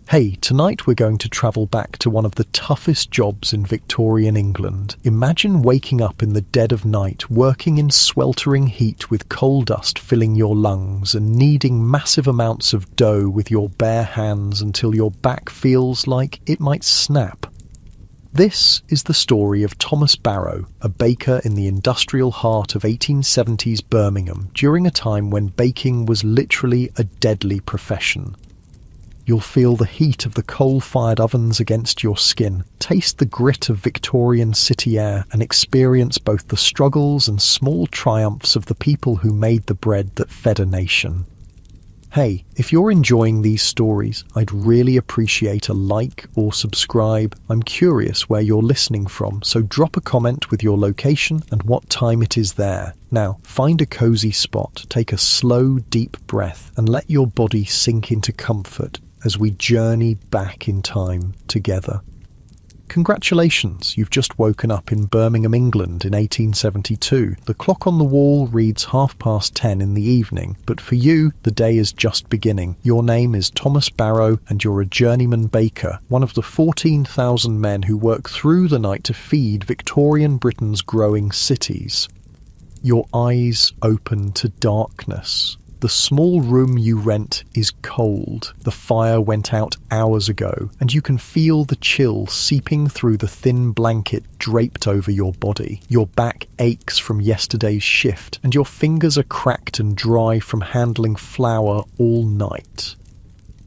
Hey, tonight we're going to travel back to one of the toughest jobs in Victorian England. Imagine waking up in the dead of night, working in sweltering heat with coal dust filling your lungs and kneading massive amounts of dough with your bare hands until your back feels like it might snap. This is the story of Thomas Barrow, a baker in the industrial heart of 1870s Birmingham during a time when baking was literally a deadly profession. You'll feel the heat of the coal-fired ovens against your skin, taste the grit of Victorian city air, and experience both the struggles and small triumphs of the people who made the bread that fed a nation. Hey, if you're enjoying these stories, I'd really appreciate a like or subscribe. I'm curious where you're listening from, so drop a comment with your location and what time it is there. Now, find a cozy spot, take a slow, deep breath, and let your body sink into comfort as we journey back in time together. Congratulations, you've just woken up in Birmingham, England in 1872. The clock on the wall reads 10:30 in the evening, but for you, the day is just beginning. Your name is Thomas Barrow and you're a journeyman baker, one of the 14,000 men who work through the night to feed Victorian Britain's growing cities. Your eyes open to darkness. The small room you rent is cold. The fire went out hours ago, and you can feel the chill seeping through the thin blanket draped over your body. Your back aches from yesterday's shift, and your fingers are cracked and dry from handling flour all night.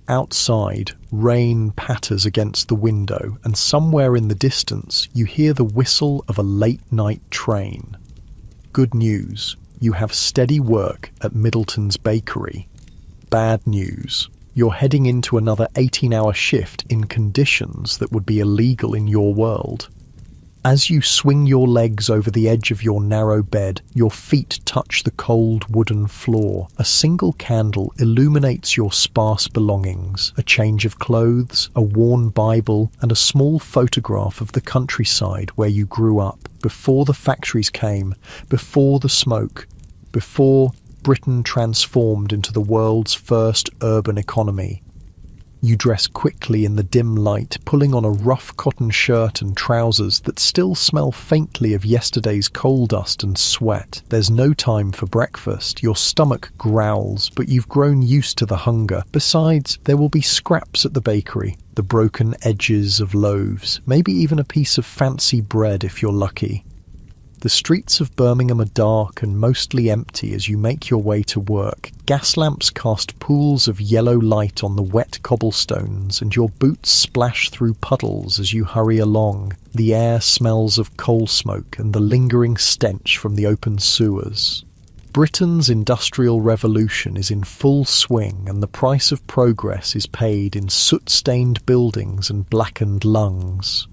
Outside, rain patters against the window, and somewhere in the distance, you hear the whistle of a late-night train. Good news. You have steady work at Middleton's bakery. Bad news. You're heading into another 18-hour shift in conditions that would be illegal in your world. As you swing your legs over the edge of your narrow bed, your feet touch the cold wooden floor. A single candle illuminates your sparse belongings, a change of clothes, a worn Bible, and a small photograph of the countryside where you grew up, before the factories came, before the smoke, before Britain transformed into the world's first urban economy. You dress quickly in the dim light, pulling on a rough cotton shirt and trousers that still smell faintly of yesterday's coal dust and sweat. There's no time for breakfast. Your stomach growls, but you've grown used to the hunger. Besides, there will be scraps at the bakery, the broken edges of loaves, maybe even a piece of fancy bread if you're lucky. The streets of Birmingham are dark and mostly empty as you make your way to work. Gas lamps cast pools of yellow light on the wet cobblestones, and your boots splash through puddles as you hurry along. The air smells of coal smoke and the lingering stench from the open sewers. Britain's industrial revolution is in full swing, and the price of progress is paid in soot-stained buildings and blackened lungs.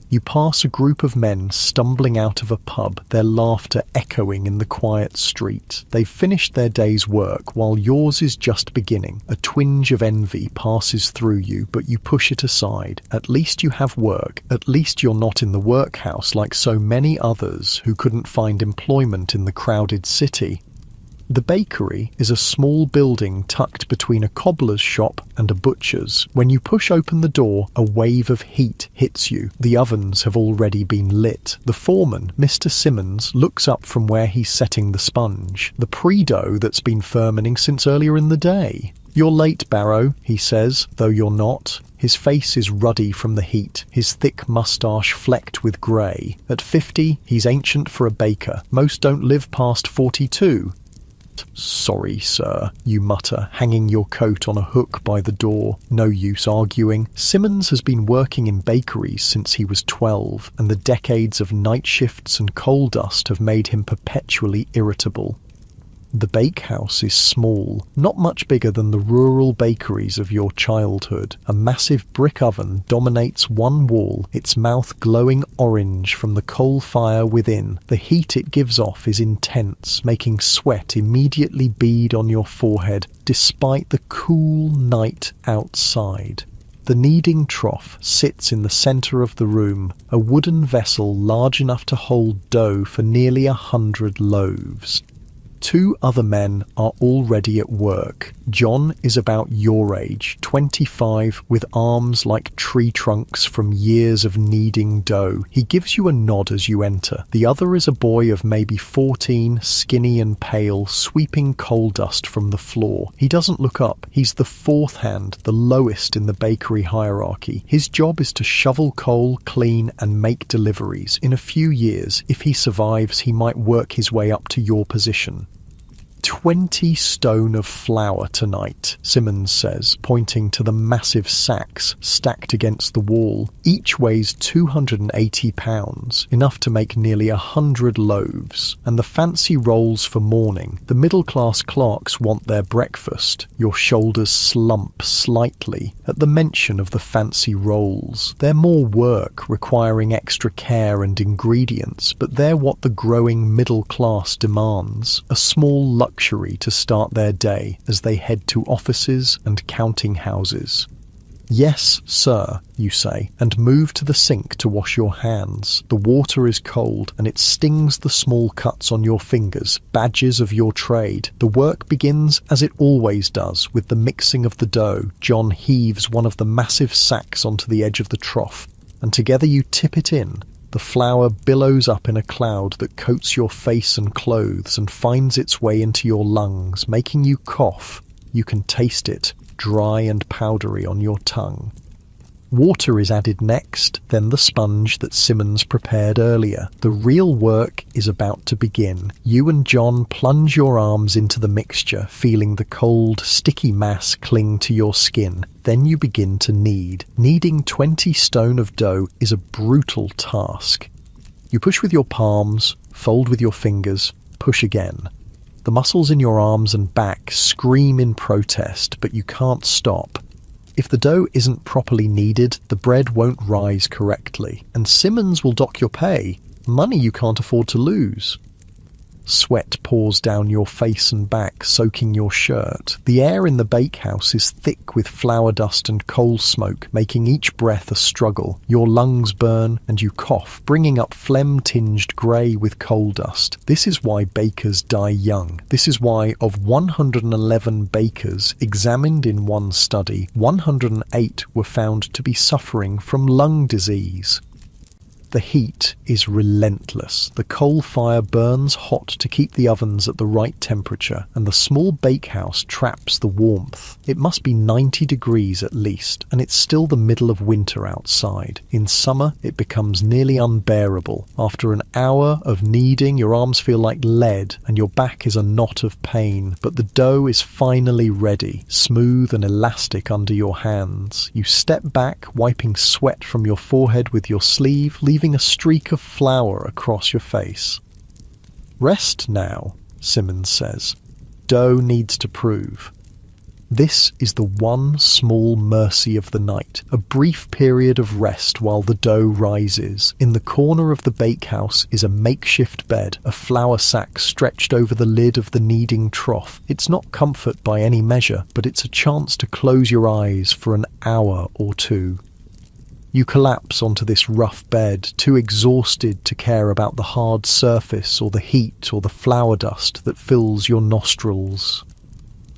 You pass a group of men stumbling out of a pub, their laughter echoing in the quiet street. They've finished their day's work while yours is just beginning. A twinge of envy passes through you, but you push it aside. At least you have work. At least you're not in the workhouse like so many others who couldn't find employment in the crowded city. The bakery is a small building tucked between a cobbler's shop and a butcher's. When you push open the door, a wave of heat hits you. The ovens have already been lit. The foreman, Mr. Simmons, looks up from where he's setting the sponge. The pre-dough that's been fermenting since earlier in the day. "You're late, Barrow," he says, though you're not. His face is ruddy from the heat, his thick moustache flecked with grey. At 50, he's ancient for a baker. Most don't live past 42. "Sorry, sir," you mutter, hanging your coat on a hook by the door. No use arguing. Simmons has been working in bakeries since he was 12, and the decades of night shifts and coal dust have made him perpetually irritable. The bakehouse is small, not much bigger than the rural bakeries of your childhood. A massive brick oven dominates one wall, its mouth glowing orange from the coal fire within. The heat it gives off is intense, making sweat immediately bead on your forehead, despite the cool night outside. The kneading trough sits in the centre of the room, a wooden vessel large enough to hold dough for nearly 100 loaves. Two other men are already at work. John is about your age, 25, with arms like tree trunks from years of kneading dough. He gives you a nod as you enter. The other is a boy of maybe 14, skinny and pale, sweeping coal dust from the floor. He doesn't look up. He's the fourth hand, the lowest in the bakery hierarchy. His job is to shovel coal, clean, and make deliveries. In a few years, if he survives, he might work his way up to your position. 20 stone of flour tonight, Simmons says, pointing to the massive sacks stacked against the wall. Each weighs 280 pounds, enough to make nearly 100 loaves. And the fancy rolls for morning. The middle-class clerks want their breakfast. Your shoulders slump slightly at the mention of the fancy rolls. They're more work, requiring extra care and ingredients, but they're what the growing middle class demands. A small luxury to start their day as they head to offices and counting houses. "Yes, sir," you say, and move to the sink to wash your hands. The water is cold, and it stings the small cuts on your fingers, badges of your trade. The work begins as it always does, with the mixing of the dough. John heaves one of the massive sacks onto the edge of the trough, and together you tip it in. The flour billows up in a cloud that coats your face and clothes and finds its way into your lungs, making you cough. You can taste it, dry and powdery on your tongue. Water is added next, then the sponge that Simmons prepared earlier. The real work is about to begin. You and John plunge your arms into the mixture, feeling the cold, sticky mass cling to your skin. Then you begin to knead. Kneading 20 stone of dough is a brutal task. You push with your palms, fold with your fingers, push again. The muscles in your arms and back scream in protest, but you can't stop. If the dough isn't properly kneaded, the bread won't rise correctly, and Simmons will dock your pay, money you can't afford to lose. Sweat pours down your face and back, soaking your shirt. The air in the bakehouse is thick with flour dust and coal smoke, making each breath a struggle. Your lungs burn and you cough, bringing up phlegm-tinged grey with coal dust. This is why bakers die young. This is why, of 111 bakers examined in one study, 108 were found to be suffering from lung disease. The heat is relentless. The coal fire burns hot to keep the ovens at the right temperature, and the small bakehouse traps the warmth. It must be 90 degrees at least, and it's still the middle of winter outside. In summer, it becomes nearly unbearable. After an hour of kneading, your arms feel like lead, and your back is a knot of pain. But the dough is finally ready, smooth and elastic under your hands. You step back, wiping sweat from your forehead with your sleeve, leaving a streak of flour across your face. "Rest now," Simmons says. "Dough needs to prove." This is the one small mercy of the night, a brief period of rest while the dough rises. In the corner of the bakehouse is a makeshift bed, a flour sack stretched over the lid of the kneading trough. It's not comfort by any measure, but it's a chance to close your eyes for an hour or two. You collapse onto this rough bed, too exhausted to care about the hard surface or the heat or the flour dust that fills your nostrils.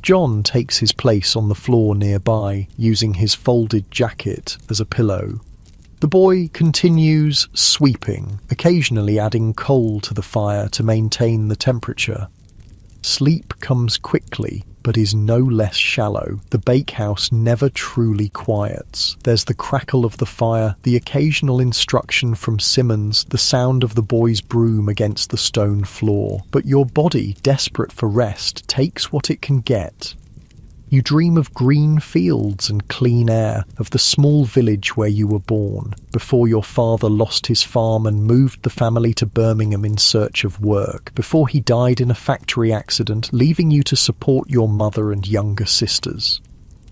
John takes his place on the floor nearby, using his folded jacket as a pillow. The boy continues sweeping, occasionally adding coal to the fire to maintain the temperature. Sleep comes quickly, but is no less shallow. The bakehouse never truly quiets. There's the crackle of the fire, the occasional instruction from Simmons, the sound of the boy's broom against the stone floor. But your body, desperate for rest, takes what it can get. You dream of green fields and clean air, of the small village where you were born, before your father lost his farm and moved the family to Birmingham in search of work, before he died in a factory accident, leaving you to support your mother and younger sisters.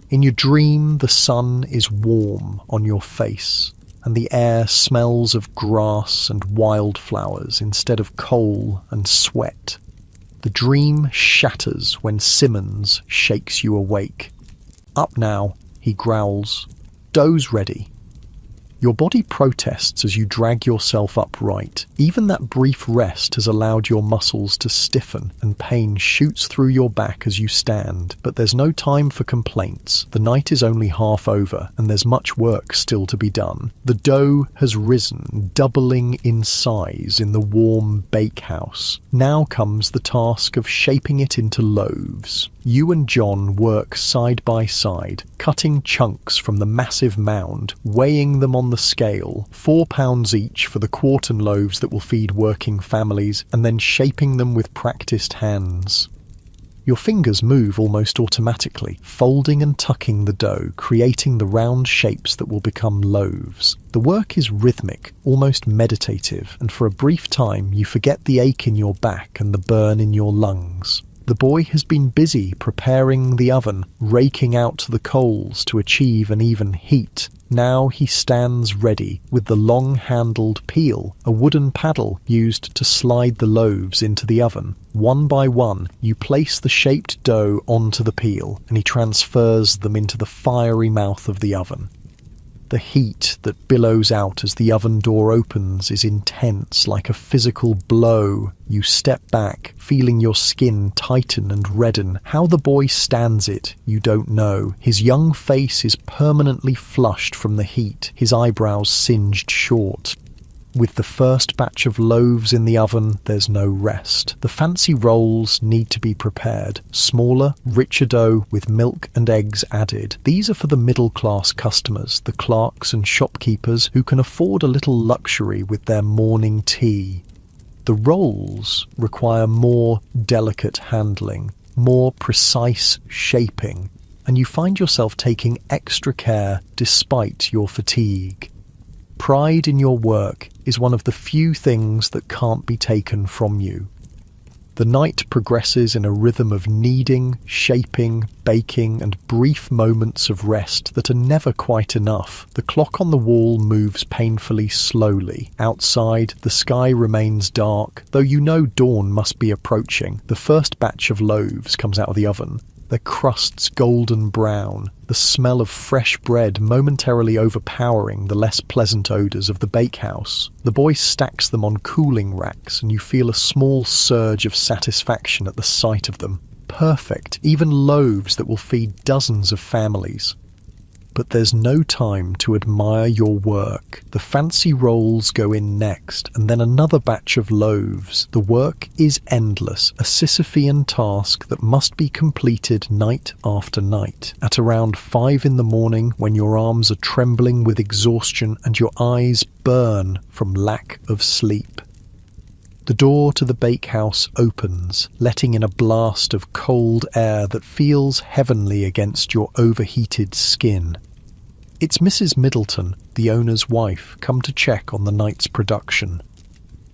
In your dream, the sun is warm on your face, and the air smells of grass and wildflowers instead of coal and sweat. The dream shatters when Simmons shakes you awake. "Up now," he growls. "Dough's ready." Your body protests as you drag yourself upright. Even that brief rest has allowed your muscles to stiffen, and pain shoots through your back as you stand. But there's no time for complaints. The night is only half over, and there's much work still to be done. The dough has risen, doubling in size in the warm bakehouse. Now comes the task of shaping it into loaves. You and John work side by side, cutting chunks from the massive mound, weighing them on the scale, 4 pounds each for the quartern loaves that will feed working families, and then shaping them with practiced hands. Your fingers move almost automatically, folding and tucking the dough, creating the round shapes that will become loaves. The work is rhythmic, almost meditative, and for a brief time you forget the ache in your back and the burn in your lungs. The boy has been busy preparing the oven, raking out the coals to achieve an even heat. Now he stands ready with the long-handled peel, a wooden paddle used to slide the loaves into the oven. One by one, you place the shaped dough onto the peel, and he transfers them into the fiery mouth of the oven. The heat that billows out as the oven door opens is intense, like a physical blow. You step back, feeling your skin tighten and redden. How the boy stands it, you don't know. His young face is permanently flushed from the heat, his eyebrows singed short. With the first batch of loaves in the oven, there's no rest. The fancy rolls need to be prepared. Smaller, richer dough with milk and eggs added. These are for the middle-class customers, the clerks and shopkeepers who can afford a little luxury with their morning tea. The rolls require more delicate handling, more precise shaping, and you find yourself taking extra care despite your fatigue. Pride in your work is one of the few things that can't be taken from you. The night progresses in a rhythm of kneading, shaping, baking, and brief moments of rest that are never quite enough. The clock on the wall moves painfully slowly. Outside, the sky remains dark, though you know dawn must be approaching. The first batch of loaves comes out of the oven, their crusts golden brown, the smell of fresh bread momentarily overpowering the less pleasant odours of the bakehouse. The boy stacks them on cooling racks, and you feel a small surge of satisfaction at the sight of them. Perfect, even loaves that will feed dozens of families. But there's no time to admire your work. The fancy rolls go in next, and then another batch of loaves. The work is endless, a Sisyphean task that must be completed night after night. At around 5 in the morning, when your arms are trembling with exhaustion and your eyes burn from lack of sleep, the door to the bakehouse opens, letting in a blast of cold air that feels heavenly against your overheated skin. It's Mrs. Middleton, the owner's wife, come to check on the night's production.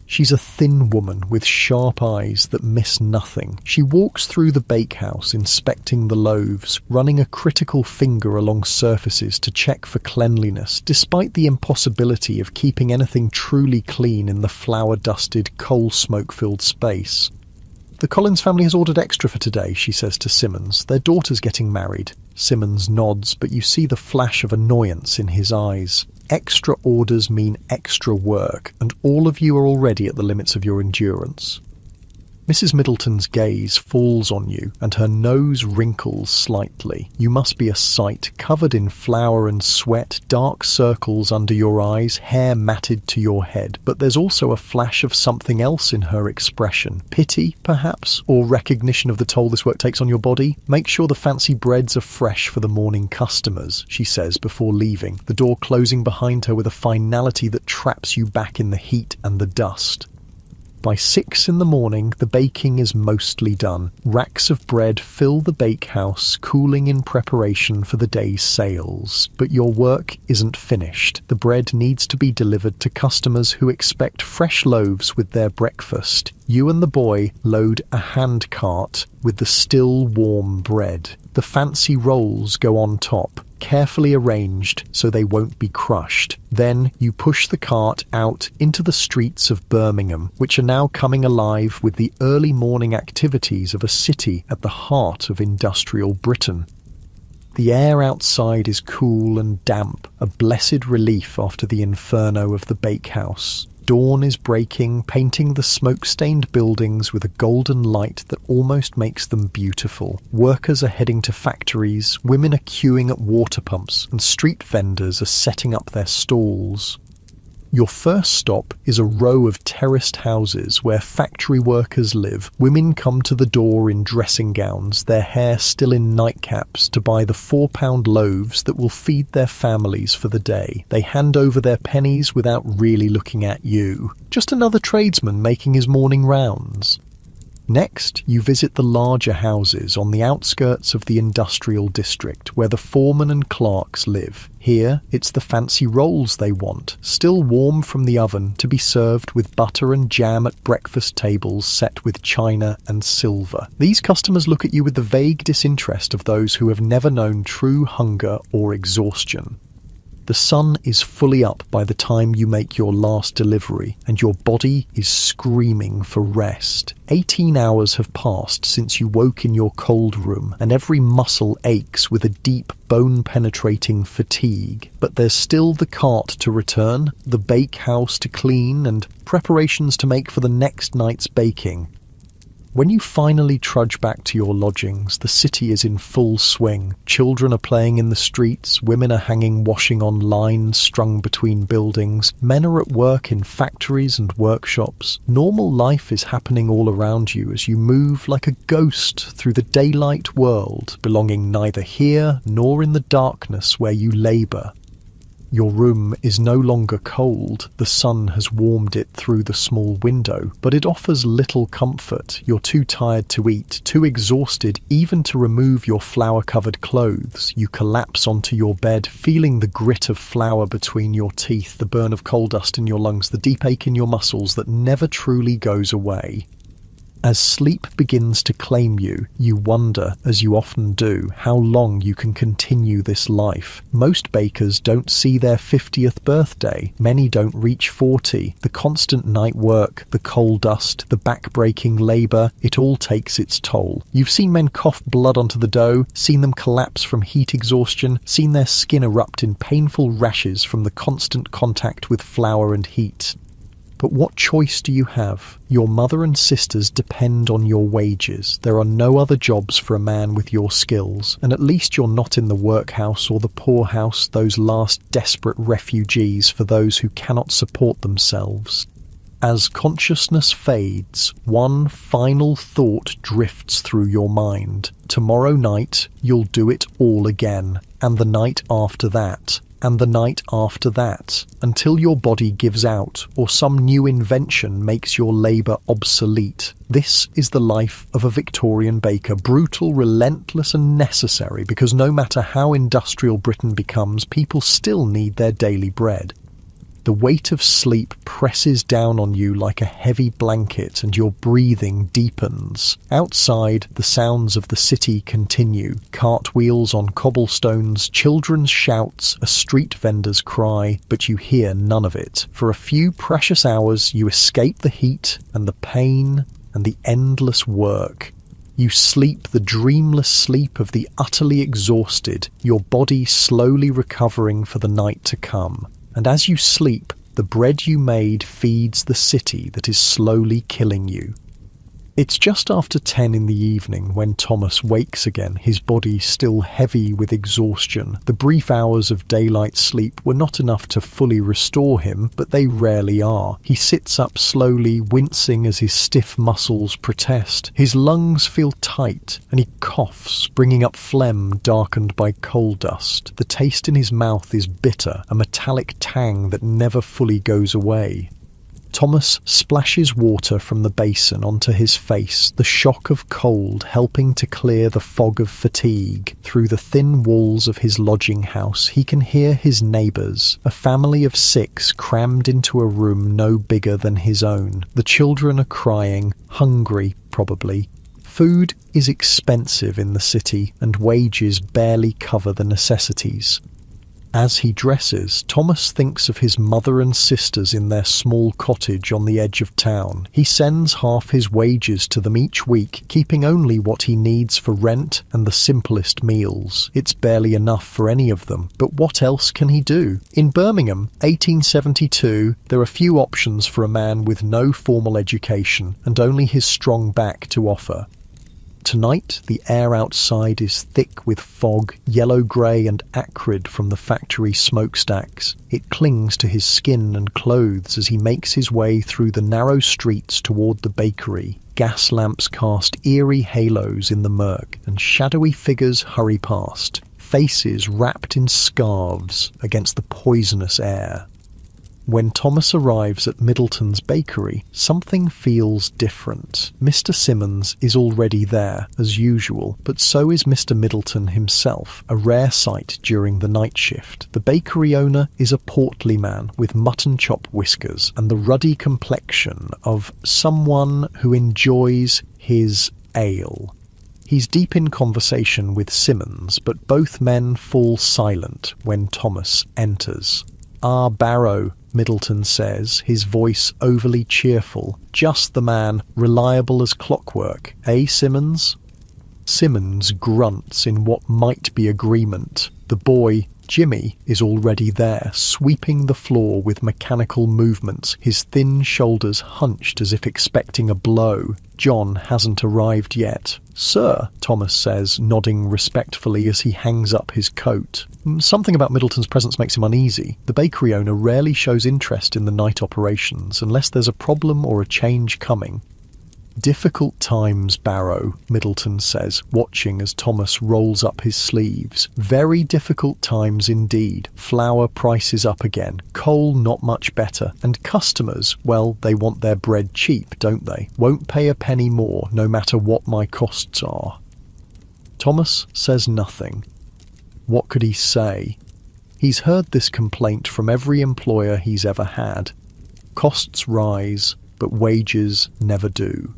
She's a thin woman with sharp eyes that miss nothing. She walks through the bakehouse, inspecting the loaves, running a critical finger along surfaces to check for cleanliness, despite the impossibility of keeping anything truly clean in the flour-dusted, coal-smoke-filled space. "The Collins family has ordered extra for today," she says to Simmons. "Their daughter's getting married." Simmons nods, but you see the flash of annoyance in his eyes. Extra orders mean extra work, and all of you are already at the limits of your endurance. Mrs. Middleton's gaze falls on you, and her nose wrinkles slightly. You must be a sight, covered in flour and sweat, dark circles under your eyes, hair matted to your head. But there's also a flash of something else in her expression. Pity, perhaps, or recognition of the toll this work takes on your body. "Make sure the fancy breads are fresh for the morning customers," she says before leaving, the door closing behind her with a finality that traps you back in the heat and the dust. By 6 in the morning, the baking is mostly done. Racks of bread fill the bakehouse, cooling in preparation for the day's sales. But your work isn't finished. The bread needs to be delivered to customers who expect fresh loaves with their breakfast. You and the boy load a hand cart with the still warm bread. The fancy rolls go on top, carefully arranged so they won't be crushed. Then you push the cart out into the streets of Birmingham, which are now coming alive with the early morning activities of a city at the heart of industrial Britain. The air outside is cool and damp, a blessed relief after the inferno of the bakehouse. Dawn is breaking, painting the smoke-stained buildings with a golden light that almost makes them beautiful. Workers are heading to factories, women are queuing at water pumps, and street vendors are setting up their stalls. Your first stop is a row of terraced houses where factory workers live. Women come to the door in dressing gowns, their hair still in nightcaps, to buy the £4 loaves that will feed their families for the day. They hand over their pennies without really looking at you. Just another tradesman making his morning rounds. Next, you visit the larger houses on the outskirts of the industrial district where the foremen and clerks live. Here, it's the fancy rolls they want, still warm from the oven, to be served with butter and jam at breakfast tables set with china and silver. These customers look at you with the vague disinterest of those who have never known true hunger or exhaustion. The sun is fully up by the time you make your last delivery, and your body is screaming for rest. 18 hours have passed since you woke in your cold room, and every muscle aches with a deep, bone-penetrating fatigue. But there's still the cart to return, the bakehouse to clean, and preparations to make for the next night's baking. When you finally trudge back to your lodgings, the city is in full swing. Children are playing in the streets, women are hanging washing on lines strung between buildings, men are at work in factories and workshops. Normal life is happening all around you as you move like a ghost through the daylight world, belonging neither here nor in the darkness where you labour. Your room is no longer cold, the sun has warmed it through the small window, but it offers little comfort. You're too tired to eat, too exhausted even to remove your flour-covered clothes. You collapse onto your bed, feeling the grit of flour between your teeth, the burn of coal dust in your lungs, the deep ache in your muscles that never truly goes away. As sleep begins to claim you, you wonder, as you often do, how long you can continue this life. Most bakers don't see their 50th birthday. Many don't reach 40. The constant night work, the coal dust, the back-breaking labour, it all takes its toll. You've seen men cough blood onto the dough, seen them collapse from heat exhaustion, seen their skin erupt in painful rashes from the constant contact with flour and heat. But what choice do you have? Your mother and sisters depend on your wages. There are no other jobs for a man with your skills, and at least you're not in the workhouse or the poorhouse, those last desperate refugees for those who cannot support themselves. As consciousness fades, one final thought drifts through your mind. Tomorrow night, you'll do it all again, and the night after that. And the night after that, until your body gives out or some new invention makes your labour obsolete. This is the life of a Victorian baker, brutal, relentless and necessary, because no matter how industrial Britain becomes, people still need their daily bread. The weight of sleep presses down on you like a heavy blanket and your breathing deepens. Outside, the sounds of the city continue. Cartwheels on cobblestones, children's shouts, a street vendor's cry, but you hear none of it. For a few precious hours, you escape the heat and the pain and the endless work. You sleep the dreamless sleep of the utterly exhausted, your body slowly recovering for the night to come. And as you sleep, the bread you made feeds the city that is slowly killing you. It's just after 10 in the evening when Thomas wakes again, his body still heavy with exhaustion. The brief hours of daylight sleep were not enough to fully restore him, but they rarely are. He sits up slowly, wincing as his stiff muscles protest. His lungs feel tight, and he coughs, bringing up phlegm darkened by coal dust. The taste in his mouth is bitter, a metallic tang that never fully goes away. Thomas splashes water from the basin onto his face, the shock of cold helping to clear the fog of fatigue. Through the thin walls of his lodging house, he can hear his neighbours, a family of 6 crammed into a room no bigger than his own. The children are crying, hungry probably. Food is expensive in the city, and wages barely cover the necessities. As he dresses, Thomas thinks of his mother and sisters in their small cottage on the edge of town. He sends half his wages to them each week, keeping only what he needs for rent and the simplest meals. It's barely enough for any of them, but what else can he do? In Birmingham, 1872, there are few options for a man with no formal education and only his strong back to offer. Tonight, the air outside is thick with fog, yellow-grey and acrid from the factory smokestacks. It clings to his skin and clothes as he makes his way through the narrow streets toward the bakery. Gas lamps cast eerie halos in the murk, and shadowy figures hurry past, faces wrapped in scarves against the poisonous air. When Thomas arrives at Middleton's bakery, something feels different. Mr. Simmons is already there, as usual, but so is Mr. Middleton himself, a rare sight during the night shift. The bakery owner is a portly man with mutton chop whiskers and the ruddy complexion of someone who enjoys his ale. He's deep in conversation with Simmons, but both men fall silent when Thomas enters. "Ah, Barrow," Middleton says, his voice overly cheerful. "Just the man, reliable as clockwork. Eh, Simmons?" Simmons grunts in what might be agreement. The boy, Jimmy, is already there, sweeping the floor with mechanical movements, his thin shoulders hunched as if expecting a blow. John hasn't arrived yet. "Sir," Thomas says, nodding respectfully as he hangs up his coat. Something about Middleton's presence makes him uneasy. The bakery owner rarely shows interest in the night operations unless there's a problem or a change coming. "Difficult times, Barrow," Middleton says, watching as Thomas rolls up his sleeves. "Very difficult times indeed. Flour prices up again, coal not much better, and customers, well, they want their bread cheap, don't they? Won't pay a penny more, no matter what my costs are." Thomas says nothing. What could he say? He's heard this complaint from every employer he's ever had. Costs rise, but wages never do.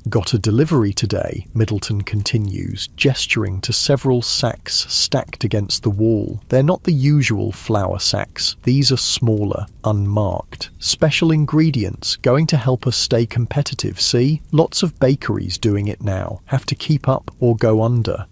"Got a delivery today," Middleton continues, gesturing to several sacks stacked against the wall. They're not the usual flour sacks. These are smaller, unmarked. "Special ingredients, going to help us stay competitive, see? Lots of bakeries doing it now. Have to keep up or go under."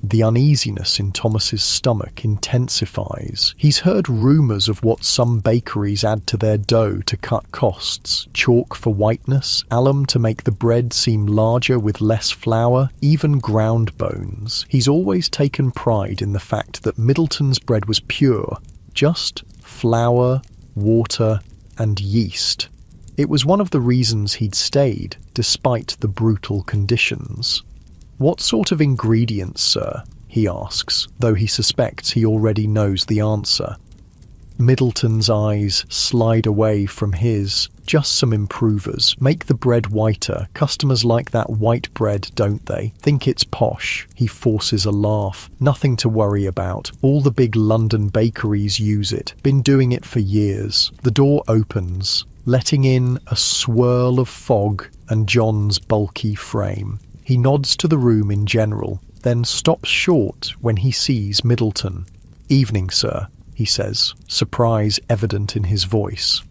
The uneasiness in Thomas's stomach intensifies. He's heard rumours of what some bakeries add to their dough to cut costs. Chalk for whiteness, alum to make the bread seem larger with less flour, even ground bones. He's always taken pride in the fact that Middleton's bread was pure, just flour, water, and yeast. It was one of the reasons he'd stayed, despite the brutal conditions. "What sort of ingredients, sir?" he asks, though he suspects he already knows the answer. Middleton's eyes slide away from his. "Just some improvers. Make the bread whiter. Customers like that white bread, don't they? Think it's posh." He forces a laugh. "Nothing to worry about. All the big London bakeries use it. Been doing it for years." The door opens, letting in a swirl of fog and John's bulky frame. He nods to the room in general, then stops short when he sees Middleton. "Evening, sir," he says, surprise evident in his voice.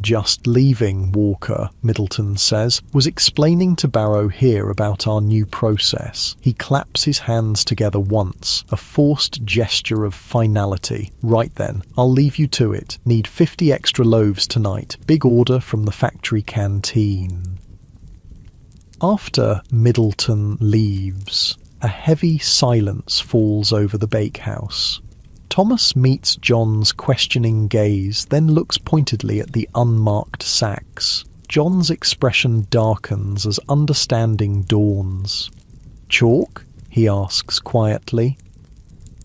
"Just leaving, Walker," Middleton says. "Was explaining to Barrow here about our new process." He claps his hands together once, a forced gesture of finality. "Right then, I'll leave you to it. Need 50 extra loaves tonight. Big order from the factory canteen." After Middleton leaves, a heavy silence falls over the bakehouse. Thomas meets John's questioning gaze, then looks pointedly at the unmarked sacks. John's expression darkens as understanding dawns. "Chalk?" he asks quietly.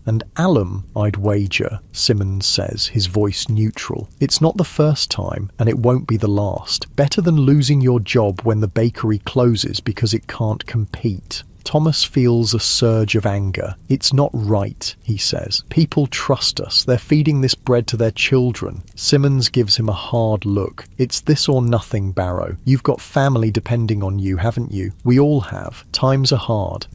"And alum, I'd wager," Simmons says, his voice neutral. "It's not the first time, and it won't be the last. Better than losing your job when the bakery closes because it can't compete." Thomas feels a surge of anger. "It's not right," he says. "People trust us. They're feeding this bread to their children." Simmons gives him a hard look. "It's this or nothing, Barrow. You've got family depending on you, haven't you? We all have. Times are hard."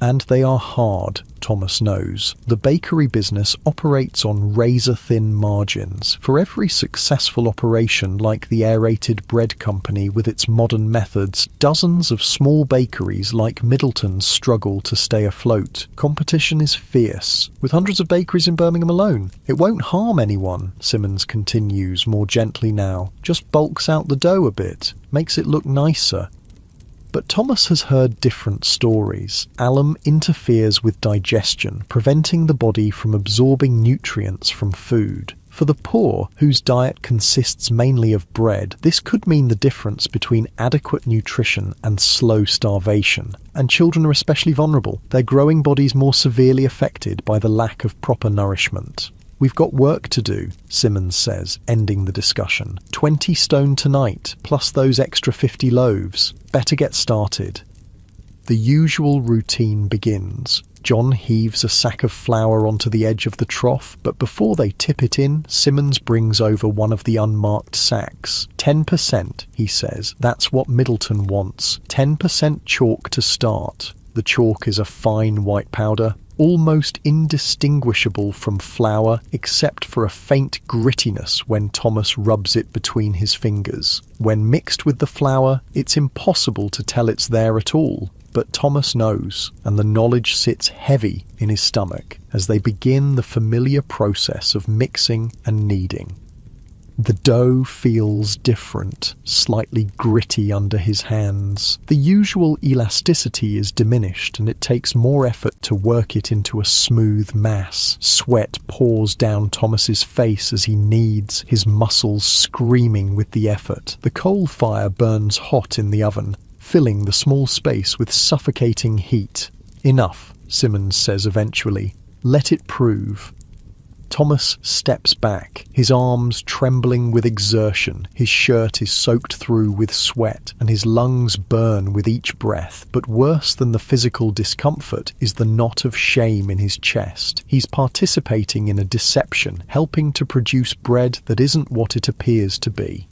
And they are hard, Thomas knows. The bakery business operates on razor-thin margins. For every successful operation like the aerated bread company with its modern methods, dozens of small bakeries like Middleton's struggle to stay afloat. Competition is fierce, with hundreds of bakeries in Birmingham alone. It won't harm anyone, Simmons continues more gently now. Just bulks out the dough a bit, makes it look nicer. But Thomas has heard different stories. Alum interferes with digestion, preventing the body from absorbing nutrients from food. For the poor, whose diet consists mainly of bread, this could mean the difference between adequate nutrition and slow starvation. And children are especially vulnerable, their growing bodies more severely affected by the lack of proper nourishment. We've got work to do, Simmons says, ending the discussion. 20 stone tonight, plus those extra 50 loaves. Better get started. The usual routine begins. John heaves a sack of flour onto the edge of the trough, but before they tip it in, Simmons brings over one of the unmarked sacks. 10%, he says. That's what Middleton wants. 10% chalk to start. The chalk is a fine white powder, almost indistinguishable from flour except for a faint grittiness when Thomas rubs it between his fingers. When mixed with the flour, it's impossible to tell it's there at all. But Thomas knows, and the knowledge sits heavy in his stomach as they begin the familiar process of mixing and kneading. The dough feels different, slightly gritty under his hands. The usual elasticity is diminished and it takes more effort to work it into a smooth mass. Sweat pours down Thomas's face as he kneads, his muscles screaming with the effort. The coal fire burns hot in the oven, filling the small space with suffocating heat. Enough, Simmons says eventually. Let it prove. Thomas steps back, his arms trembling with exertion. His shirt is soaked through with sweat, and his lungs burn with each breath. But worse than the physical discomfort is the knot of shame in his chest. He's participating in a deception, helping to produce bread that isn't what it appears to be.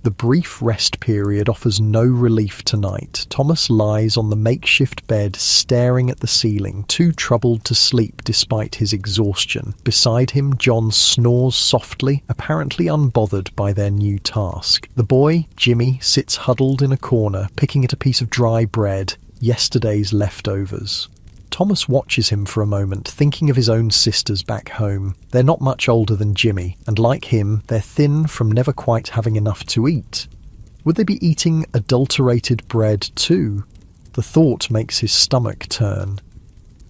The brief rest period offers no relief tonight. Thomas lies on the makeshift bed, staring at the ceiling, too troubled to sleep despite his exhaustion. Beside him, John snores softly, apparently unbothered by their new task. The boy, Jimmy, sits huddled in a corner, picking at a piece of dry bread, yesterday's leftovers. Thomas watches him for a moment, thinking of his own sisters back home. They're not much older than Jimmy, and like him, they're thin from never quite having enough to eat. Would they be eating adulterated bread too? The thought makes his stomach turn.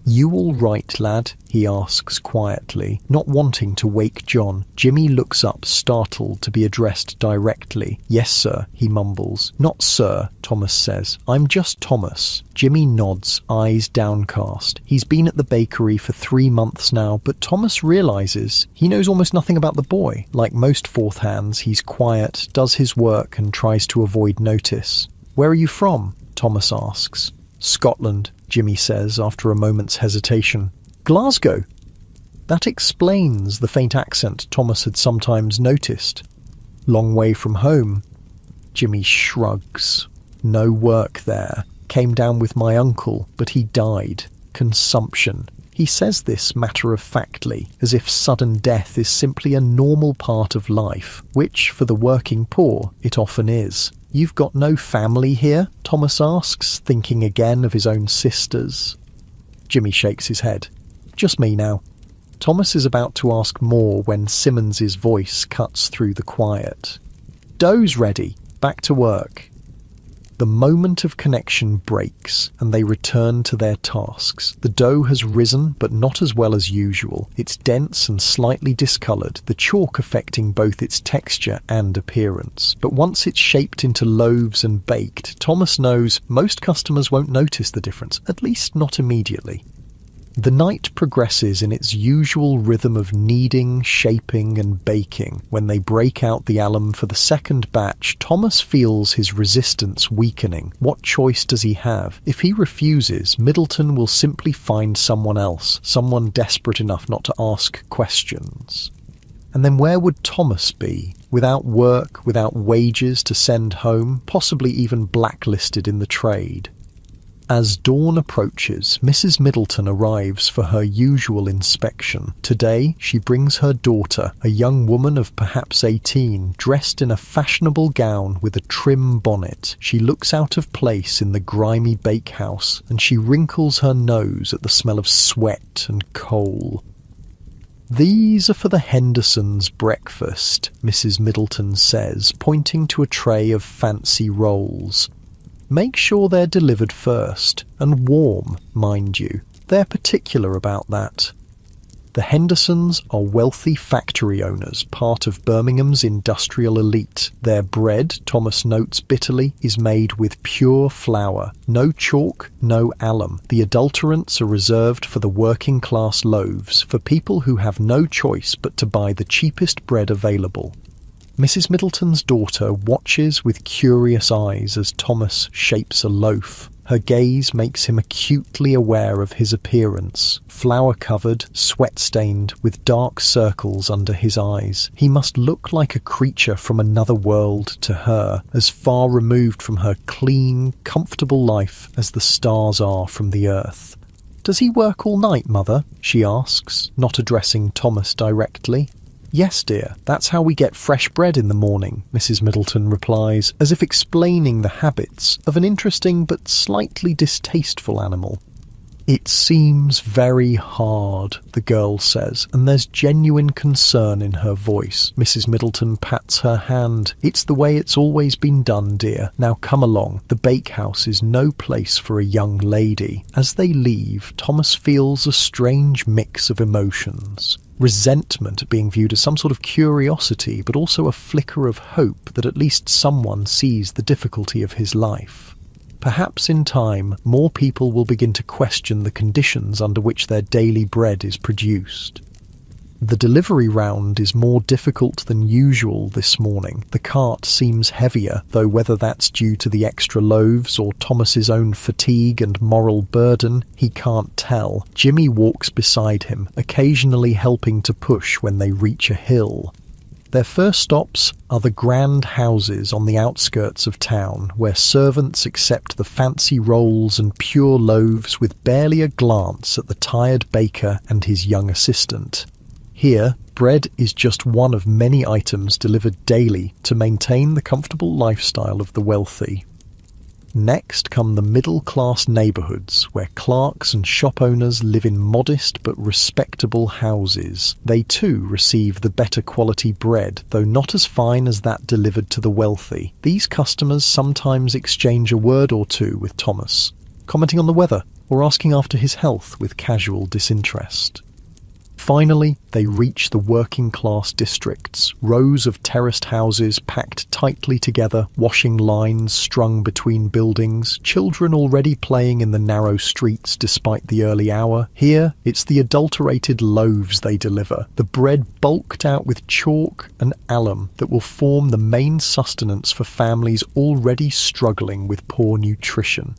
"You all right, lad?" he asks quietly, not wanting to wake John. Jimmy looks up, startled to be addressed directly. "Yes, sir," he mumbles. "Not sir," Thomas says. "I'm just Thomas." Jimmy nods, eyes downcast. He's been at the bakery for 3 months now, but Thomas realizes he knows almost nothing about the boy. Like most fourth hands, he's quiet, does his work, and tries to avoid notice. "Where are you from?" Thomas asks. "Scotland," Jimmy says after a moment's hesitation. "Glasgow?" That explains the faint accent Thomas had sometimes noticed. "Long way from home?" Jimmy shrugs. "No work there. Came down with my uncle, but he died. Consumption." He says this matter-of-factly, as if sudden death is simply a normal part of life, which, for the working poor, it often is. "You've got no family here?" Thomas asks, thinking again of his own sisters. Jimmy shakes his head. "Just me now." Thomas is about to ask more when Simmons's voice cuts through the quiet. "Dough's ready. Back to work." The moment of connection breaks, and they return to their tasks. The dough has risen, but not as well as usual. It's dense and slightly discoloured, the chalk affecting both its texture and appearance. But once it's shaped into loaves and baked, Thomas knows most customers won't notice the difference, at least not immediately. The night progresses in its usual rhythm of kneading, shaping and baking. When they break out the alum for the second batch, Thomas feels his resistance weakening. What choice does he have? If he refuses, Middleton will simply find someone else, someone desperate enough not to ask questions. And then where would Thomas be? Without work, without wages to send home, possibly even blacklisted in the trade. As dawn approaches, Mrs. Middleton arrives for her usual inspection. Today, she brings her daughter, a young woman of perhaps 18, dressed in a fashionable gown with a trim bonnet. She looks out of place in the grimy bakehouse, and she wrinkles her nose at the smell of sweat and coal. "These are for the Hendersons' breakfast," Mrs. Middleton says, pointing to a tray of fancy rolls. "Make sure they're delivered first, and warm, mind you. They're particular about that." The Hendersons are wealthy factory owners, part of Birmingham's industrial elite. Their bread, Thomas notes bitterly, is made with pure flour. No chalk, no alum. The adulterants are reserved for the working class loaves, for people who have no choice but to buy the cheapest bread available. Mrs. Middleton's daughter watches with curious eyes as Thomas shapes a loaf. Her gaze makes him acutely aware of his appearance. Flour-covered, sweat-stained, with dark circles under his eyes. He must look like a creature from another world to her, as far removed from her clean, comfortable life as the stars are from the earth. "Does he work all night, Mother?" she asks, not addressing Thomas directly. "Yes, dear, that's how we get fresh bread in the morning," Mrs. Middleton replies, as if explaining the habits of an interesting but slightly distasteful animal. "It seems very hard," the girl says, and there's genuine concern in her voice. Mrs. Middleton pats her hand. "It's the way it's always been done, dear. Now come along. The bakehouse is no place for a young lady." As they leave, Thomas feels a strange mix of emotions. Resentment at being viewed as some sort of curiosity, but also a flicker of hope that at least someone sees the difficulty of his life. Perhaps in time, more people will begin to question the conditions under which their daily bread is produced. The delivery round is more difficult than usual this morning. The cart seems heavier, though whether that's due to the extra loaves or Thomas's own fatigue and moral burden, he can't tell. Jimmy walks beside him, occasionally helping to push when they reach a hill. Their first stops are the grand houses on the outskirts of town, where servants accept the fancy rolls and pure loaves with barely a glance at the tired baker and his young assistant. Here, bread is just one of many items delivered daily to maintain the comfortable lifestyle of the wealthy. Next come the middle-class neighbourhoods, where clerks and shop owners live in modest but respectable houses. They too receive the better quality bread, though not as fine as that delivered to the wealthy. These customers sometimes exchange a word or two with Thomas, commenting on the weather or asking after his health with casual disinterest. Finally, they reach the working-class districts, rows of terraced houses packed tightly together, washing lines strung between buildings, children already playing in the narrow streets despite the early hour. Here, it's the adulterated loaves they deliver, the bread bulked out with chalk and alum that will form the main sustenance for families already struggling with poor nutrition.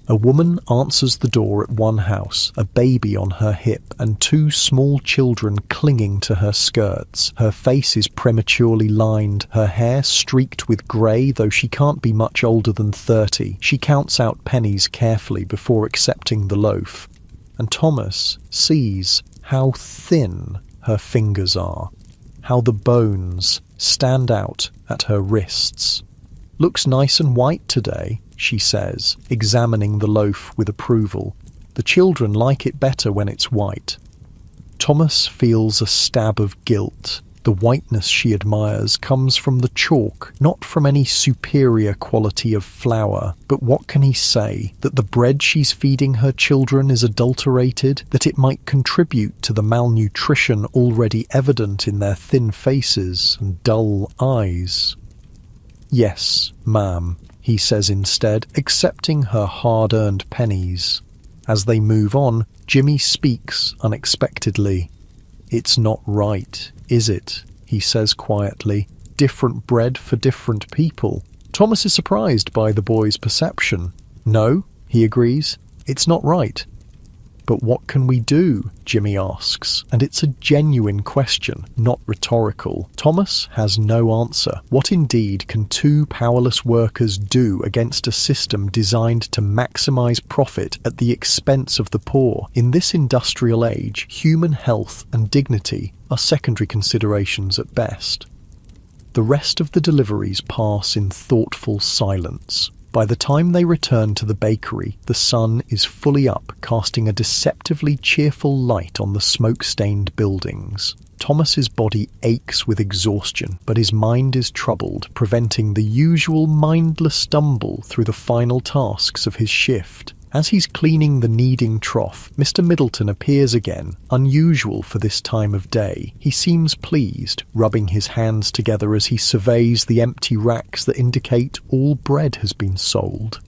A woman answers the door at one house, a baby on her hip and two small children clinging to her skirts. Her face is prematurely lined, her hair streaked with grey, though she can't be much older than 30. She counts out pennies carefully before accepting the loaf. And Thomas sees how thin her fingers are, how the bones stand out at her wrists. "Looks nice and white today," she says, examining the loaf with approval. "The children like it better when it's white." Thomas feels a stab of guilt. The whiteness she admires comes from the chalk, not from any superior quality of flour. But what can he say? That the bread she's feeding her children is adulterated? That it might contribute to the malnutrition already evident in their thin faces and dull eyes? "Yes, ma'am," he says instead, accepting her hard-earned pennies. As they move on, Jimmy speaks unexpectedly. "It's not right, is it?" he says quietly. "Different bread for different people." Thomas is surprised by the boy's perception. "No," he agrees, "it's not right." But what can we do? Jimmy asks, and it's a genuine question, not rhetorical. Thomas has no answer. What indeed can two powerless workers do against a system designed to maximize profit at the expense of the poor? In this industrial age, human health and dignity are secondary considerations at best. The rest of the deliveries pass in thoughtful silence. By the time they return to the bakery, the sun is fully up, casting a deceptively cheerful light on the smoke-stained buildings. Thomas's body aches with exhaustion, but his mind is troubled, preventing the usual mindless stumble through the final tasks of his shift. As he's cleaning the kneading trough, Mr. Middleton appears again, unusual for this time of day. He seems pleased, rubbing his hands together as he surveys the empty racks that indicate all bread has been sold.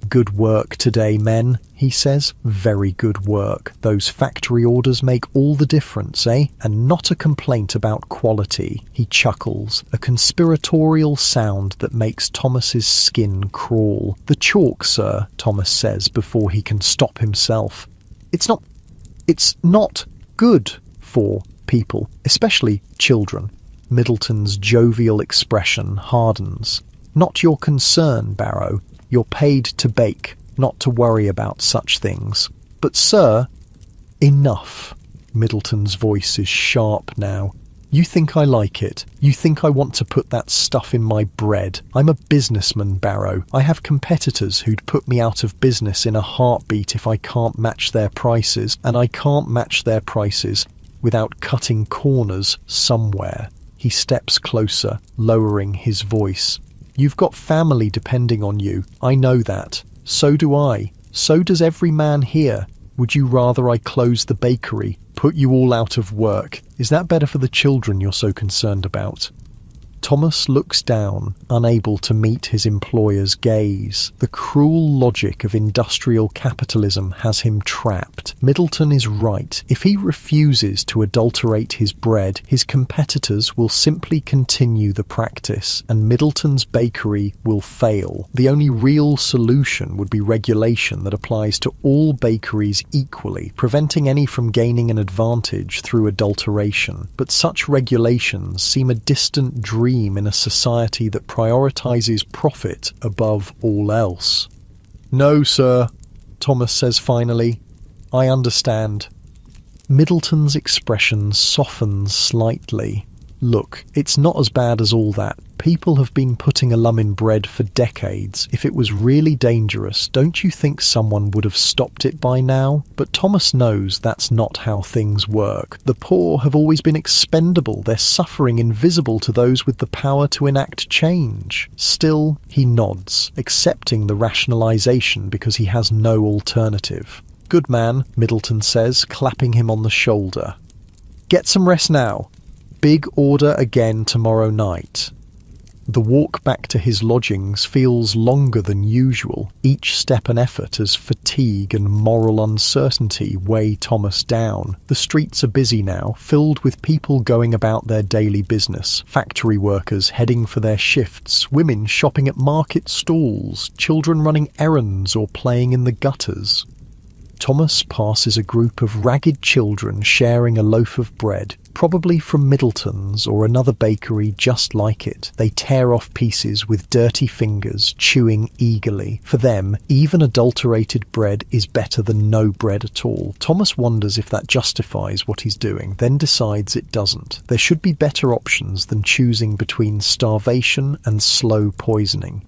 "Good work today, men," he says. "Very good work. Those factory orders make all the difference, eh? And not a complaint about quality." He chuckles, a conspiratorial sound that makes Thomas's skin crawl. "The chalk, sir," Thomas says before he can stop himself. It's not good for people, especially children." Middleton's jovial expression hardens. "Not your concern, Barrow. You're paid to bake, not to worry about such things." "But, sir—" "Enough." Middleton's voice is sharp now. "You think I like it. You think I want to put that stuff in my bread. I'm a businessman, Barrow. I have competitors who'd put me out of business in a heartbeat if I can't match their prices, and I can't match their prices without cutting corners somewhere." He steps closer, lowering his voice. "You've got family depending on you. I know that. So do I. So does every man here. Would you rather I close the bakery, put you all out of work? Is that better for the children you're so concerned about?" Thomas looks down, unable to meet his employer's gaze. The cruel logic of industrial capitalism has him trapped. Middleton is right. If he refuses to adulterate his bread, his competitors will simply continue the practice, and Middleton's bakery will fail. The only real solution would be regulation that applies to all bakeries equally, preventing any from gaining an advantage through adulteration. But such regulations seem a distant dream in a society that prioritizes profit above all else. "No, sir," Thomas says finally. "I understand." Middleton's expression softens slightly. "Look, it's not as bad as all that. People have been putting alum in bread for decades. If it was really dangerous, don't you think someone would have stopped it by now?" But Thomas knows that's not how things work. The poor have always been expendable, their suffering invisible to those with the power to enact change. Still, he nods, accepting the rationalization because he has no alternative. "Good man," Middleton says, clapping him on the shoulder. "Get some rest now. Big order again tomorrow night." The walk back to his lodgings feels longer than usual, each step an effort as fatigue and moral uncertainty weigh Thomas down. The streets are busy now, filled with people going about their daily business, factory workers heading for their shifts, women shopping at market stalls, children running errands or playing in the gutters. Thomas passes a group of ragged children sharing a loaf of bread, probably from Middleton's or another bakery just like it. They tear off pieces with dirty fingers, chewing eagerly. For them, even adulterated bread is better than no bread at all. Thomas wonders if that justifies what he's doing, then decides it doesn't. There should be better options than choosing between starvation and slow poisoning.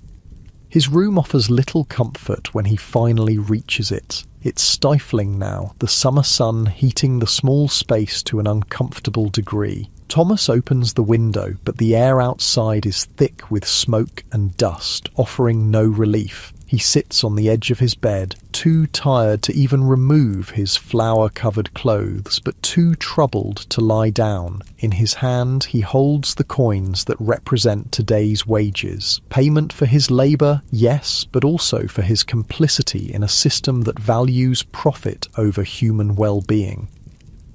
His room offers little comfort when he finally reaches it. It's stifling now, the summer sun heating the small space to an uncomfortable degree. Thomas opens the window, but the air outside is thick with smoke and dust, offering no relief. He sits on the edge of his bed, too tired to even remove his flour-covered clothes, but too troubled to lie down. In his hand, he holds the coins that represent today's wages. Payment for his labour, yes, but also for his complicity in a system that values profit over human well-being.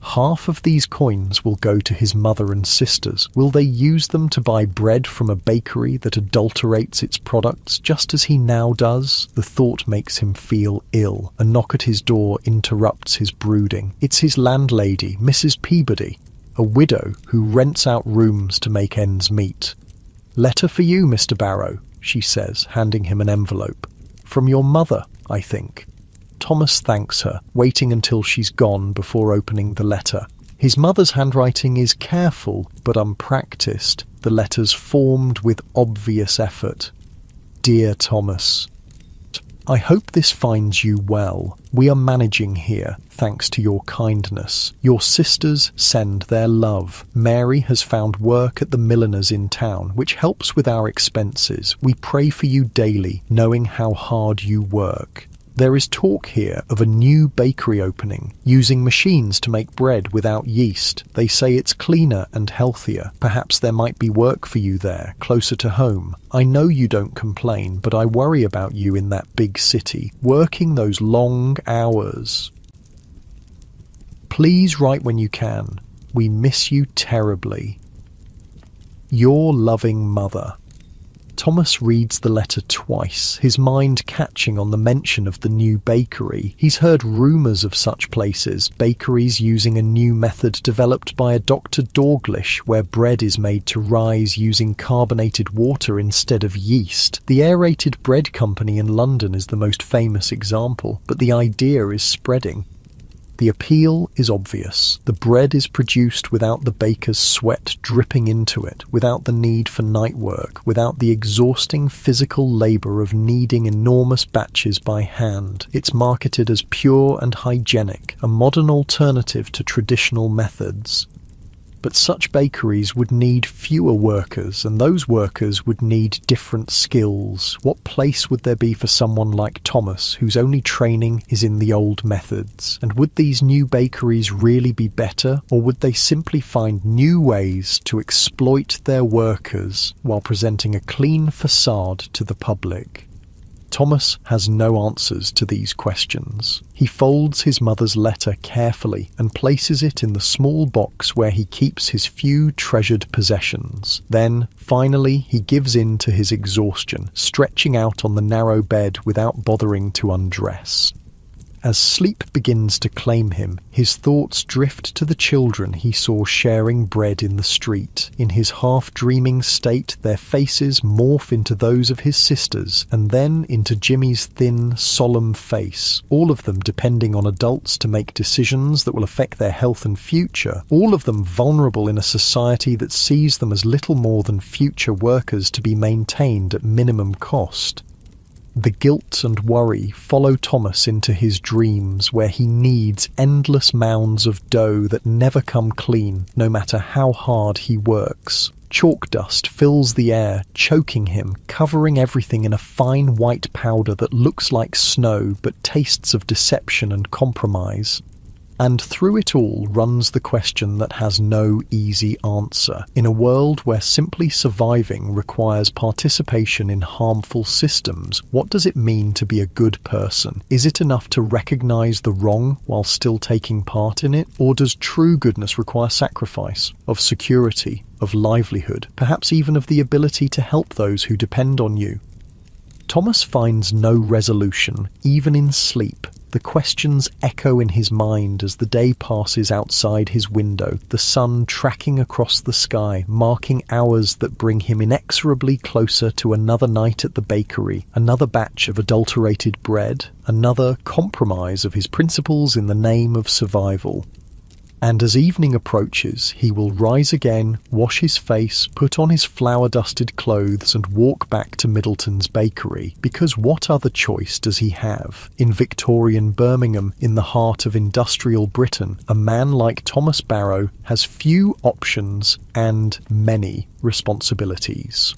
Half of these coins will go to his mother and sisters. Will they use them to buy bread from a bakery that adulterates its products, just as he now does? The thought makes him feel ill. A knock at his door interrupts his brooding. It's his landlady, Mrs. Peabody, a widow who rents out rooms to make ends meet. "Letter for you, Mr. Barrow," she says, handing him an envelope. "From your mother, I think." Thomas thanks her, waiting until she's gone before opening the letter. His mother's handwriting is careful but unpracticed, the letters formed with obvious effort. "Dear Thomas, I hope this finds you well. We are managing here, thanks to your kindness. Your sisters send their love. Mary has found work at the milliner's in town, which helps with our expenses. We pray for you daily, knowing how hard you work. There is talk here of a new bakery opening, using machines to make bread without yeast. They say it's cleaner and healthier. Perhaps there might be work for you there, closer to home. I know you don't complain, but I worry about you in that big city, working those long hours. Please write when you can. We miss you terribly. Your loving mother." Thomas reads the letter twice, his mind catching on the mention of the new bakery. He's heard rumours of such places, bakeries using a new method developed by a Dr. Dorglish, where bread is made to rise using carbonated water instead of yeast. The Aerated Bread Company in London is the most famous example, but the idea is spreading. The appeal is obvious. The bread is produced without the baker's sweat dripping into it, without the need for night work, without the exhausting physical labour of kneading enormous batches by hand. It's marketed as pure and hygienic, a modern alternative to traditional methods. But such bakeries would need fewer workers, and those workers would need different skills. What place would there be for someone like Thomas, whose only training is in the old methods? And would these new bakeries really be better, or would they simply find new ways to exploit their workers while presenting a clean facade to the public? Thomas has no answers to these questions. He folds his mother's letter carefully and places it in the small box where he keeps his few treasured possessions. Then, finally, he gives in to his exhaustion, stretching out on the narrow bed without bothering to undress. As sleep begins to claim him, his thoughts drift to the children he saw sharing bread in the street. In his half-dreaming state, their faces morph into those of his sisters, and then into Jimmy's thin, solemn face, all of them depending on adults to make decisions that will affect their health and future, all of them vulnerable in a society that sees them as little more than future workers to be maintained at minimum cost. The guilt and worry follow Thomas into his dreams, where he kneads endless mounds of dough that never come clean, no matter how hard he works. Chalk dust fills the air, choking him, covering everything in a fine white powder that looks like snow but tastes of deception and compromise. And through it all runs the question that has no easy answer. In a world where simply surviving requires participation in harmful systems, what does it mean to be a good person? Is it enough to recognize the wrong while still taking part in it? Or does true goodness require sacrifice, of security, of livelihood, perhaps even of the ability to help those who depend on you? Thomas finds no resolution, even in sleep. The questions echo in his mind as the day passes outside his window, the sun tracking across the sky, marking hours that bring him inexorably closer to another night at the bakery, another batch of adulterated bread, another compromise of his principles in the name of survival. And as evening approaches, he will rise again, wash his face, put on his flour-dusted clothes and walk back to Middleton's bakery, because what other choice does he have? In Victorian Birmingham, in the heart of industrial Britain, a man like Thomas Barrow has few options and many responsibilities.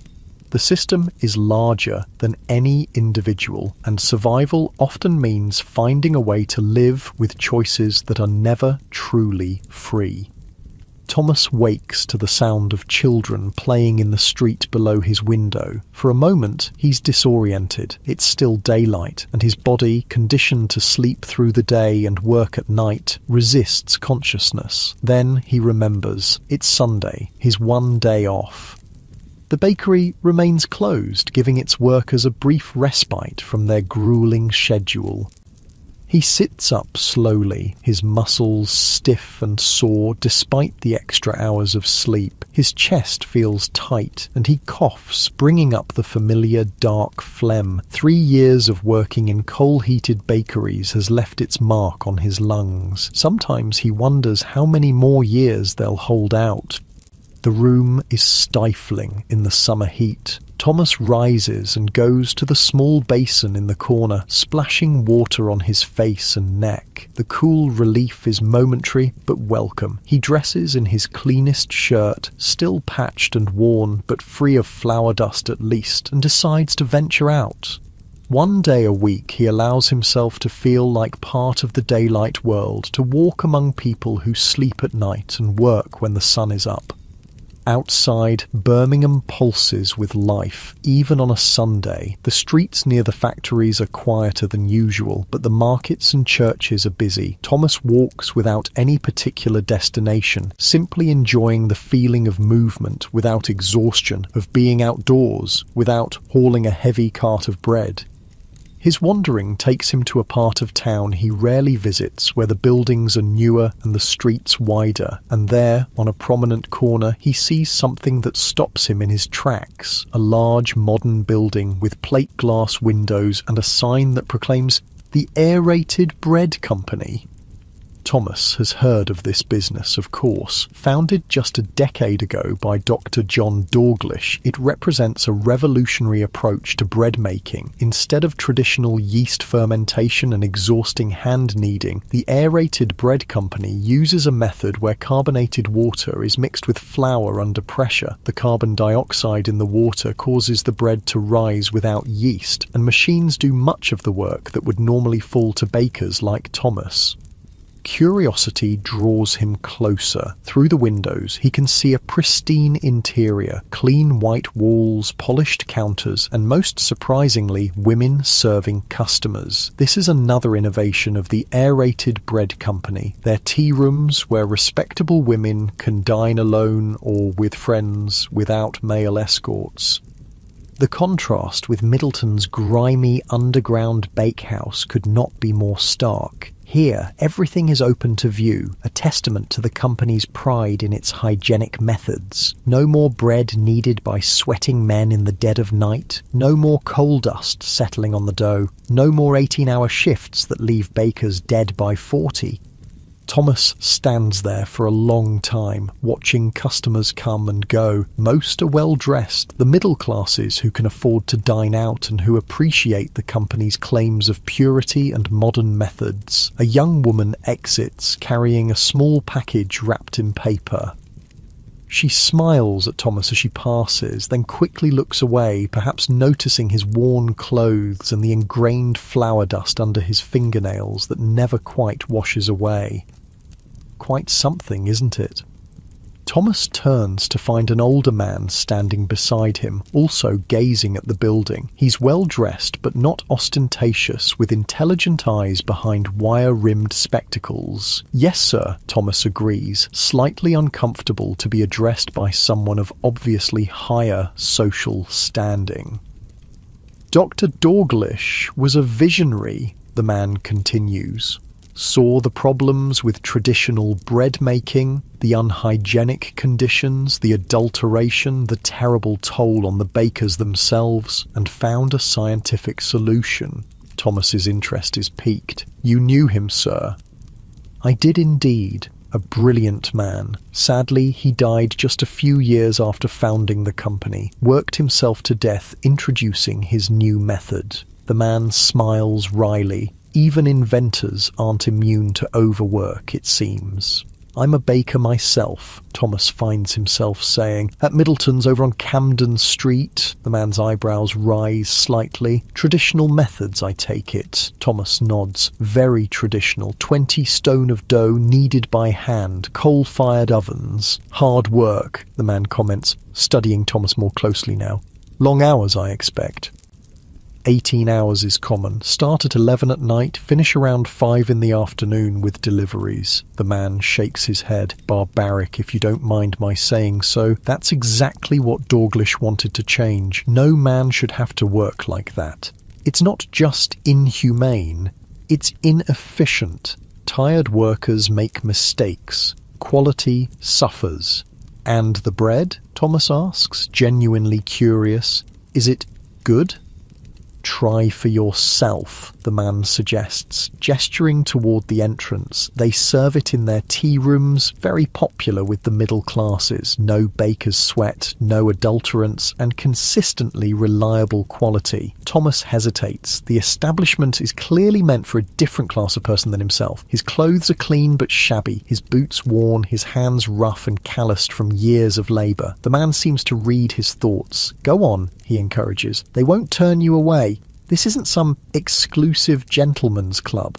The system is larger than any individual, and survival often means finding a way to live with choices that are never truly free. Thomas wakes to the sound of children playing in the street below his window. For a moment, he's disoriented. It's still daylight, and his body, conditioned to sleep through the day and work at night, resists consciousness. Then he remembers. It's Sunday, his one day off. The bakery remains closed, giving its workers a brief respite from their grueling schedule. He sits up slowly, his muscles stiff and sore despite the extra hours of sleep. His chest feels tight, and he coughs, bringing up the familiar dark phlegm. 3 years of working in coal-heated bakeries has left its mark on his lungs. Sometimes he wonders how many more years they'll hold out. The room is stifling in the summer heat. Thomas rises and goes to the small basin in the corner, splashing water on his face and neck. The cool relief is momentary but welcome. He dresses in his cleanest shirt, still patched and worn but free of flour dust at least, and decides to venture out. 1 day a week he allows himself to feel like part of the daylight world, to walk among people who sleep at night and work when the sun is up. Outside, Birmingham pulses with life, even on a Sunday. The streets near the factories are quieter than usual, but the markets and churches are busy. Thomas walks without any particular destination, simply enjoying the feeling of movement without exhaustion, of being outdoors, without hauling a heavy cart of bread. His wandering takes him to a part of town he rarely visits, where the buildings are newer and the streets wider, and there, on a prominent corner, he sees something that stops him in his tracks. A large modern building with plate glass windows and a sign that proclaims the Aerated Bread Company. Thomas has heard of this business, of course. Founded just a decade ago by Dr. John Dalglish, it represents a revolutionary approach to bread making. Instead of traditional yeast fermentation and exhausting hand kneading, the Aerated Bread Company uses a method where carbonated water is mixed with flour under pressure. The carbon dioxide in the water causes the bread to rise without yeast, and machines do much of the work that would normally fall to bakers like Thomas. Curiosity draws him closer. Through the windows, he can see a pristine interior, clean white walls, polished counters, and most surprisingly, women serving customers. This is another innovation of the Aerated Bread Company. Their tea rooms where respectable women can dine alone or with friends without male escorts. The contrast with Middleton's grimy underground bakehouse could not be more stark. Here, everything is open to view, a testament to the company's pride in its hygienic methods. No more bread kneaded by sweating men in the dead of night, no more coal dust settling on the dough, no more 18-hour shifts that leave bakers dead by 40. Thomas stands there for a long time, watching customers come and go. Most are well-dressed, the middle classes who can afford to dine out and who appreciate the company's claims of purity and modern methods. A young woman exits, carrying a small package wrapped in paper. She smiles at Thomas as she passes, then quickly looks away, perhaps noticing his worn clothes and the ingrained flour dust under his fingernails that never quite washes away. Quite something, isn't it? Thomas turns to find an older man standing beside him, also gazing at the building. He's well-dressed but not ostentatious, with intelligent eyes behind wire-rimmed spectacles. "Yes, sir," Thomas agrees, slightly uncomfortable to be addressed by someone of obviously higher social standing. "Dr. Dalglish was a visionary," the man continues. "Saw the problems with traditional bread making, the unhygienic conditions, the adulteration, the terrible toll on the bakers themselves, and found a scientific solution." Thomas's interest is piqued. "You knew him, sir?" "I did indeed. A brilliant man. Sadly, he died just a few years after founding the company, worked himself to death introducing his new method." The man smiles wryly. Even inventors aren't immune to overwork, it seems. I'm a baker myself, Thomas finds himself saying. At Middleton's over on Camden Street. The man's eyebrows rise slightly. Traditional methods, I take it. Thomas nods. Very traditional. 20 stone of dough kneaded by hand. Coal-fired ovens. Hard work, the man comments, studying Thomas more closely now. Long hours, I expect. 18 hours is common. Start at 11 at night, finish around 5 in the afternoon with deliveries. The man shakes his head. Barbaric, if you don't mind my saying so. That's exactly what Dalglish wanted to change. No man should have to work like that. It's not just inhumane, it's inefficient. Tired workers make mistakes. Quality suffers. And the bread? Thomas asks, genuinely curious. Is it good? Try for yourself, the man suggests, gesturing toward the entrance. They serve it in their tea rooms, very popular with the middle classes. No baker's sweat, no adulterants, and consistently reliable quality. Thomas hesitates. The establishment is clearly meant for a different class of person than himself. His clothes are clean but shabby, his boots worn, his hands rough and calloused from years of labour. The man seems to read his thoughts. Go on, he encourages. They won't turn you away. This isn't some exclusive gentleman's club.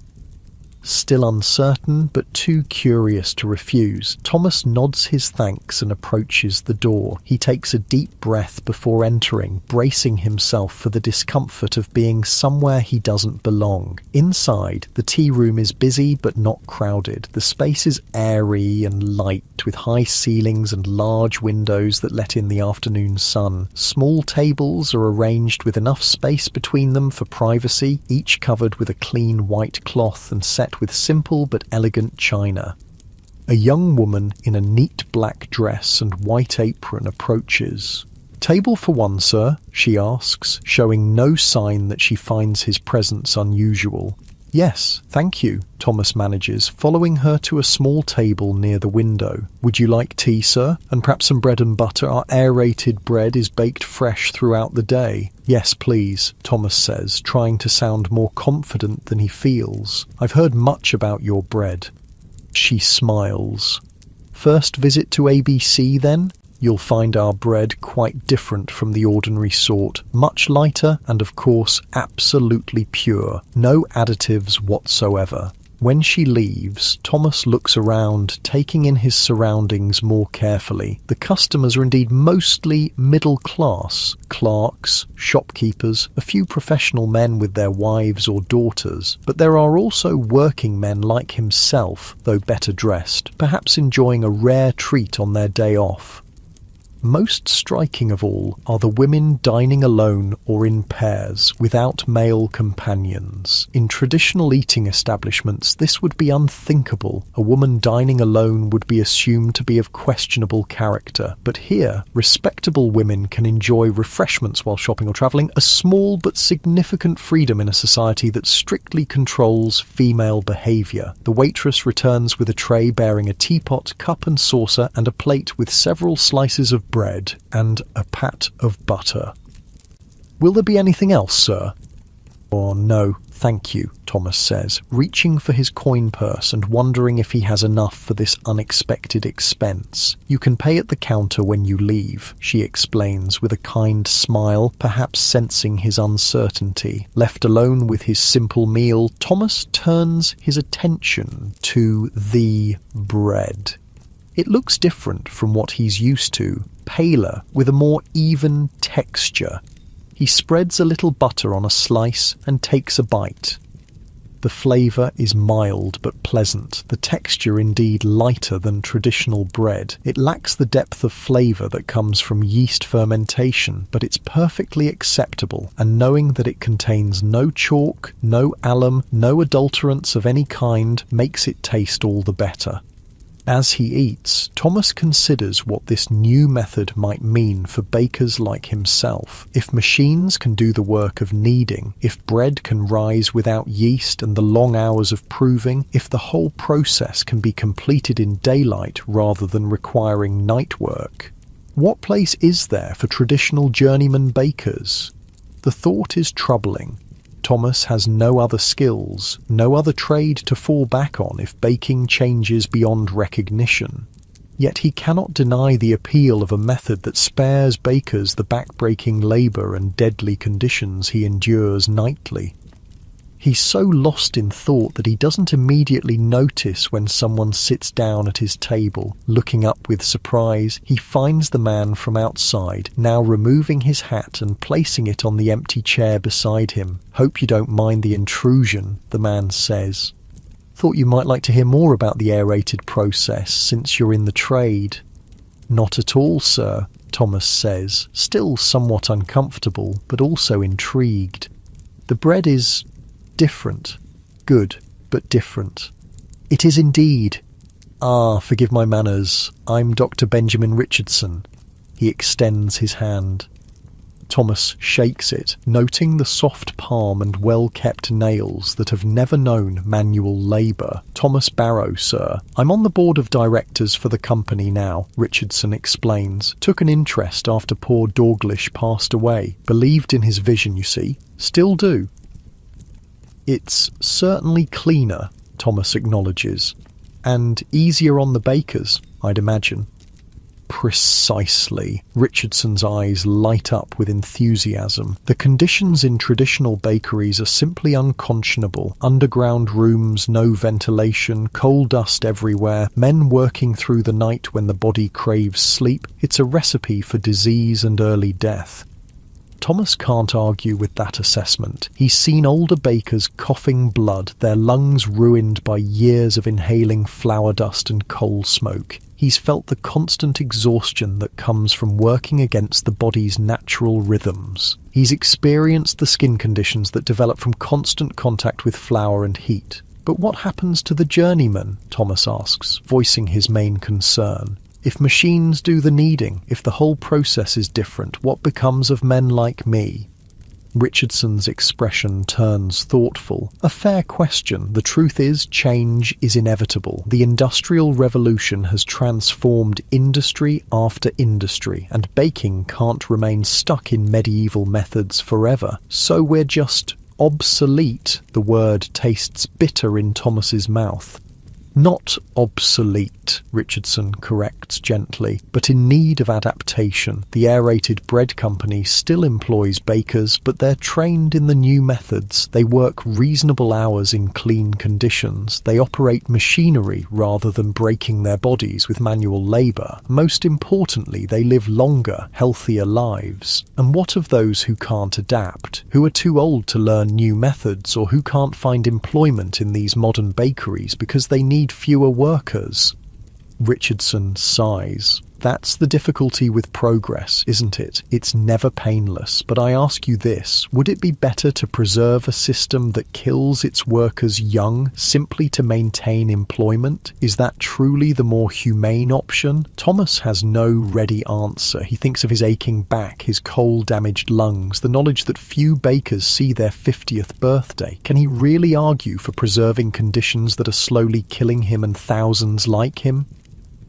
Still uncertain, but too curious to refuse, Thomas nods his thanks and approaches the door. He takes a deep breath before entering, bracing himself for the discomfort of being somewhere he doesn't belong. Inside, the tea room is busy but not crowded. The space is airy and light, with high ceilings and large windows that let in the afternoon sun. Small tables are arranged with enough space between them for privacy, each covered with a clean white cloth and set with simple but elegant china. A young woman in a neat black dress and white apron approaches. "Table for one, sir?" she asks, showing no sign that she finds his presence unusual. "Yes, thank you," Thomas manages, following her to a small table near the window. "Would you like tea, sir? And perhaps some bread and butter? Our aerated bread is baked fresh throughout the day." "Yes, please," Thomas says, trying to sound more confident than he feels. "I've heard much about your bread." She smiles. "First visit to ABC, then? You'll find our bread quite different from the ordinary sort, much lighter and, of course, absolutely pure. No additives whatsoever." When she leaves, Thomas looks around, taking in his surroundings more carefully. The customers are indeed mostly middle class. Clerks, shopkeepers, a few professional men with their wives or daughters. But there are also working men like himself, though better dressed, perhaps enjoying a rare treat on their day off. Most striking of all are the women dining alone or in pairs, without male companions. In traditional eating establishments, this would be unthinkable. A woman dining alone would be assumed to be of questionable character. But here, respectable women can enjoy refreshments while shopping or travelling, a small but significant freedom in a society that strictly controls female behaviour. The waitress returns with a tray bearing a teapot, cup and saucer, and a plate with several slices of bread and a pat of butter. "Will there be anything else, sir?" "Oh, no, thank you," Thomas says, reaching for his coin purse and wondering if he has enough for this unexpected expense. "You can pay at the counter when you leave," she explains with a kind smile, perhaps sensing his uncertainty. Left alone with his simple meal, Thomas turns his attention to the bread. It looks different from what he's used to, paler, with a more even texture. He spreads a little butter on a slice and takes a bite. The flavour is mild but pleasant, the texture indeed lighter than traditional bread. It lacks the depth of flavour that comes from yeast fermentation, but it's perfectly acceptable, and knowing that it contains no chalk, no alum, no adulterants of any kind makes it taste all the better. As he eats, Thomas considers what this new method might mean for bakers like himself. If machines can do the work of kneading, if bread can rise without yeast and the long hours of proving, if the whole process can be completed in daylight rather than requiring night work, what place is there for traditional journeyman bakers? The thought is troubling. Thomas has no other skills, no other trade to fall back on if baking changes beyond recognition. Yet he cannot deny the appeal of a method that spares bakers the back-breaking labour and deadly conditions he endures nightly. He's so lost in thought that he doesn't immediately notice when someone sits down at his table. Looking up with surprise, he finds the man from outside, now removing his hat and placing it on the empty chair beside him. "Hope you don't mind the intrusion," the man says. "Thought you might like to hear more about the aerated process since you're in the trade." "Not at all, sir," Thomas says, still somewhat uncomfortable, but also intrigued. "The bread is different. Good, but different." "It is indeed." "Ah, forgive my manners. I'm Dr. Benjamin Richardson." He extends his hand. Thomas shakes it, noting the soft palm and well-kept nails that have never known manual labour. "Thomas Barrow, sir. I'm on the board of directors for the company now," Richardson explains. "Took an interest after poor Dorglish passed away. Believed in his vision, you see. Still do." "It's certainly cleaner," Thomas acknowledges. "And easier on the bakers, I'd imagine." "Precisely." Richardson's eyes light up with enthusiasm. "The conditions in traditional bakeries are simply unconscionable. Underground rooms, no ventilation, coal dust everywhere, men working through the night when the body craves sleep. It's a recipe for disease and early death." Thomas can't argue with that assessment. He's seen older bakers coughing blood, their lungs ruined by years of inhaling flour dust and coal smoke. He's felt the constant exhaustion that comes from working against the body's natural rhythms. He's experienced the skin conditions that develop from constant contact with flour and heat. "But what happens to the journeyman?" Thomas asks, voicing his main concern. "If machines do the kneading, if the whole process is different, what becomes of men like me?" Richardson's expression turns thoughtful. "A fair question. The truth is, change is inevitable. The Industrial Revolution has transformed industry after industry, and baking can't remain stuck in medieval methods forever. So we're just obsolete." The word tastes bitter in Thomas's mouth. "Not obsolete," Richardson corrects gently, "but in need of adaptation. The aerated bread company still employs bakers, but they're trained in the new methods. They work reasonable hours in clean conditions. They operate machinery rather than breaking their bodies with manual labour. Most importantly, they live longer, healthier lives. And what of those who can't adapt, who are too old to learn new methods, or who can't find employment in these modern bakeries because they need fewer workers?" Richardson sighs. "That's the difficulty with progress, isn't it? It's never painless. But I ask you this, would it be better to preserve a system that kills its workers young simply to maintain employment? Is that truly the more humane option?" Thomas has no ready answer. He thinks of his aching back, his coal-damaged lungs, the knowledge that few bakers see their 50th birthday. Can he really argue for preserving conditions that are slowly killing him and thousands like him?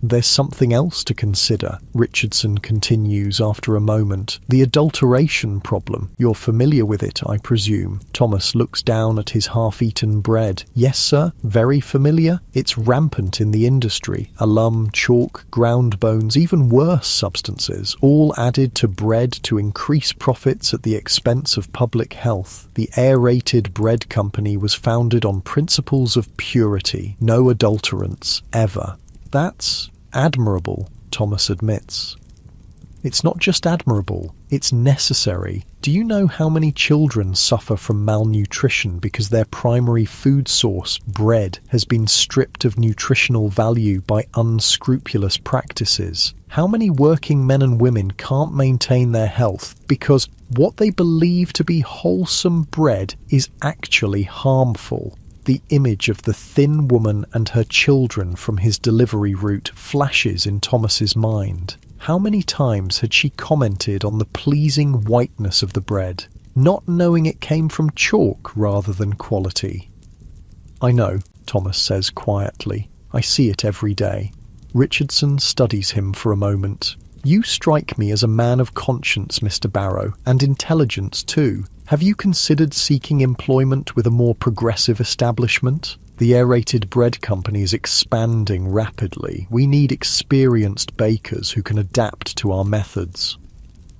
"There's something else to consider," Richardson continues after a moment. "The adulteration problem. You're familiar with it, I presume." Thomas looks down at his half-eaten bread. "Yes, sir, very familiar. It's rampant in the industry. Alum, chalk, ground bones, even worse substances, all added to bread to increase profits at the expense of public health. The aerated bread company was founded on principles of purity, no adulterants, ever." "That's admirable," Thomas admits. "It's not just admirable, it's necessary. Do you know how many children suffer from malnutrition because their primary food source, bread, has been stripped of nutritional value by unscrupulous practices? How many working men and women can't maintain their health because what they believe to be wholesome bread is actually harmful?" The image of the thin woman and her children from his delivery route flashes in Thomas's mind. How many times had she commented on the pleasing whiteness of the bread, not knowing it came from chalk rather than quality? "I know," Thomas says quietly. "I see it every day." Richardson studies him for a moment. "You strike me as a man of conscience, Mr. Barrow, and intelligence too. Have you considered seeking employment with a more progressive establishment? The aerated bread company is expanding rapidly. We need experienced bakers who can adapt to our methods.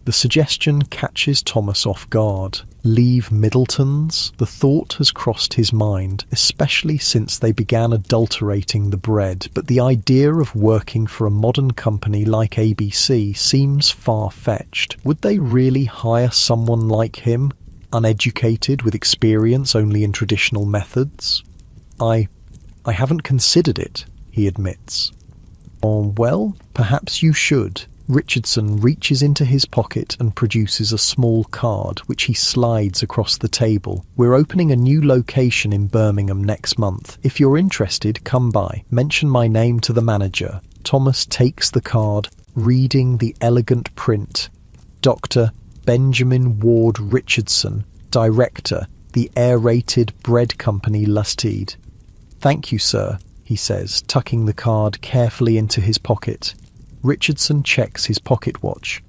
The suggestion catches Thomas off guard. Leave Middleton's? The thought has crossed his mind, especially since they began adulterating the bread, but the idea of working for a modern company like ABC seems far-fetched. Would they really hire someone like him, uneducated with experience only in traditional methods? I haven't considered it, he admits. Oh, well, perhaps you should. Richardson reaches into his pocket and produces a small card, which he slides across the table. We're opening a new location in Birmingham next month. If you're interested, come by. Mention my name to the manager. Thomas takes the card, reading the elegant print. Dr. Benjamin Ward Richardson, Director, the Aerated Bread Company, Lustede. Thank you, sir, he says, tucking the card carefully into his pocket. Richardson checks his pocket watch.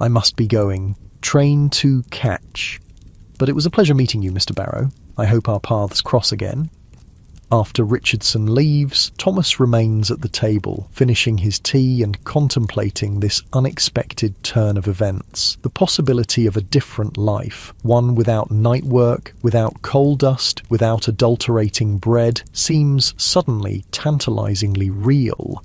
I must be going. Train to catch. But it was a pleasure meeting you, Mr. Barrow. I hope our paths cross again. After Richardson leaves, Thomas remains at the table, finishing his tea and contemplating this unexpected turn of events. The possibility of a different life, one without night work, without coal dust, without adulterating bread, seems suddenly tantalizingly real.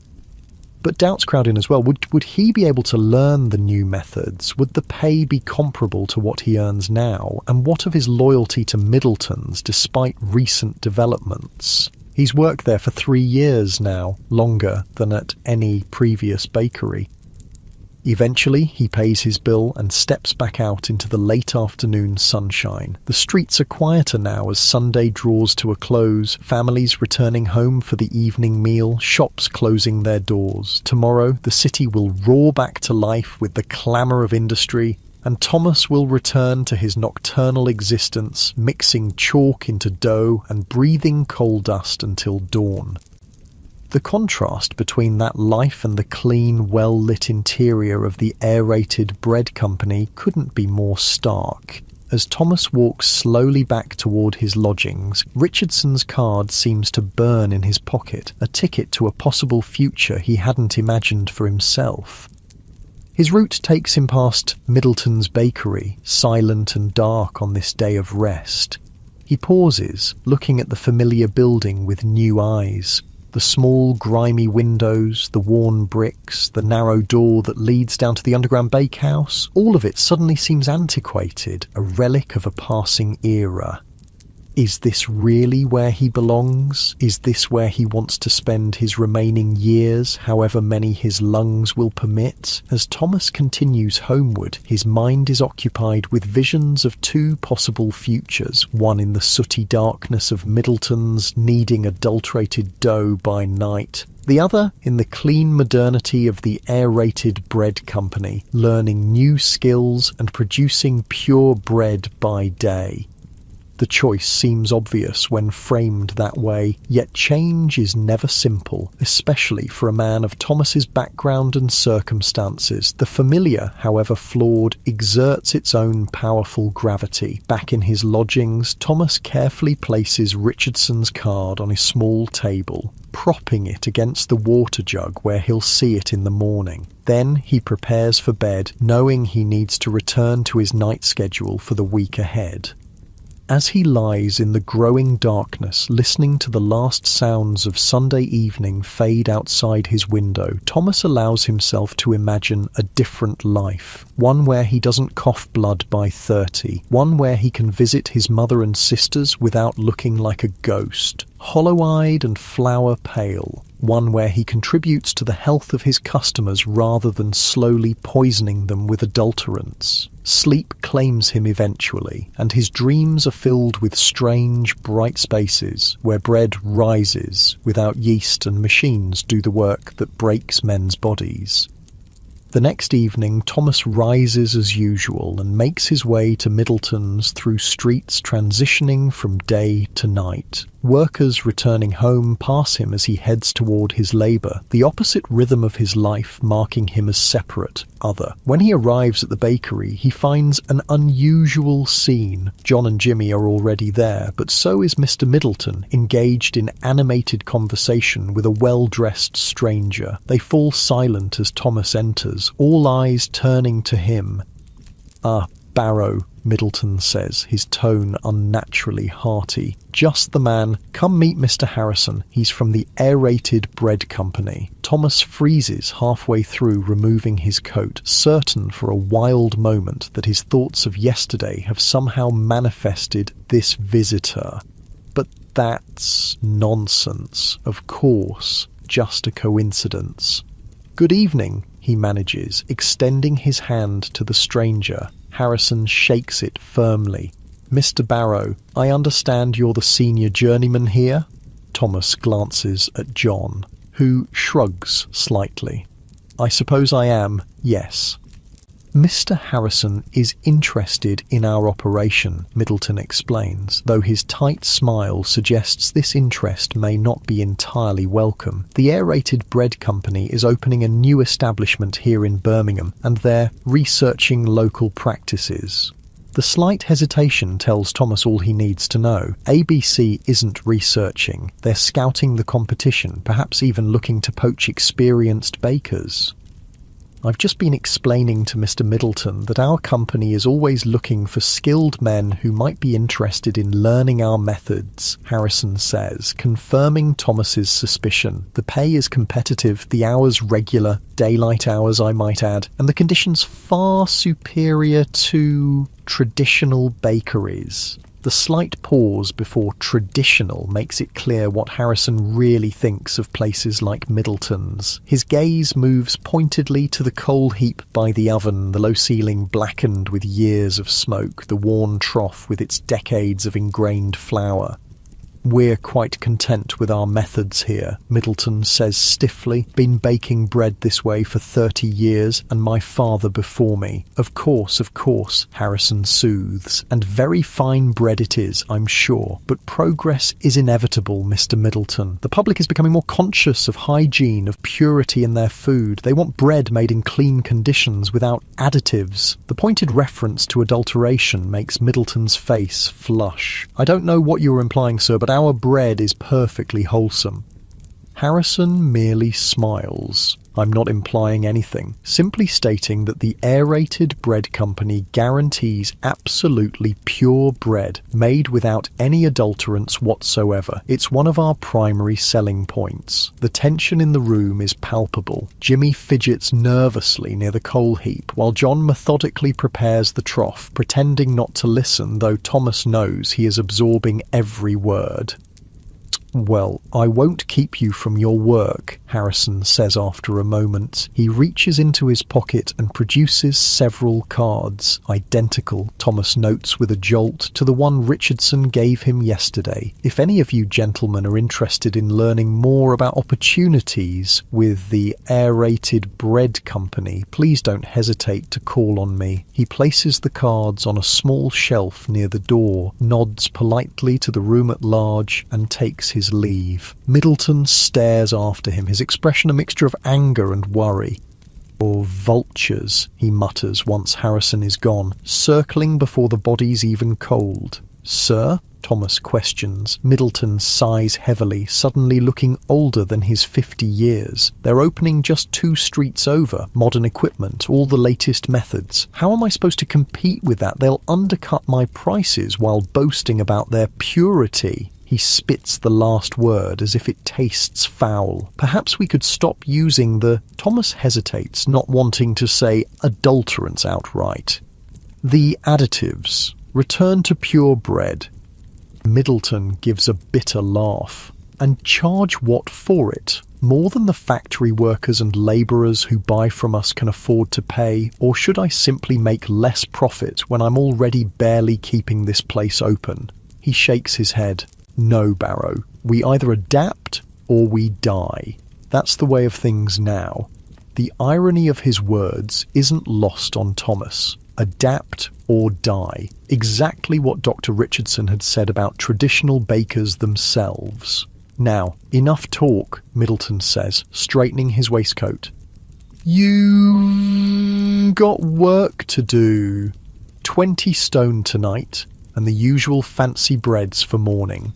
But doubts crowd in as well. Would he be able to learn the new methods? Would the pay be comparable to what he earns now? And what of his loyalty to Middleton's despite recent developments? He's worked there for 3 years now, longer than at any previous bakery. Eventually, he pays his bill and steps back out into the late afternoon sunshine. The streets are quieter now as Sunday draws to a close, families returning home for the evening meal, shops closing their doors. Tomorrow, the city will roar back to life with the clamour of industry, and Thomas will return to his nocturnal existence, mixing chalk into dough and breathing coal dust until dawn. The contrast between that life and the clean, well-lit interior of the aerated bread company couldn't be more stark. As Thomas walks slowly back toward his lodgings, Richardson's card seems to burn in his pocket, a ticket to a possible future he hadn't imagined for himself. His route takes him past Middleton's bakery, silent and dark on this day of rest. He pauses, looking at the familiar building with new eyes. The small, grimy windows, the worn bricks, the narrow door that leads down to the underground bakehouse, all of it suddenly seems antiquated, a relic of a passing era. Is this really where he belongs? Is this where he wants to spend his remaining years, however many his lungs will permit? As Thomas continues homeward, his mind is occupied with visions of 2 possible futures, one in the sooty darkness of Middleton's, kneading adulterated dough by night, the other in the clean modernity of the aerated bread company, learning new skills and producing pure bread by day. The choice seems obvious when framed that way, yet change is never simple, especially for a man of Thomas's background and circumstances. The familiar, however flawed, exerts its own powerful gravity. Back in his lodgings, Thomas carefully places Richardson's card on his small table, propping it against the water jug where he'll see it in the morning. Then he prepares for bed, knowing he needs to return to his night schedule for the week ahead. As he lies in the growing darkness, listening to the last sounds of Sunday evening fade outside his window, Thomas allows himself to imagine a different life, one where he doesn't cough blood by 30, one where he can visit his mother and sisters without looking like a ghost, hollow-eyed and flower-pale, one where he contributes to the health of his customers rather than slowly poisoning them with adulterants. Sleep claims him eventually, and his dreams are filled with strange, bright spaces where bread rises without yeast and machines do the work that breaks men's bodies. The next evening, Thomas rises as usual and makes his way to Middleton's through streets transitioning from day to night. Workers returning home pass him as he heads toward his labour, the opposite rhythm of his life marking him as separate, other. When he arrives at the bakery, he finds an unusual scene. John and Jimmy are already there, but so is Mr. Middleton, engaged in animated conversation with a well-dressed stranger. They fall silent as Thomas enters, all eyes turning to him. "Ah, Barrow," Middleton says, his tone unnaturally hearty. "Just the man. Come meet Mr. Harrison. He's from the Aerated Bread Company." Thomas freezes halfway through removing his coat, certain for a wild moment that his thoughts of yesterday have somehow manifested this visitor. But that's nonsense. Of course, just a coincidence. "Good evening," he manages, extending his hand to the stranger. Harrison shakes it firmly. "Mr. Barrow, I understand you're the senior journeyman here?" Thomas glances at John, who shrugs slightly. "I suppose I am, yes." "Mr. Harrison is interested in our operation," Middleton explains, though his tight smile suggests this interest may not be entirely welcome. "The Aerated Bread Company is opening a new establishment here in Birmingham, and they're researching local practices." The slight hesitation tells Thomas all he needs to know. ABC isn't researching. They're scouting the competition, perhaps even looking to poach experienced bakers. "I've just been explaining to Mr. Middleton that our company is always looking for skilled men who might be interested in learning our methods," Harrison says, confirming Thomas's suspicion. "The pay is competitive, the hours regular, daylight hours I might add, and the conditions far superior to traditional bakeries." The slight pause before traditional makes it clear what Harrison really thinks of places like Middleton's. His gaze moves pointedly to the coal heap by the oven, the low ceiling blackened with years of smoke, the worn trough with its decades of ingrained flour. "We're quite content with our methods here," Middleton says stiffly. "Been baking bread this way for 30 years, and my father before me." Of course," Harrison soothes. "And very fine bread it is, I'm sure. But progress is inevitable, Mr. Middleton. The public is becoming more conscious of hygiene, of purity in their food. They want bread made in clean conditions, without additives." The pointed reference to adulteration makes Middleton's face flush. "I don't know what you're implying, sir, but our bread is perfectly wholesome." Harrison merely smiles. "I'm not implying anything, simply stating that the Aerated Bread Company guarantees absolutely pure bread, made without any adulterants whatsoever. It's one of our primary selling points." The tension in the room is palpable. Jimmy fidgets nervously near the coal heap, while John methodically prepares the trough, pretending not to listen, though Thomas knows he is absorbing every word. "Well, I won't keep you from your work," Harrison says after a moment. He reaches into his pocket and produces several cards, identical, Thomas notes with a jolt, to the one Richardson gave him yesterday. "If any of you gentlemen are interested in learning more about opportunities with the Aerated Bread Company, please don't hesitate to call on me." He places the cards on a small shelf near the door, nods politely to the room at large, and takes his leave. Middleton stares after him, his expression a mixture of anger and worry. "Or vultures," he mutters once Harrison is gone, "circling before the body's even cold." "Sir?" Thomas questions. Middleton sighs heavily, suddenly looking older than his 50 years. "They're opening just 2 streets over. Modern equipment, all the latest methods. How am I supposed to compete with that? They'll undercut my prices while boasting about their purity." He spits the last word as if it tastes foul. "Perhaps we could stop using the—" Thomas hesitates, not wanting to say adulterants outright. "The additives. Return to pure bread." Middleton gives a bitter laugh. "And charge what for it? More than the factory workers and labourers who buy from us can afford to pay? Or should I simply make less profit when I'm already barely keeping this place open?" He shakes his head. "No, Barrow. We either adapt or we die. That's the way of things now." The irony of his words isn't lost on Thomas. Adapt or die. Exactly what Dr. Richardson had said about traditional bakers themselves. Now, enough talk, Middleton says, straightening his waistcoat. You got work to do. 20 stone tonight, and the usual fancy breads for morning.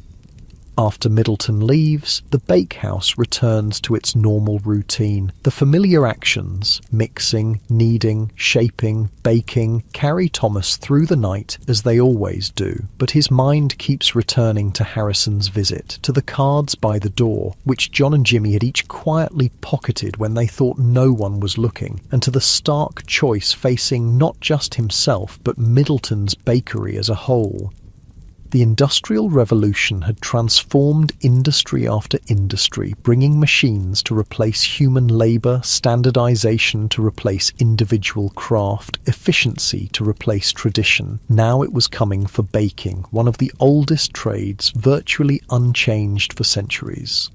After Middleton leaves, the bakehouse returns to its normal routine. The familiar actions, mixing, kneading, shaping, baking, carry Thomas through the night as they always do. But his mind keeps returning to Harrison's visit, to the cards by the door, which John and Jimmy had each quietly pocketed when they thought no one was looking, and to the stark choice facing not just himself, but Middleton's bakery as a whole. The Industrial Revolution had transformed industry after industry, bringing machines to replace human labour, standardization to replace individual craft, efficiency to replace tradition. Now it was coming for baking, one of the oldest trades, virtually unchanged for centuries.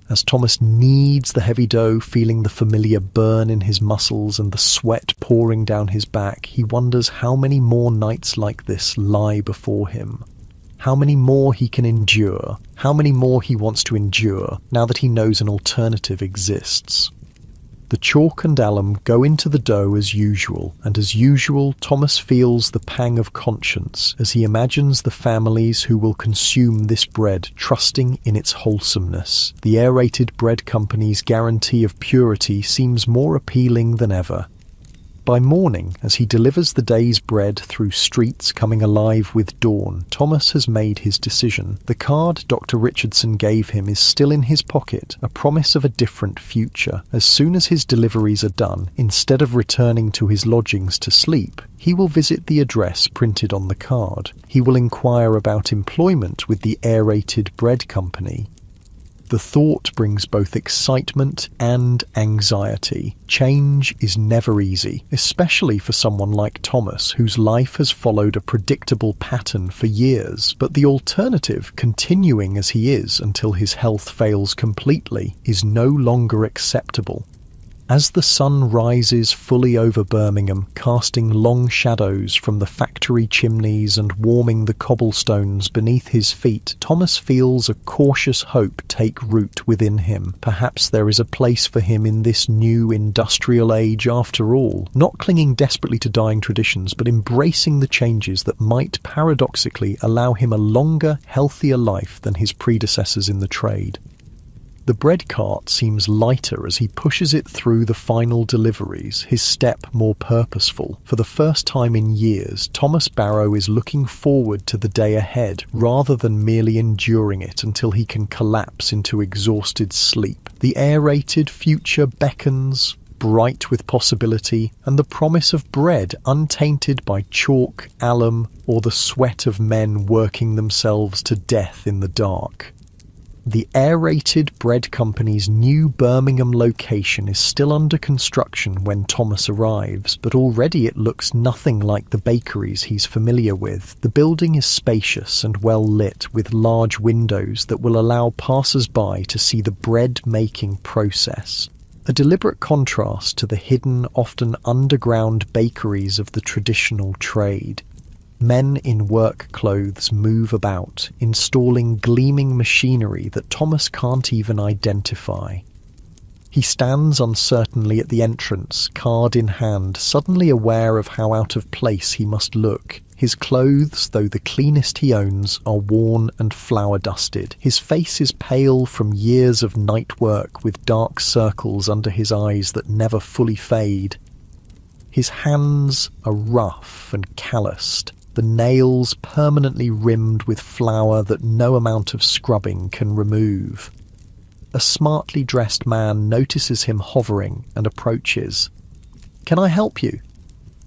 As Thomas kneads the heavy dough, feeling the familiar burn in his muscles and the sweat pouring down his back, he wonders how many more nights like this lie before him. How many more he can endure, how many more he wants to endure, now that he knows an alternative exists. The chalk and alum go into the dough as usual, and as usual, Thomas feels the pang of conscience as he imagines the families who will consume this bread, trusting in its wholesomeness. The aerated bread company's guarantee of purity seems more appealing than ever. By morning, as he delivers the day's bread through streets coming alive with dawn, Thomas has made his decision. The card Dr. Richardson gave him is still in his pocket, a promise of a different future. As soon as his deliveries are done, instead of returning to his lodgings to sleep, he will visit the address printed on the card. He will inquire about employment with the aerated bread company. The thought brings both excitement and anxiety. Change is never easy, especially for someone like Thomas, whose life has followed a predictable pattern for years. But the alternative, continuing as he is until his health fails completely, is no longer acceptable. As the sun rises fully over Birmingham, casting long shadows from the factory chimneys and warming the cobblestones beneath his feet, Thomas feels a cautious hope take root within him. Perhaps there is a place for him in this new industrial age after all, not clinging desperately to dying traditions, but embracing the changes that might paradoxically allow him a longer, healthier life than his predecessors in the trade. The bread cart seems lighter as he pushes it through the final deliveries, his step more purposeful. For the first time in years, Thomas Barrow is looking forward to the day ahead rather than merely enduring it until he can collapse into exhausted sleep. The aerated future beckons, bright with possibility, and the promise of bread untainted by chalk, alum, or the sweat of men working themselves to death in the dark. The aerated bread company's new Birmingham location is still under construction when Thomas arrives, but already it looks nothing like the bakeries he's familiar with. The building is spacious and well lit, with large windows that will allow passers-by to see the bread-making process. A deliberate contrast to the hidden, often underground bakeries of the traditional trade. Men in work clothes move about, installing gleaming machinery that Thomas can't even identify. He stands uncertainly at the entrance, card in hand, suddenly aware of how out of place he must look. His clothes, though the cleanest he owns, are worn and flour-dusted. His face is pale from years of night work, with dark circles under his eyes that never fully fade. His hands are rough and calloused, the nails permanently rimmed with flour that no amount of scrubbing can remove. A smartly dressed man notices him hovering and approaches. "Can I help you?"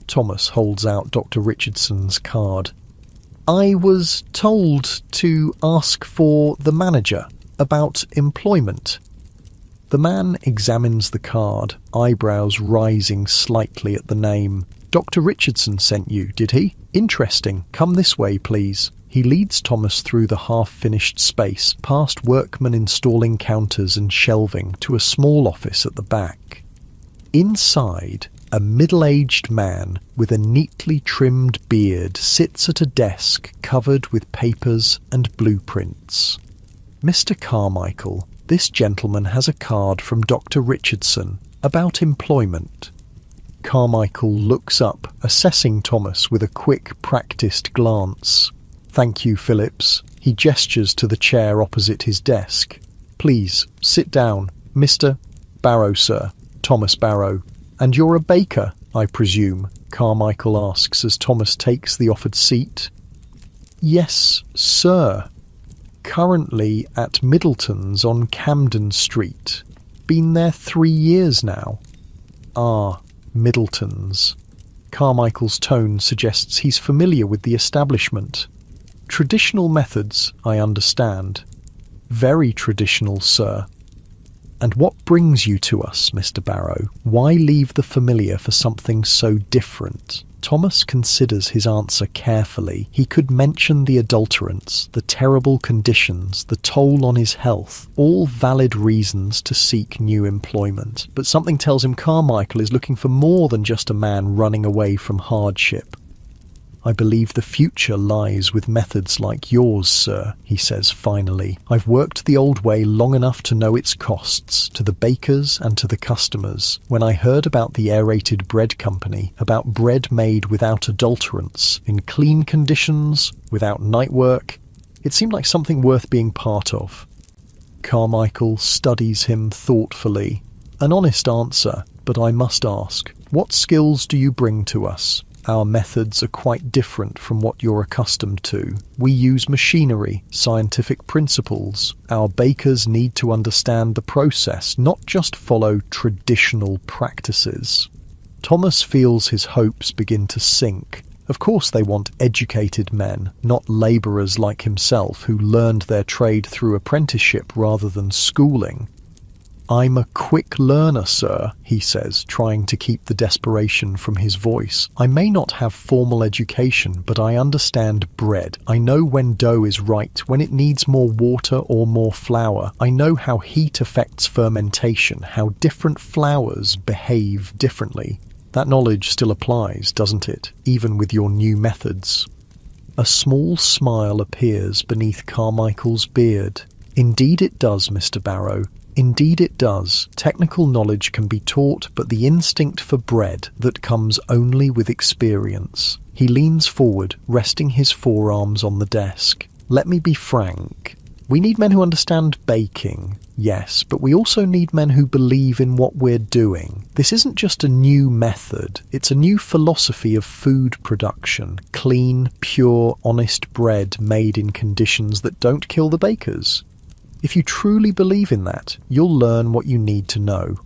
Thomas holds out Dr. Richardson's card. "I was told to ask for the manager about employment." The man examines the card, eyebrows rising slightly at the name. "Dr. Richardson sent you, did he? Interesting. Come this way, please." He leads Thomas through the half-finished space, past workmen installing counters and shelving, to a small office at the back. Inside, A middle-aged man with a neatly trimmed beard sits at a desk covered with papers and blueprints. "Mr. Carmichael, this gentleman has a card from Dr. Richardson about employment." Carmichael looks up, assessing Thomas with a quick, practiced glance. "Thank you, Phillips." He gestures to the chair opposite his desk. "Please, sit down. Mr. Barrow, sir. Thomas Barrow. And you're a baker, I presume?" Carmichael asks as Thomas takes the offered seat. "Yes, sir. Currently at Middleton's on Camden Street. Been there 3 years now." "Ah, Middleton's." Carmichael's tone suggests he's familiar with the establishment. "Traditional methods, I understand." "Very traditional, sir." "And what brings you to us, Mr. Barrow? Why leave the familiar for something so different?" Thomas considers his answer carefully. He could mention the adulterants, the terrible conditions, the toll on his health, all valid reasons to seek new employment. But something tells him Carmichael is looking for more than just a man running away from hardship. "I believe the future lies with methods like yours, sir," he says finally. "I've worked the old way long enough to know its costs, to the bakers and to the customers. When I heard about the aerated bread company, about bread made without adulterants, in clean conditions, without night work, it seemed like something worth being part of." Carmichael studies him thoughtfully. "An honest answer, but I must ask, what skills do you bring to us? Our methods are quite different from what you're accustomed to. We use machinery, scientific principles. Our bakers need to understand the process, not just follow traditional practices." Thomas feels his hopes begin to sink. Of course they want educated men, not labourers like himself who learned their trade through apprenticeship rather than schooling. "I'm a quick learner, sir," he says, trying to keep the desperation from his voice. "I may not have formal education, but I understand bread. I know when dough is right, when it needs more water or more flour. I know how heat affects fermentation, how different flours behave differently. That knowledge still applies, doesn't it, even with your new methods?" A small smile appears beneath Carmichael's beard. "Indeed it does, Mr. Barrow. Indeed it does. Technical knowledge can be taught, but the instinct for bread, that comes only with experience." He leans forward, resting his forearms on the desk. "Let me be frank. We need men who understand baking, yes, but we also need men who believe in what we're doing. This isn't just a new method, it's a new philosophy of food production. Clean, pure, honest bread made in conditions that don't kill the bakers. If you truly believe in that, you'll learn what you need to know."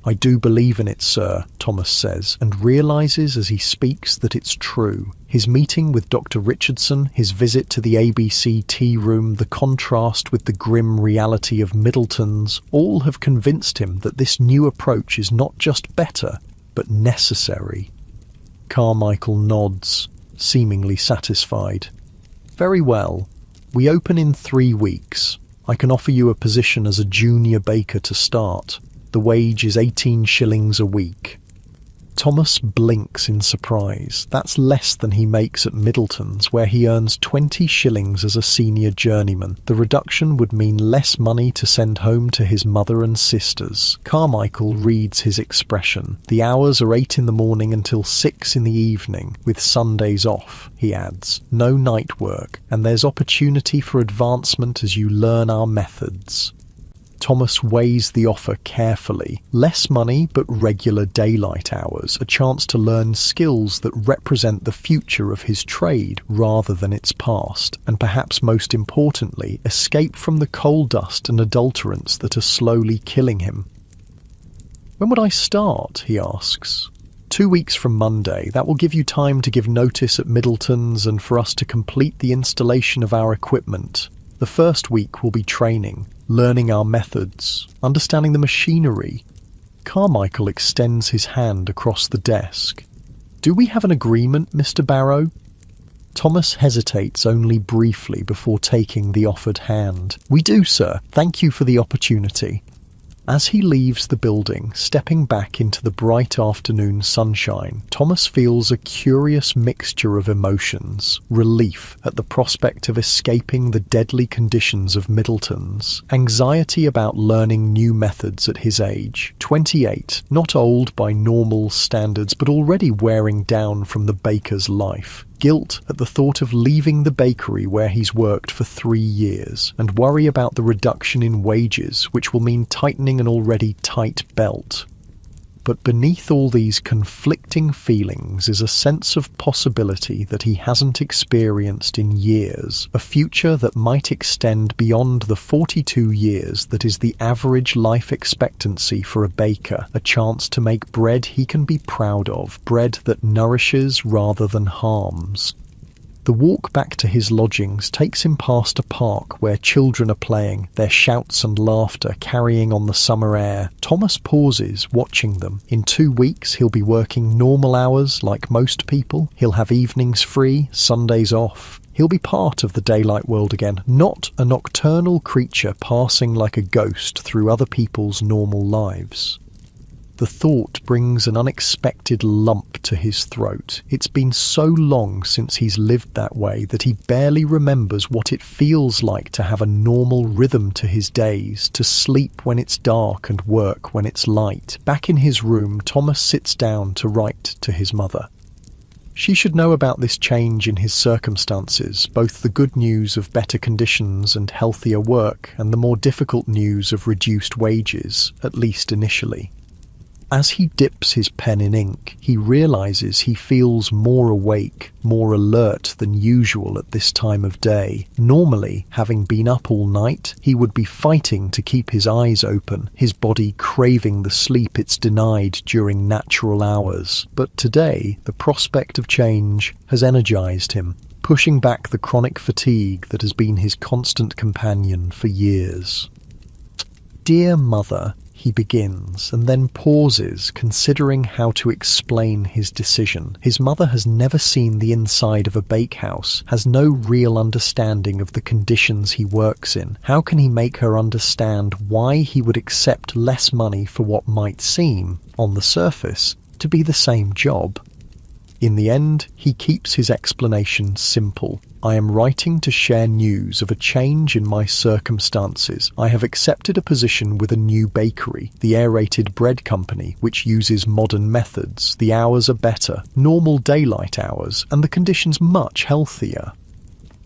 "I do believe in it, sir," Thomas says, and realises as he speaks that it's true. His meeting with Dr. Richardson, his visit to the ABC tea room, the contrast with the grim reality of Middleton's, all have convinced him that this new approach is not just better, but necessary. Carmichael nods, seemingly satisfied. "Very well. We open in 3 weeks. I can offer you a position as a junior baker to start. The wage is 18 shillings a week." Thomas blinks in surprise. That's less than he makes at Middleton's, where he earns 20 shillings as a senior journeyman. The reduction would mean less money to send home to his mother and sisters. Carmichael reads his expression. "The hours are 8 in the morning until 6 in the evening, with Sundays off," he adds. "No night work, and there's opportunity for advancement as you learn our methods." Thomas weighs the offer carefully. Less money, but regular daylight hours, a chance to learn skills that represent the future of his trade rather than its past, and perhaps most importantly, escape from the coal dust and adulterants that are slowly killing him. "When would I start?" he asks. 2 weeks from Monday. That will give you time to give notice at Middleton's and for us to complete the installation of our equipment. The first week will be training, learning our methods, understanding the machinery." Carmichael extends his hand across the desk. "Do we have an agreement, Mr. Barrow?" Thomas hesitates only briefly before taking the offered hand. "We do, sir. Thank you for the opportunity." As he leaves the building, stepping back into the bright afternoon sunshine, Thomas feels a curious mixture of emotions: relief at the prospect of escaping the deadly conditions of Middleton's, anxiety about learning new methods at his age, 28, not old by normal standards but already wearing down from the baker's life, guilt at the thought of leaving the bakery where he's worked for 3 years, and worry about the reduction in wages, which will mean tightening an already tight belt. But beneath all these conflicting feelings is a sense of possibility that he hasn't experienced in years, a future that might extend beyond the 42 years that is the average life expectancy for a baker, a chance to make bread he can be proud of, bread that nourishes rather than harms. The walk back to his lodgings takes him past a park where children are playing, their shouts and laughter carrying on the summer air. Thomas pauses, watching them. In 2 weeks, he'll be working normal hours like most people. He'll have evenings free, Sundays off. He'll be part of the daylight world again, not a nocturnal creature passing like a ghost through other people's normal lives. The thought brings an unexpected lump to his throat. It's been so long since he's lived that way that he barely remembers what it feels like to have a normal rhythm to his days, to sleep when it's dark and work when it's light. Back in his room, Thomas sits down to write to his mother. She should know about this change in his circumstances, both the good news of better conditions and healthier work, and the more difficult news of reduced wages, at least initially. As he dips his pen in ink, he realizes he feels more awake, more alert than usual at this time of day. Normally, having been up all night, he would be fighting to keep his eyes open, his body craving the sleep it's denied during natural hours. But today, the prospect of change has energized him, pushing back the chronic fatigue that has been his constant companion for years. "Dear Mother," he begins, and then pauses, considering how to explain his decision. His mother has never seen the inside of a bakehouse, has no real understanding of the conditions he works in. How can he make her understand why he would accept less money for what might seem, on the surface, to be the same job? In the end, he keeps his explanation simple. "I am writing to share news of a change in my circumstances. I have accepted a position with a new bakery, the aerated bread company, which uses modern methods. The hours are better, normal daylight hours, and the conditions much healthier.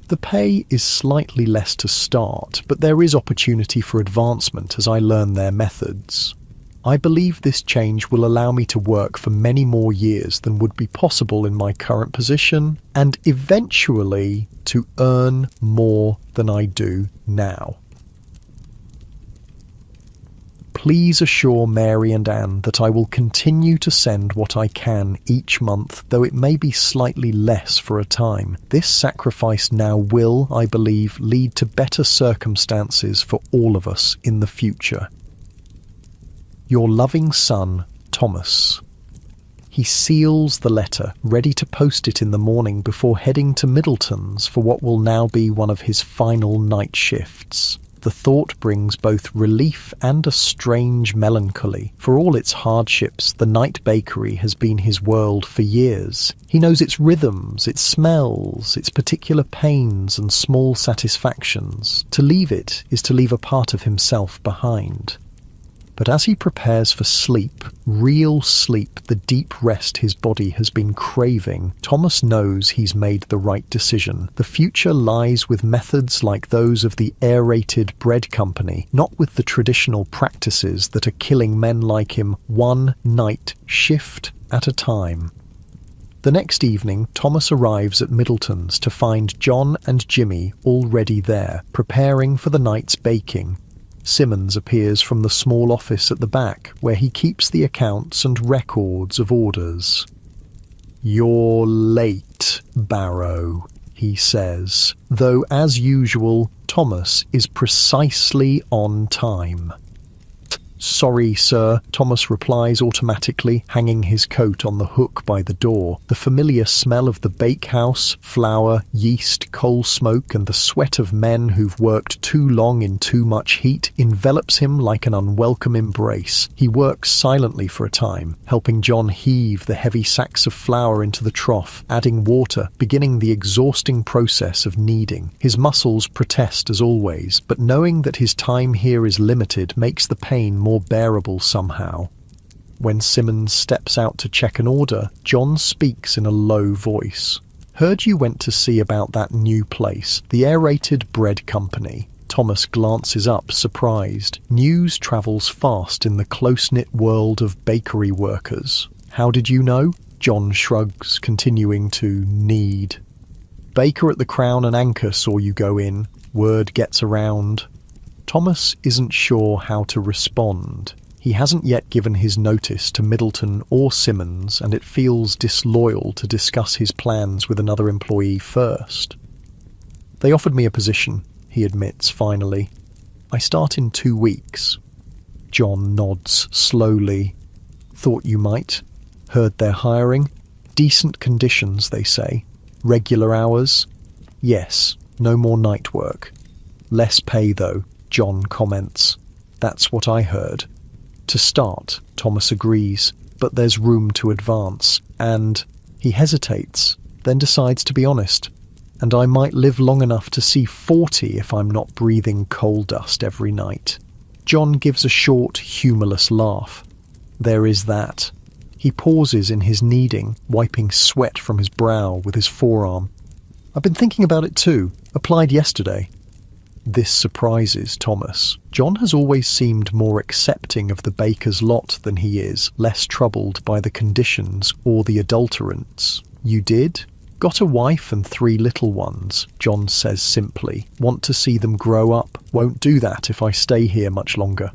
The pay is slightly less to start, but there is opportunity for advancement as I learn their methods. I believe this change will allow me to work for many more years than would be possible in my current position, and eventually to earn more than I do now. Please assure Mary and Anne that I will continue to send what I can each month, though it may be slightly less for a time. This sacrifice now will, I believe, lead to better circumstances for all of us in the future. Your loving son, Thomas." He seals the letter, ready to post it in the morning before heading to Middleton's for what will now be one of his final night shifts. The thought brings both relief and a strange melancholy. For all its hardships, the night bakery has been his world for years. He knows its rhythms, its smells, its particular pains and small satisfactions. To leave it is to leave a part of himself behind. But as he prepares for sleep, real sleep, the deep rest his body has been craving, Thomas knows he's made the right decision. The future lies with methods like those of the aerated bread company, not with the traditional practices that are killing men like him one night shift at a time. The next evening, Thomas arrives at Middleton's to find John and Jimmy already there, preparing for the night's baking. Simmons appears from the small office at the back, where he keeps the accounts and records of orders. "You're late, Barrow," he says, though as usual, Thomas is precisely on time. "Sorry, sir," Thomas replies automatically, hanging his coat on the hook by the door. The familiar smell of the bakehouse, flour, yeast, coal smoke, and the sweat of men who've worked too long in too much heat envelops him like an unwelcome embrace. He works silently for a time, helping John heave the heavy sacks of flour into the trough, adding water, beginning the exhausting process of kneading. His muscles protest as always, but knowing that his time here is limited makes the pain more bearable somehow. When Simmons steps out to check an order, John speaks in a low voice. "Heard you went to see about that new place, the aerated bread company." Thomas glances up, surprised. News travels fast in the close-knit world of bakery workers. "How did you know?" John shrugs, continuing to knead. "Baker at the Crown and Anchor saw you go in. Word gets around." Thomas isn't sure how to respond. He hasn't yet given his notice to Middleton or Simmons, and it feels disloyal to discuss his plans with another employee first. "They offered me a position," he admits finally. "I start in 2 weeks." John nods slowly. "Thought you might. Heard they're hiring. Decent conditions, they say. Regular hours?" "Yes, no more night work." "Less pay, though," John comments. "That's what I heard." "To start," Thomas agrees, "but there's room to advance, and—" he hesitates, then decides to be honest. "And I might live long enough to see 40 if I'm not breathing coal dust every night." John gives a short, humourless laugh. There is that. He pauses in his kneading, wiping sweat from his brow with his forearm. "I've been thinking about it too. Applied yesterday." This surprises Thomas. John has always seemed more accepting of the baker's lot than he is, less troubled by the conditions or the adulterants. "You did? Got a wife and 3 little ones," John says simply. "Want to see them grow up. Won't do that if I stay here much longer."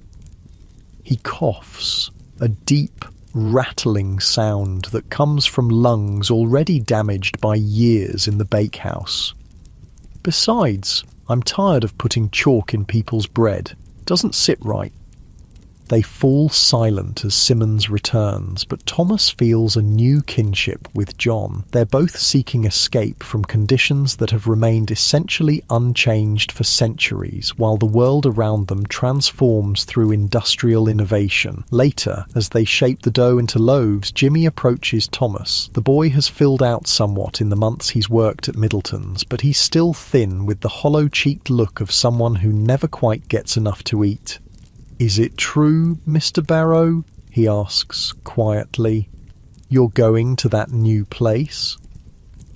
He coughs, a deep, rattling sound that comes from lungs already damaged by years in the bakehouse. "Besides, I'm tired of putting chalk in people's bread. Doesn't sit right." They fall silent as Simmons returns, but Thomas feels a new kinship with John. They're both seeking escape from conditions that have remained essentially unchanged for centuries, while the world around them transforms through industrial innovation. Later, as they shape the dough into loaves, Jimmy approaches Thomas. The boy has filled out somewhat in the months he's worked at Middleton's, but he's still thin, with the hollow-cheeked look of someone who never quite gets enough to eat. "Is it true, Mr. Barrow?" he asks quietly. "You're going to that new place?"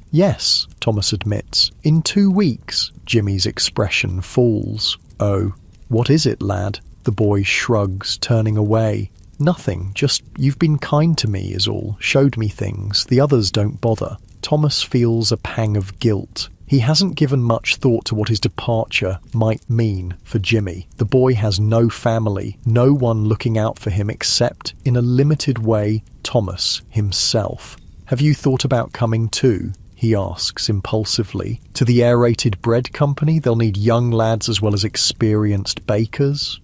"Yes," Thomas admits. "In 2 weeks." Jimmy's expression falls. "Oh, what is it, lad?" The boy shrugs, turning away. "Nothing, just you've been kind to me is all. Showed me things. The others don't bother." Thomas feels a pang of guilt. He hasn't given much thought to what his departure might mean for Jimmy. The boy has no family, no one looking out for him except, in a limited way, Thomas himself. "Have you thought about coming too?" he asks impulsively. "To the aerated bread company? They'll need young lads as well as experienced bakers."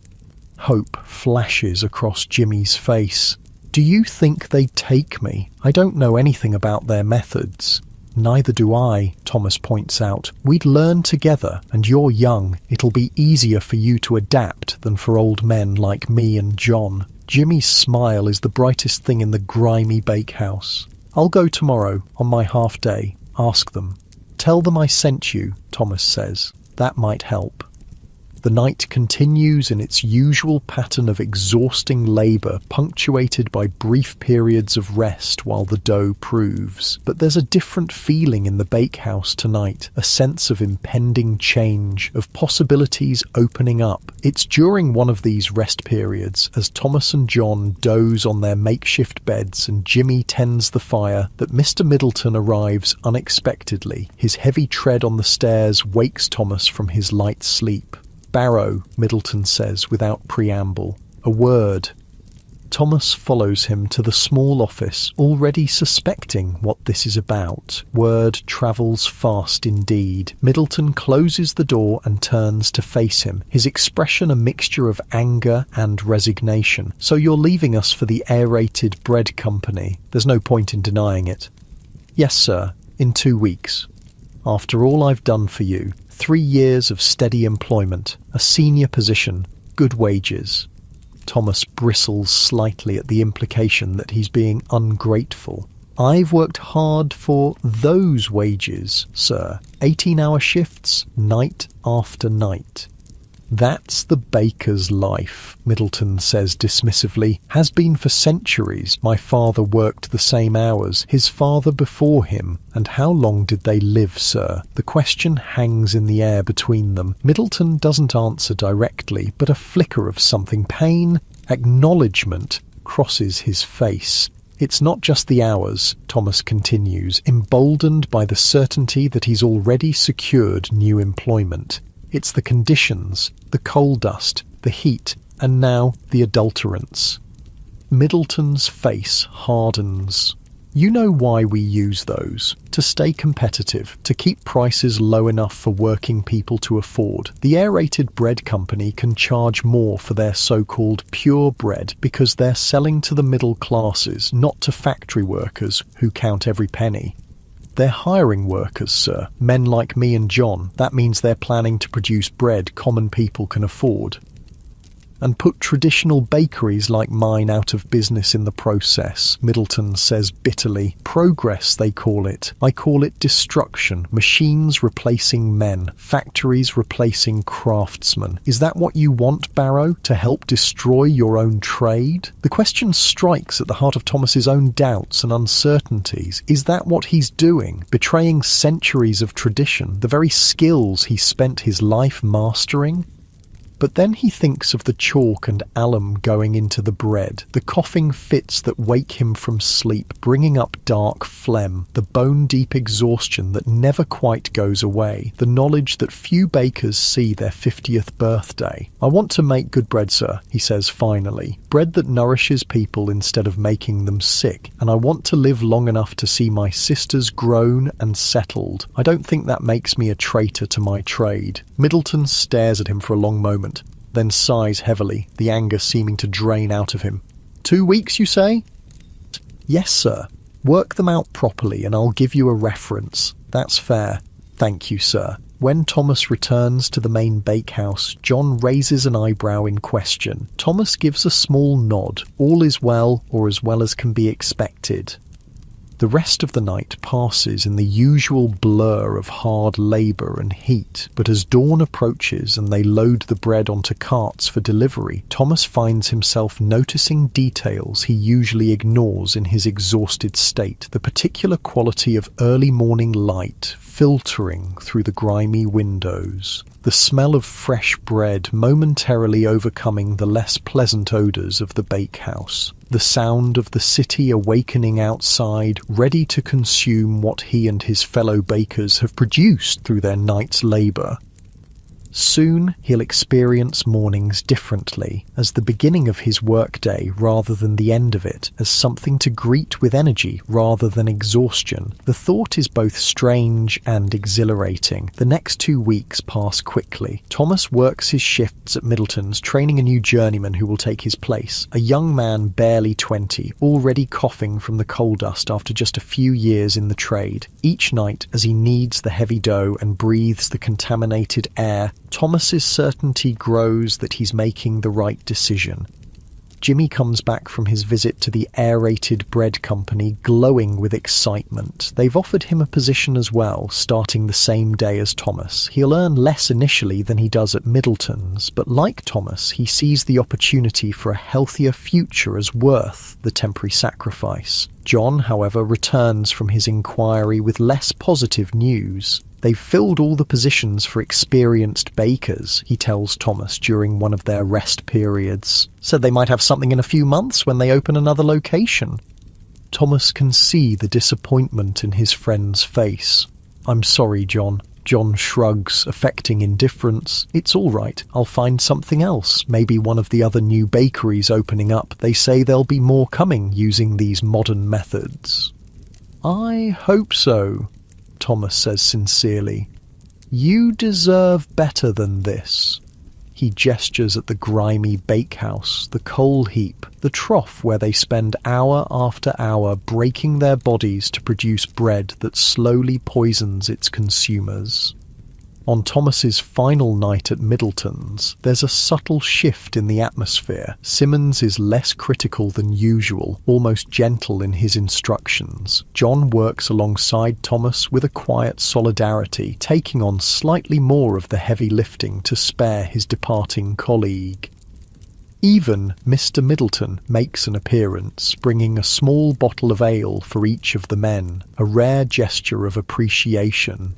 Hope flashes across Jimmy's face. "Do you think they'd take me? I don't know anything about their methods." "Neither do I," Thomas points out. "We'd learn together, and you're young. It'll be easier for you to adapt than for old men like me and John." Jimmy's smile is the brightest thing in the grimy bakehouse. "I'll go tomorrow, on my half day. Ask them." "Tell them I sent you," Thomas says. "That might help." The night continues in its usual pattern of exhausting labour, punctuated by brief periods of rest while the dough proves. But there's a different feeling in the bakehouse tonight, a sense of impending change, of possibilities opening up. It's during one of these rest periods, as Thomas and John doze on their makeshift beds and Jimmy tends the fire, that Mr. Middleton arrives unexpectedly. His heavy tread on the stairs wakes Thomas from his light sleep. "Barrow," Middleton says without preamble. "A word." Thomas follows him to the small office, already suspecting what this is about. Word travels fast indeed. Middleton closes the door and turns to face him, his expression a mixture of anger and resignation. "So you're leaving us for the aerated bread company? There's no point in denying it." "Yes, sir, in 2 weeks. After all I've done for you, 3 years of steady employment, a senior position, good wages." Thomas bristles slightly at the implication that he's being ungrateful. "I've worked hard for those wages, sir. 18-hour shifts, night after night." "That's the baker's life," Middleton says dismissively. "Has been for centuries. My father worked the same hours, his father before him. And how long did they live, sir?" The question hangs in the air between them. Middleton doesn't answer directly, but a flicker of something, pain, acknowledgement, crosses his face. "It's not just the hours," Thomas continues, emboldened by the certainty that he's already secured new employment. "It's the conditions, the coal dust, the heat, and now the adulterants." Middleton's face hardens. "You know why we use those. To stay competitive, to keep prices low enough for working people to afford. The aerated bread company can charge more for their so-called pure bread because they're selling to the middle classes, not to factory workers who count every penny. They're hiring workers, sir, men like me and John. That means they're planning to produce bread common people can afford. And put traditional bakeries like mine out of business in the process," Middleton says bitterly. "Progress, they call it. I call it destruction. Machines replacing men. Factories replacing craftsmen. Is that what you want, Barrow? To help destroy your own trade?" The question strikes at the heart of Thomas's own doubts and uncertainties. Is that what he's doing? Betraying centuries of tradition, the very skills he spent his life mastering? But then he thinks of the chalk and alum going into the bread, the coughing fits that wake him from sleep, bringing up dark phlegm, the bone-deep exhaustion that never quite goes away, the knowledge that few bakers see their 50th birthday. "I want to make good bread, sir," he says finally, "bread that nourishes people instead of making them sick, and I want to live long enough to see my sisters grown and settled. I don't think that makes me a traitor to my trade." Middleton stares at him for a long moment, then sighs heavily, the anger seeming to drain out of him. 2 weeks, you say?" "Yes, sir. Work them out properly and I'll give you a reference." "That's fair. Thank you, sir." When Thomas returns to the main bakehouse, John raises an eyebrow in question. Thomas gives a small nod. All is well, or as well as can be expected. The rest of the night passes in the usual blur of hard labour and heat, but as dawn approaches and they load the bread onto carts for delivery, Thomas finds himself noticing details he usually ignores in his exhausted state, the particular quality of early morning light filtering through the grimy windows, the smell of fresh bread momentarily overcoming the less pleasant odours of the bakehouse, the sound of the city awakening outside, ready to consume what he and his fellow bakers have produced through their night's labour. Soon he'll experience mornings differently, as the beginning of his workday rather than the end of it, as something to greet with energy rather than exhaustion. The thought is both strange and exhilarating. The next 2 weeks pass quickly. Thomas works his shifts at Middleton's, training a new journeyman who will take his place, a young man barely 20, already coughing from the coal dust after just a few years in the trade. Each night, as he kneads the heavy dough and breathes the contaminated air, Thomas's certainty grows that he's making the right decision. Jimmy comes back from his visit to the aerated bread company glowing with excitement. They've offered him a position as well, starting the same day as Thomas. He'll earn less initially than he does at Middleton's, but like Thomas, he sees the opportunity for a healthier future as worth the temporary sacrifice. John, however, returns from his inquiry with less positive news. They've filled all the positions for experienced bakers, he tells Thomas during one of their rest periods. Said they might have something in a few months when they open another location. Thomas can see the disappointment in his friend's face. "I'm sorry, John. John shrugs, affecting indifference. It's all right. I'll find something else. Maybe one of the other new bakeries opening up. They say there'll be more coming using these modern methods. I hope so, Thomas says sincerely. You deserve better than this. He gestures at the grimy bakehouse, the coal heap, the trough where they spend hour after hour breaking their bodies to produce bread that slowly poisons its consumers. On Thomas's final night at Middleton's, there's a subtle shift in the atmosphere. Simmons is less critical than usual, almost gentle in his instructions. John works alongside Thomas with a quiet solidarity, taking on slightly more of the heavy lifting to spare his departing colleague. Even Mr. Middleton makes an appearance, bringing a small bottle of ale for each of the men, a rare gesture of appreciation.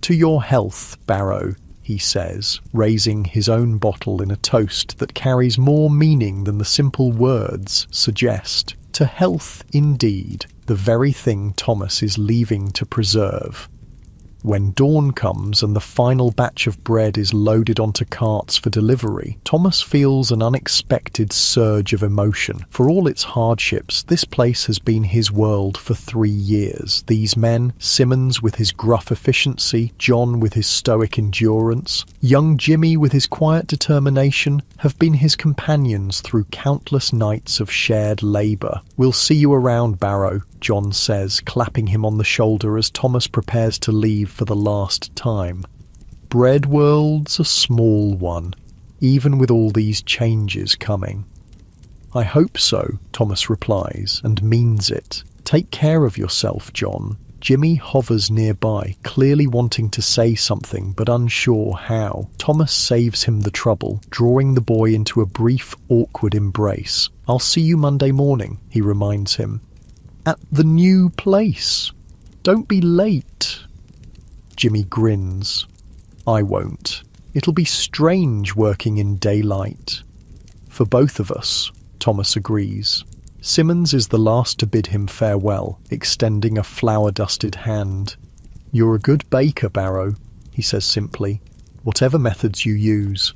To your health, Barrow, he says, raising his own bottle in a toast that carries more meaning than the simple words suggest. To health, indeed, the very thing Thomas is leaving to preserve. When dawn comes and the final batch of bread is loaded onto carts for delivery, Thomas feels an unexpected surge of emotion. For all its hardships, this place has been his world for 3 years. These men, Simmons with his gruff efficiency, John with his stoic endurance, young Jimmy with his quiet determination, have been his companions through countless nights of shared labour. We'll see you around, Barrow, John says, clapping him on the shoulder as Thomas prepares to leave for the last time. Bread world's a small one, even with all these changes coming. I hope so, Thomas replies, and means it. Take care of yourself, John. Jimmy hovers nearby, clearly wanting to say something but unsure how. Thomas saves him the trouble, drawing the boy into a brief, awkward embrace. I'll see you Monday morning, he reminds him. At the new place. Don't be late. Jimmy grins. I won't. It'll be strange working in daylight. For both of us, Thomas agrees. Simmons is the last to bid him farewell, extending a flour-dusted hand. You're a good baker, Barrow, he says simply, whatever methods you use.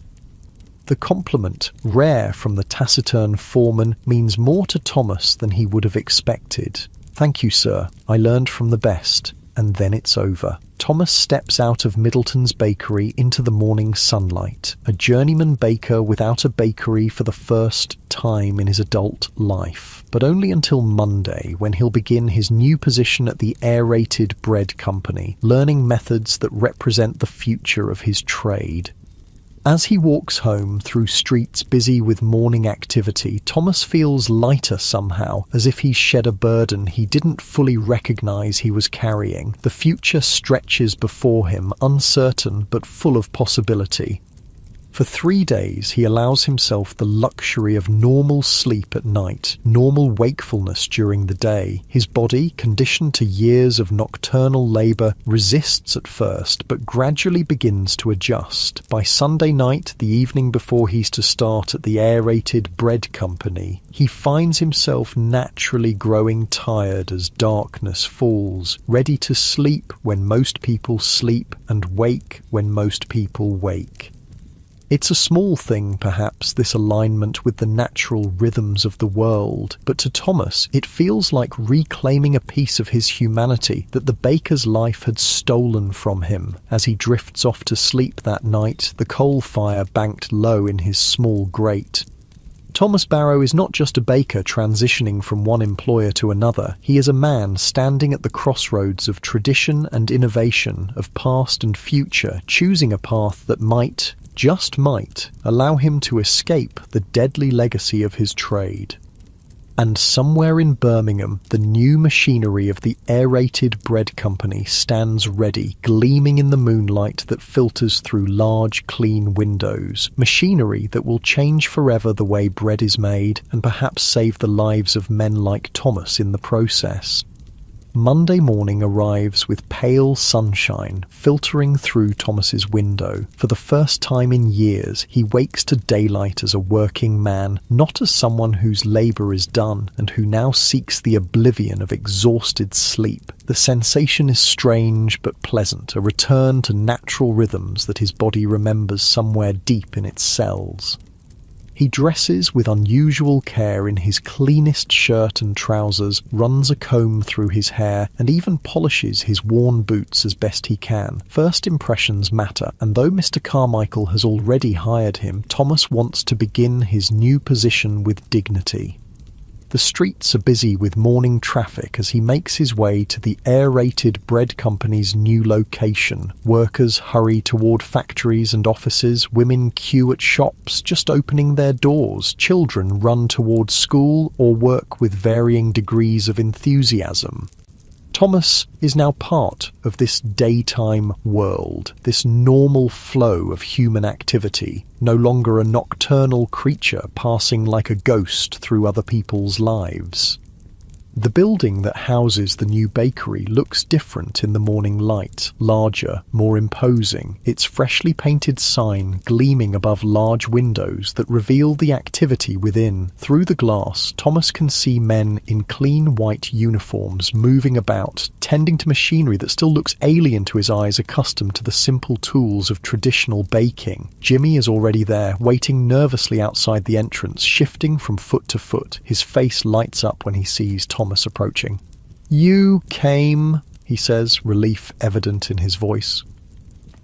The compliment, rare from the taciturn foreman, means more to Thomas than he would have expected. Thank you, sir. I learned from the best. And then it's over. Thomas steps out of Middleton's bakery into the morning sunlight, a journeyman baker without a bakery for the first time in his adult life, but only until Monday, when he'll begin his new position at the aerated bread company, learning methods that represent the future of his trade. As he walks home through streets busy with morning activity, Thomas feels lighter somehow, as if he's shed a burden he didn't fully recognize he was carrying. The future stretches before him, uncertain but full of possibility. For 3 days, he allows himself the luxury of normal sleep at night, normal wakefulness during the day. His body, conditioned to years of nocturnal labour, resists at first, but gradually begins to adjust. By Sunday night, the evening before he's to start at the aerated bread company, he finds himself naturally growing tired as darkness falls, ready to sleep when most people sleep and wake when most people wake. It's a small thing, perhaps, this alignment with the natural rhythms of the world, but to Thomas it feels like reclaiming a piece of his humanity that the baker's life had stolen from him. As he drifts off to sleep that night, the coal fire banked low in his small grate. Thomas Barrow is not just a baker transitioning from one employer to another. He is a man standing at the crossroads of tradition and innovation, of past and future, choosing a path that might, just might, allow him to escape the deadly legacy of his trade. And somewhere in Birmingham, the new machinery of the aerated bread company stands ready, gleaming in the moonlight that filters through large, clean windows. Machinery that will change forever the way bread is made, and perhaps save the lives of men like Thomas in the process. Monday morning arrives with pale sunshine filtering through Thomas's window. For the first time in years, he wakes to daylight as a working man, not as someone whose labour is done and who now seeks the oblivion of exhausted sleep. The sensation is strange but pleasant, a return to natural rhythms that his body remembers somewhere deep in its cells. He dresses with unusual care in his cleanest shirt and trousers, runs a comb through his hair, and even polishes his worn boots as best he can. First impressions matter, and though Mr. Carmichael has already hired him, Thomas wants to begin his new position with dignity. The streets are busy with morning traffic as he makes his way to the aerated bread company's new location. Workers hurry toward factories and offices, women queue at shops just opening their doors, children run toward school or work with varying degrees of enthusiasm. Thomas is now part of this daytime world, this normal flow of human activity, no longer a nocturnal creature passing like a ghost through other people's lives. The building that houses the new bakery looks different in the morning light, larger, more imposing, its freshly painted sign gleaming above large windows that reveal the activity within. Through the glass, Thomas can see men in clean white uniforms moving about, tending to machinery that still looks alien to his eyes accustomed to the simple tools of traditional baking. Jimmy is already there, waiting nervously outside the entrance, shifting from foot to foot. His face lights up when he sees Thomas approaching. "You came," he says, relief evident in his voice.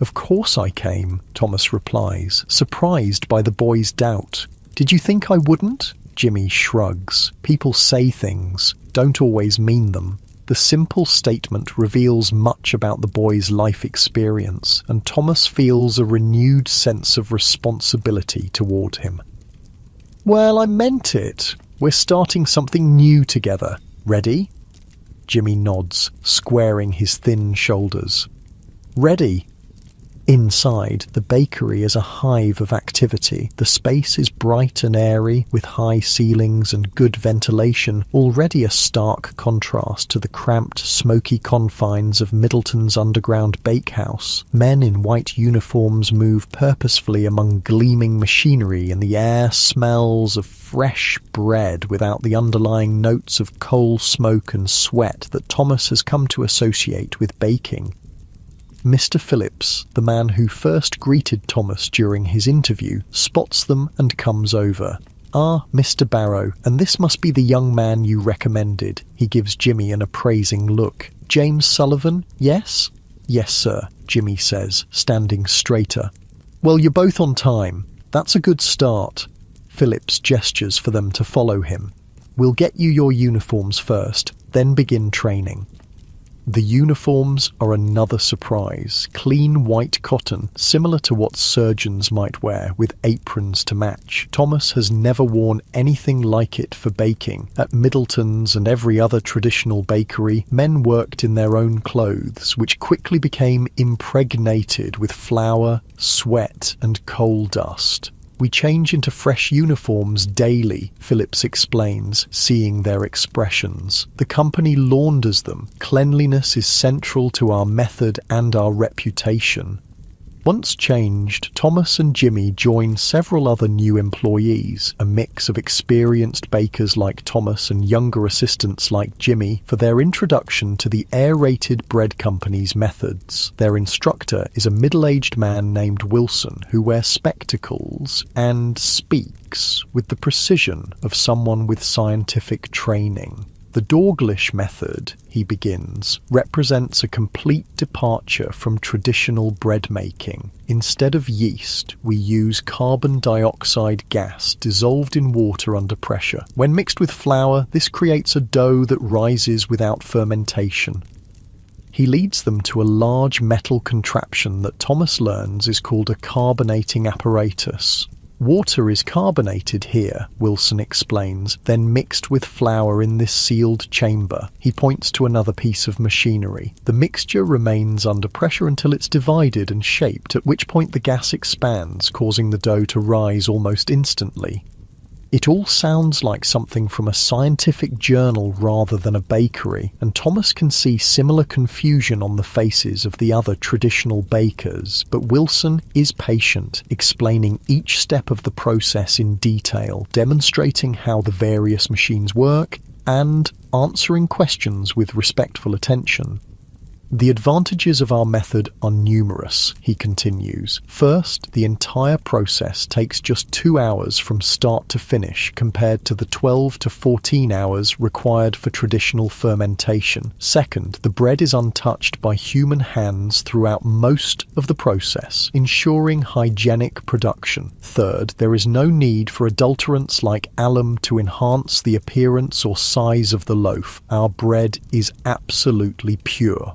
"Of course I came," Thomas replies, surprised by the boy's doubt. "Did you think I wouldn't?" Jimmy shrugs. People say things, don't always mean them. The simple statement reveals much about the boy's life experience, and Thomas feels a renewed sense of responsibility toward him. "Well, I meant it. We're starting something new together. Ready?" Jimmy nods, squaring his thin shoulders. "Ready." Inside, the bakery is a hive of activity. The space is bright and airy, with high ceilings and good ventilation, already a stark contrast to the cramped, smoky confines of Middleton's underground bakehouse. Men in white uniforms move purposefully among gleaming machinery, and the air smells of fresh bread without the underlying notes of coal smoke and sweat that Thomas has come to associate with baking. Mr. Phillips, the man who first greeted Thomas during his interview, spots them and comes over. "Ah, Mr. Barrow, and this must be the young man you recommended." He gives Jimmy an appraising look. "James Sullivan, yes?" "Yes, sir," Jimmy says, standing straighter. "Well, you're both on time. That's a good start." Phillips gestures for them to follow him. "We'll get you your uniforms first, then begin training." The uniforms are another surprise. Clean white cotton, similar to what surgeons might wear, with aprons to match. Thomas has never worn anything like it for baking. At Middleton's and every other traditional bakery, men worked in their own clothes, which quickly became impregnated with flour, sweat, and coal dust. "We change into fresh uniforms daily," Phillips explains, seeing their expressions. "The company launders them. Cleanliness is central to our method and our reputation." Once changed, Thomas and Jimmy join several other new employees, a mix of experienced bakers like Thomas and younger assistants like Jimmy, for their introduction to the aerated bread company's methods. Their instructor is a middle-aged man named Wilson who wears spectacles and speaks with the precision of someone with scientific training. "The Dorglish method," he begins, "represents a complete departure from traditional bread making. Instead of yeast, we use carbon dioxide gas dissolved in water under pressure. When mixed with flour, this creates a dough that rises without fermentation." He leads them to a large metal contraption that Thomas learns is called a carbonating apparatus. "Water is carbonated here," Wilson explains, "then mixed with flour in this sealed chamber." He points to another piece of machinery. "The mixture remains under pressure until it's divided and shaped, at which point the gas expands, causing the dough to rise almost instantly." It all sounds like something from a scientific journal rather than a bakery, and Thomas can see similar confusion on the faces of the other traditional bakers, but Wilson is patient, explaining each step of the process in detail, demonstrating how the various machines work, and answering questions with respectful attention. The advantages of our method are numerous, he continues. First, the entire process takes just 2 hours from start to finish compared to the 12 to 14 hours required for traditional fermentation. Second, the bread is untouched by human hands throughout most of the process, ensuring hygienic production. Third, there is no need for adulterants like alum to enhance the appearance or size of the loaf. Our bread is absolutely pure.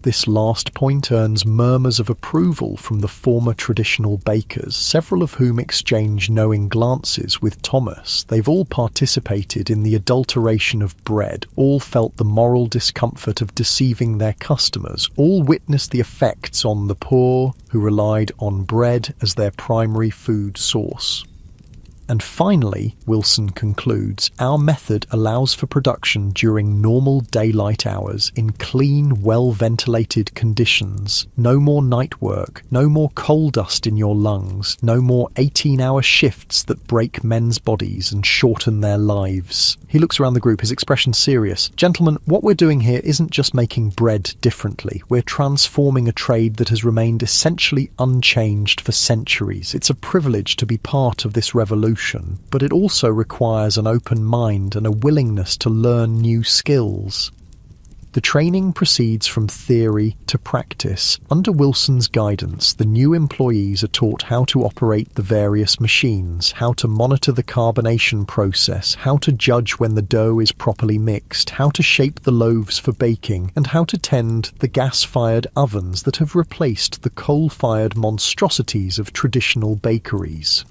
This last point earns murmurs of approval from the former traditional bakers, several of whom exchange knowing glances with Thomas. They've all participated in the adulteration of bread, all felt the moral discomfort of deceiving their customers, all witnessed the effects on the poor who relied on bread as their primary food source. And finally, Wilson concludes, our method allows for production during normal daylight hours in clean, well-ventilated conditions. No more night work, no more coal dust in your lungs, no more 18-hour shifts that break men's bodies and shorten their lives. He looks around the group, his expression serious. Gentlemen, what we're doing here isn't just making bread differently. We're transforming a trade that has remained essentially unchanged for centuries. It's a privilege to be part of this revolution, but it also requires an open mind and a willingness to learn new skills. The training proceeds from theory to practice. Under Wilson's guidance, the new employees are taught how to operate the various machines, how to monitor the carbonation process, how to judge when the dough is properly mixed, how to shape the loaves for baking, and how to tend the gas-fired ovens that have replaced the coal-fired monstrosities of traditional bakeries.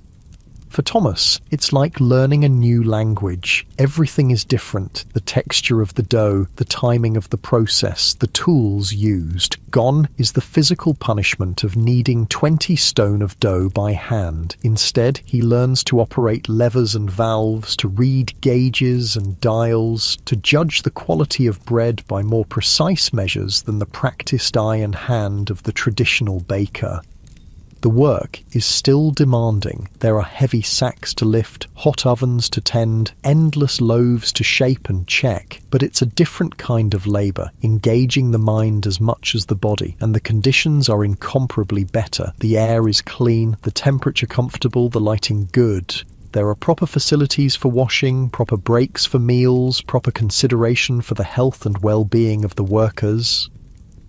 For Thomas, it's like learning a new language. Everything is different. The texture of the dough, the timing of the process, the tools used. Gone is the physical punishment of kneading 20 stone of dough by hand. Instead, he learns to operate levers and valves, to read gauges and dials, to judge the quality of bread by more precise measures than the practiced eye and hand of the traditional baker. The work is still demanding. There are heavy sacks to lift, hot ovens to tend, endless loaves to shape and check, but it's a different kind of labour, engaging the mind as much as the body, and the conditions are incomparably better. The air is clean, the temperature comfortable, the lighting good. There are proper facilities for washing, proper breaks for meals, proper consideration for the health and well-being of the workers.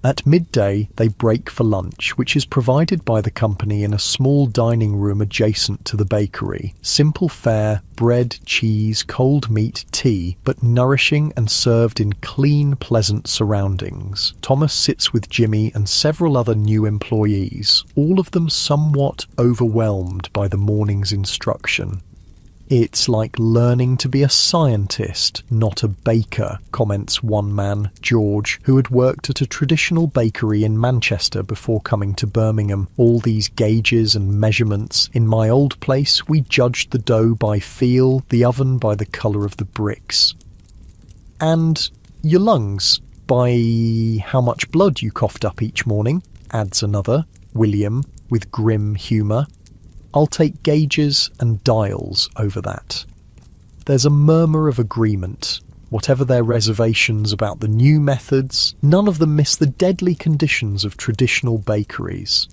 At midday, they break for lunch, which is provided by the company in a small dining room adjacent to the bakery. Simple fare, bread, cheese, cold meat, tea, but nourishing and served in clean, pleasant surroundings. Thomas sits with Jimmy and several other new employees, all of them somewhat overwhelmed by the morning's instruction. It's like learning to be a scientist, not a baker, comments one man, George, who had worked at a traditional bakery in Manchester before coming to Birmingham. All these gauges and measurements. In my old place, we judged the dough by feel, the oven by the colour of the bricks. And your lungs, by how much blood you coughed up each morning, adds another, William, with grim humour. I'll take gauges and dials over that. There's a murmur of agreement. Whatever their reservations about the new methods, none of them miss the deadly conditions of traditional bakeries.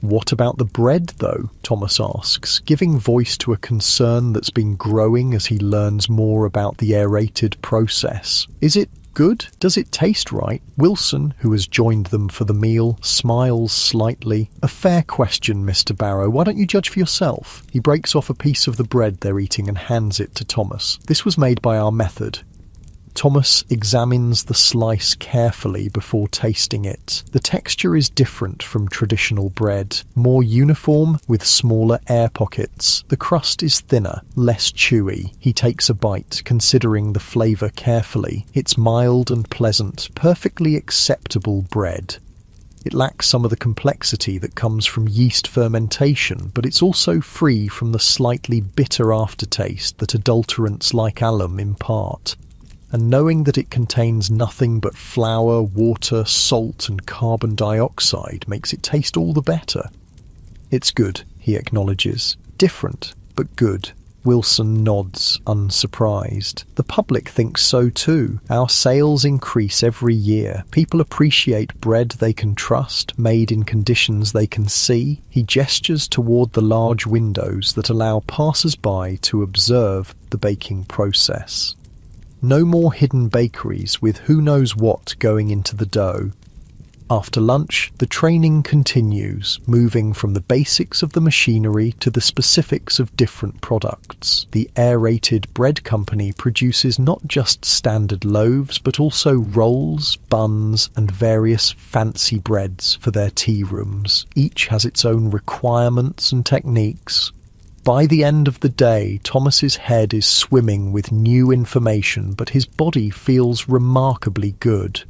What about the bread, though? Thomas asks, giving voice to a concern that's been growing as he learns more about the aerated process. Is it good? Does it taste right? Wilson, who has joined them for the meal, smiles slightly. A fair question, Mr. Barrow. Why don't you judge for yourself? He breaks off a piece of the bread they're eating and hands it to Thomas. This was made by our method. Thomas examines the slice carefully before tasting it. The texture is different from traditional bread, more uniform with smaller air pockets. The crust is thinner, less chewy. He takes a bite, considering the flavour carefully. It's mild and pleasant, perfectly acceptable bread. It lacks some of the complexity that comes from yeast fermentation, but it's also free from the slightly bitter aftertaste that adulterants like alum impart. And knowing that it contains nothing but flour, water, salt and carbon dioxide makes it taste all the better. It's good, he acknowledges. Different, but good. Wilson nods, unsurprised. The public thinks so too. Our sales increase every year. People appreciate bread they can trust, made in conditions they can see. He gestures toward the large windows that allow passers-by to observe the baking process. No more hidden bakeries with who knows what going into the dough. After lunch, the training continues, moving from the basics of the machinery to the specifics of different products. The aerated bread company produces not just standard loaves, but also rolls, buns, and various fancy breads for their tea rooms. Each has its own requirements and techniques. By the end of the day, Thomas's head is swimming with new information, but his body feels remarkably good.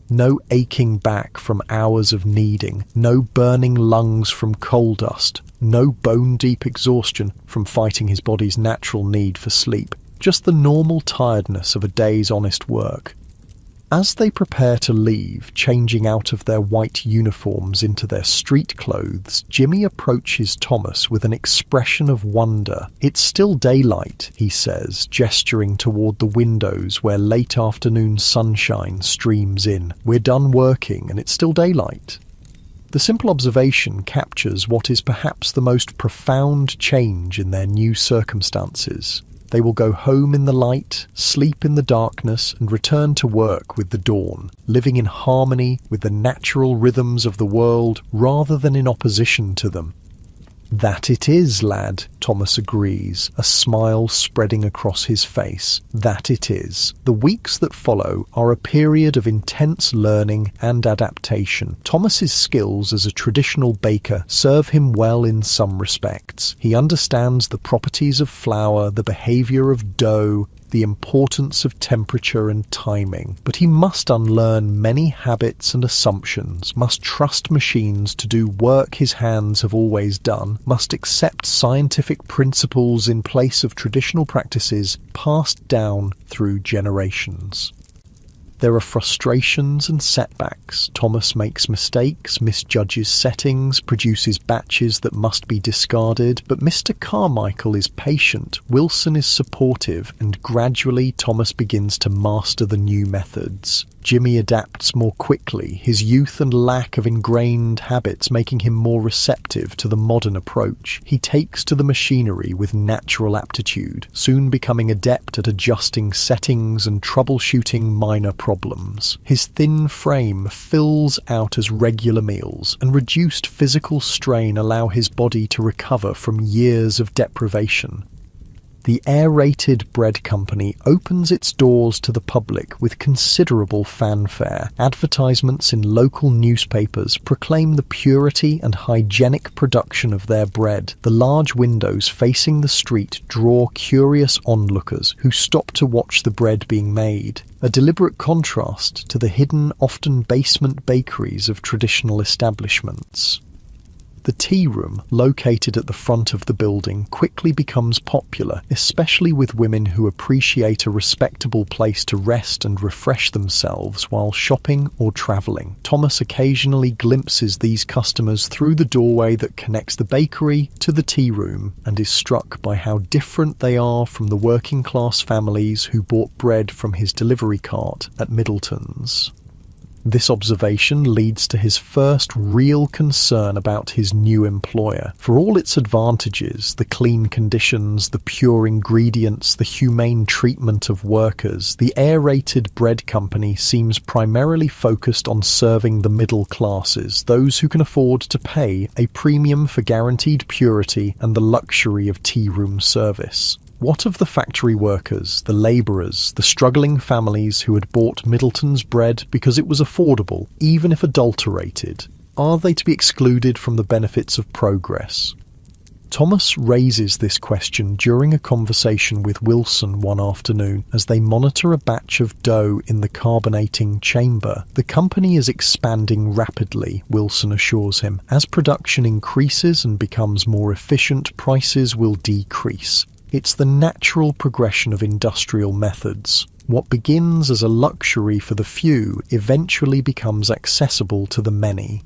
No aching back from hours of kneading, no burning lungs from coal dust, no bone-deep exhaustion from fighting his body's natural need for sleep, just the normal tiredness of a day's honest work. As they prepare to leave, changing out of their white uniforms into their street clothes, Jimmy approaches Thomas with an expression of wonder. "It's still daylight," he says, gesturing toward the windows where late afternoon sunshine streams in. "We're done working and it's still daylight." The simple observation captures what is perhaps the most profound change in their new circumstances. They will go home in the light, sleep in the darkness, and return to work with the dawn, living in harmony with the natural rhythms of the world rather than in opposition to them. "That it is, lad," Thomas agrees, a smile spreading across his face. "That it is." The weeks that follow are a period of intense learning and adaptation. Thomas's skills as a traditional baker serve him well in some respects. He understands the properties of flour, the behavior of dough, the importance of temperature and timing, but he must unlearn many habits and assumptions, must trust machines to do work his hands have always done, must accept scientific principles in place of traditional practices passed down through generations. There are frustrations and setbacks. Thomas makes mistakes, misjudges settings, produces batches that must be discarded, but Mr. Carmichael is patient, Wilson is supportive, and gradually Thomas begins to master the new methods. Jimmy adapts more quickly, his youth and lack of ingrained habits making him more receptive to the modern approach. He takes to the machinery with natural aptitude, soon becoming adept at adjusting settings and troubleshooting minor problems. His thin frame fills out as regular meals, and reduced physical strain allow his body to recover from years of deprivation. The aerated bread company opens its doors to the public with considerable fanfare. Advertisements in local newspapers proclaim the purity and hygienic production of their bread. The large windows facing the street draw curious onlookers who stop to watch the bread being made, a deliberate contrast to the hidden, often basement bakeries of traditional establishments. The tea room, located at the front of the building, quickly becomes popular, especially with women who appreciate a respectable place to rest and refresh themselves while shopping or travelling. Thomas occasionally glimpses these customers through the doorway that connects the bakery to the tea room, and is struck by how different they are from the working-class families who bought bread from his delivery cart at Middleton's. This observation leads to his first real concern about his new employer. For all its advantages, the clean conditions, the pure ingredients, the humane treatment of workers, the aerated bread company seems primarily focused on serving the middle classes, those who can afford to pay a premium for guaranteed purity and the luxury of tea room service. What of the factory workers, the labourers, the struggling families who had bought Middleton's bread because it was affordable, even if adulterated? Are they to be excluded from the benefits of progress? Thomas raises this question during a conversation with Wilson one afternoon as they monitor a batch of dough in the carbonating chamber. The company is expanding rapidly, Wilson assures him. As production increases and becomes more efficient, prices will decrease. It's the natural progression of industrial methods. What begins as a luxury for the few eventually becomes accessible to the many.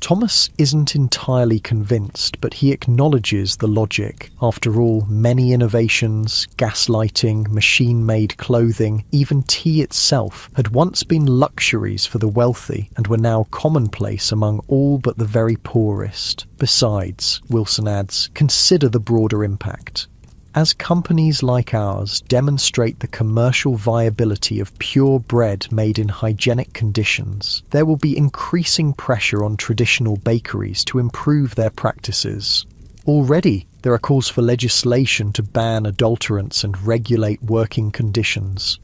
Thomas isn't entirely convinced, but he acknowledges the logic. After all, many innovations, gaslighting, machine-made clothing, even tea itself, had once been luxuries for the wealthy and were now commonplace among all but the very poorest. Besides, Wilson adds, consider the broader impact. As companies like ours demonstrate the commercial viability of pure bread made in hygienic conditions, there will be increasing pressure on traditional bakeries to improve their practices. Already, there are calls for legislation to ban adulterants and regulate working conditions.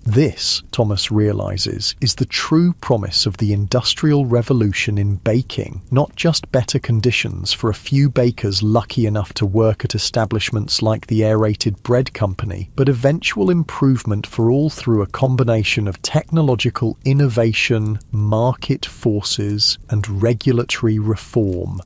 This, Thomas realizes, is the true promise of the Industrial Revolution in baking, not just better conditions for a few bakers lucky enough to work at establishments like the Aerated Bread Company, but eventual improvement for all through a combination of technological innovation, market forces, and regulatory reform.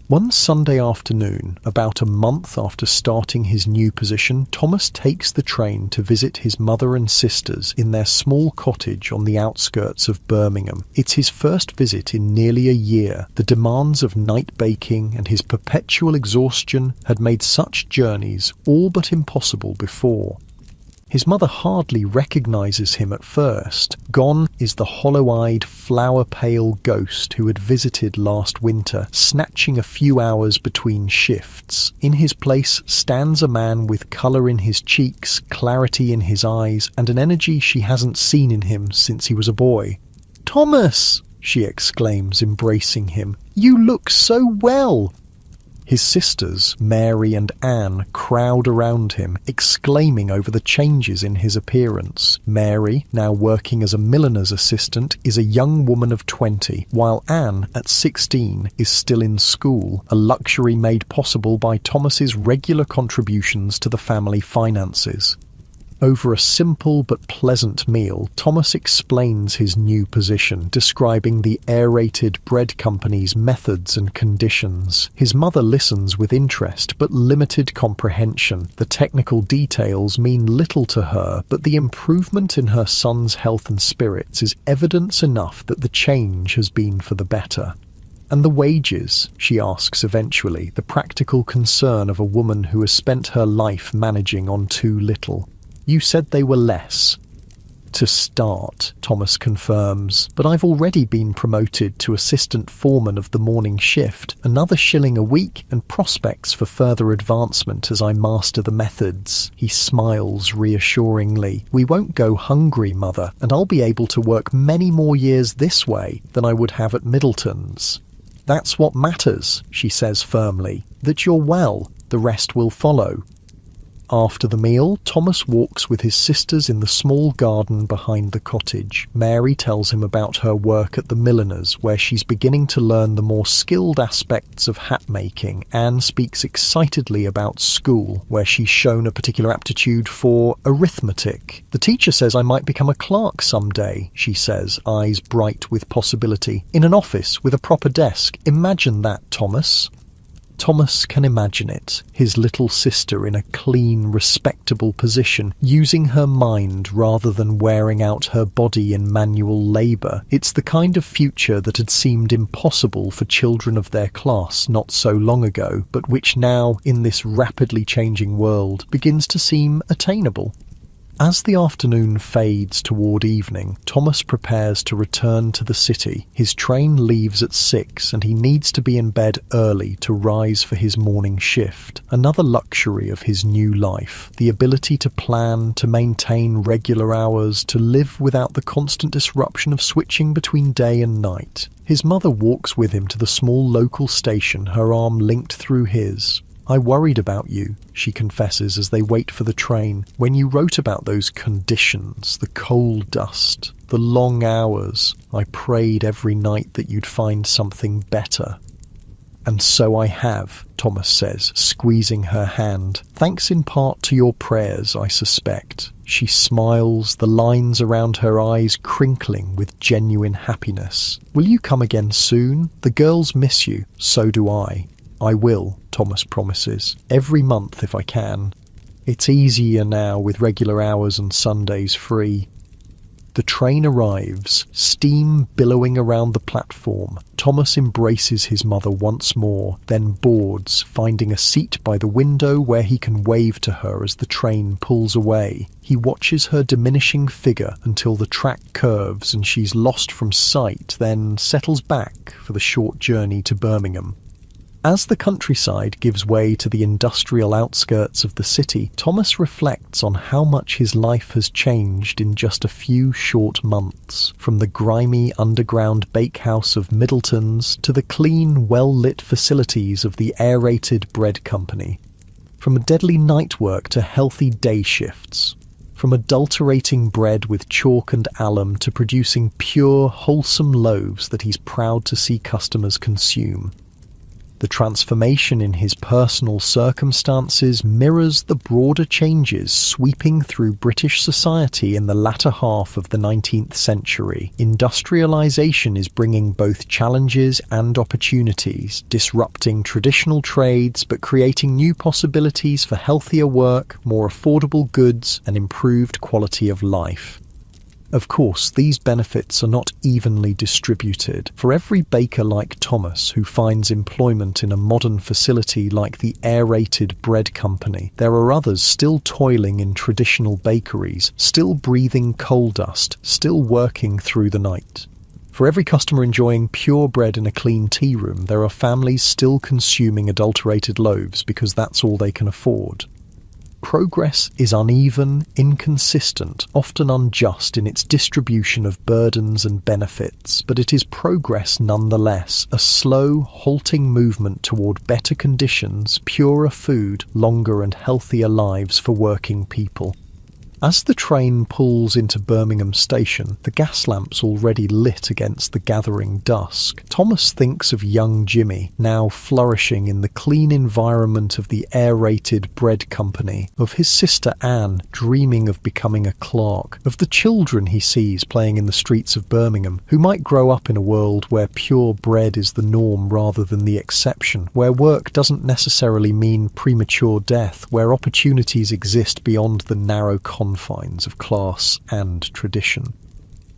One Sunday afternoon, about a month after starting his new position, Thomas takes the train to visit his mother and sisters in their small cottage on the outskirts of Birmingham. It's his first visit in nearly a year. The demands of night baking and his perpetual exhaustion had made such journeys all but impossible before. His mother hardly recognizes him at first. Gone is the hollow-eyed, flower-pale ghost who had visited last winter, snatching a few hours between shifts. In his place stands a man with colour in his cheeks, clarity in his eyes, and an energy she hasn't seen in him since he was a boy. "Thomas!" she exclaims, embracing him. "You look so well!" His sisters, Mary and Anne, crowd around him, exclaiming over the changes in his appearance. Mary, now working as a milliner's assistant, is a young woman of 20, while Anne, at 16, is still in school, a luxury made possible by Thomas's regular contributions to the family finances. Over a simple but pleasant meal, Thomas explains his new position, describing the Aerated Bread Company's methods and conditions. His mother listens with interest but limited comprehension. The technical details mean little to her, but the improvement in her son's health and spirits is evidence enough that the change has been for the better. "And the wages?" she asks eventually, the practical concern of a woman who has spent her life managing on too little. "You said they were less." "To start," Thomas confirms, "but I've already been promoted to assistant foreman of the morning shift, another shilling a week, and prospects for further advancement as I master the methods." He smiles reassuringly. "We won't go hungry, Mother, and I'll be able to work many more years this way than I would have at Middleton's." "That's what matters," she says firmly, "that you're well. The rest will follow." After the meal, Thomas walks with his sisters in the small garden behind the cottage. Mary tells him about her work at the milliner's, where she's beginning to learn the more skilled aspects of hat making. Anne speaks excitedly about school, where she's shown a particular aptitude for arithmetic. "The teacher says I might become a clerk someday," she says, eyes bright with possibility. "In an office with a proper desk. Imagine that, Thomas." Thomas can imagine it, his little sister in a clean, respectable position, using her mind rather than wearing out her body in manual labour. It's the kind of future that had seemed impossible for children of their class not so long ago, but which now, in this rapidly changing world, begins to seem attainable. As the afternoon fades toward evening, Thomas prepares to return to the city. His train leaves at 6 and he needs to be in bed early to rise for his morning shift. Another luxury of his new life, the ability to plan, to maintain regular hours, to live without the constant disruption of switching between day and night. His mother walks with him to the small local station, her arm linked through his. "I worried about you," she confesses as they wait for the train. "When you wrote about those conditions, the coal dust, the long hours, I prayed every night that you'd find something better." "And so I have," Thomas says, squeezing her hand. "Thanks in part to your prayers, I suspect." She smiles, the lines around her eyes crinkling with genuine happiness. "Will you come again soon? The girls miss you, so do I." "I will," Thomas promises. "Every month if I can. It's easier now with regular hours and Sundays free." The train arrives, steam billowing around the platform. Thomas embraces his mother once more, then boards, finding a seat by the window where he can wave to her as the train pulls away. He watches her diminishing figure until the track curves and she's lost from sight, then settles back for the short journey to Birmingham. As the countryside gives way to the industrial outskirts of the city, Thomas reflects on how much his life has changed in just a few short months. From the grimy underground bakehouse of Middleton's to the clean, well-lit facilities of the aerated bread company. From a deadly night work to healthy day shifts. From adulterating bread with chalk and alum to producing pure, wholesome loaves that he's proud to see customers consume. The transformation in his personal circumstances mirrors the broader changes sweeping through British society in the latter half of the 19th century. Industrialisation is bringing both challenges and opportunities, disrupting traditional trades but creating new possibilities for healthier work, more affordable goods, and improved quality of life. Of course, these benefits are not evenly distributed. For every baker like Thomas who finds employment in a modern facility like the aerated bread company, there are others still toiling in traditional bakeries, still breathing coal dust, still working through the night. For every customer enjoying pure bread in a clean tea room, there are families still consuming adulterated loaves because that's all they can afford. Progress is uneven, inconsistent, often unjust in its distribution of burdens and benefits, but it is progress nonetheless, a slow, halting movement toward better conditions, purer food, longer and healthier lives for working people. As the train pulls into Birmingham station, the gas lamps already lit against the gathering dusk. Thomas thinks of young Jimmy, now flourishing in the clean environment of the aerated bread company, of his sister Anne, dreaming of becoming a clerk, of the children he sees playing in the streets of Birmingham, who might grow up in a world where pure bread is the norm rather than the exception, where work doesn't necessarily mean premature death, where opportunities exist beyond the narrow confines of class and tradition.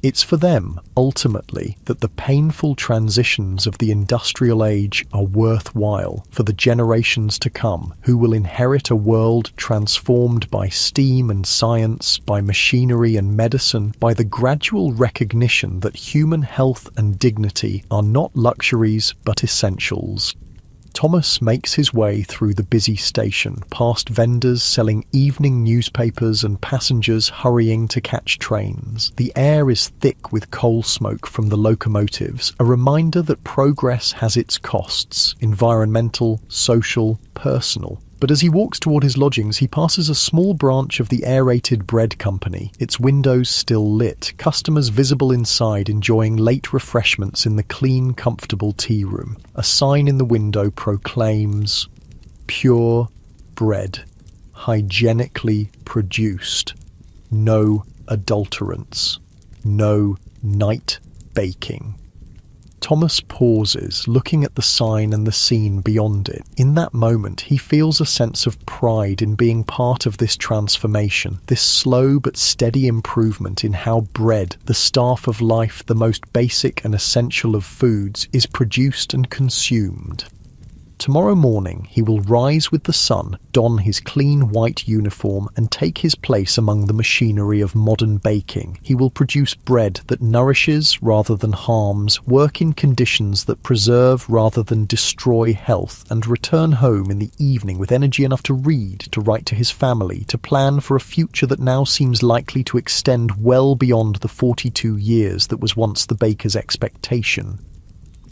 It's for them, ultimately, that the painful transitions of the industrial age are worthwhile for the generations to come, who will inherit a world transformed by steam and science, by machinery and medicine, by the gradual recognition that human health and dignity are not luxuries but essentials. Thomas makes his way through the busy station, past vendors selling evening newspapers and passengers hurrying to catch trains. The air is thick with coal smoke from the locomotives, a reminder that progress has its costs, environmental, social, personal. But as he walks toward his lodgings, he passes a small branch of the aerated bread company, its windows still lit, customers visible inside enjoying late refreshments in the clean, comfortable tea room. A sign in the window proclaims, "Pure bread, hygienically produced, no adulterants, no night baking." Thomas pauses, looking at the sign and the scene beyond it. In that moment, he feels a sense of pride in being part of this transformation, this slow but steady improvement in how bread, the staff of life, the most basic and essential of foods, is produced and consumed. Tomorrow morning he will rise with the sun, don his clean white uniform and take his place among the machinery of modern baking. He will produce bread that nourishes rather than harms, work in conditions that preserve rather than destroy health, and return home in the evening with energy enough to read, to write to his family, to plan for a future that now seems likely to extend well beyond the 42 years that was once the baker's expectation.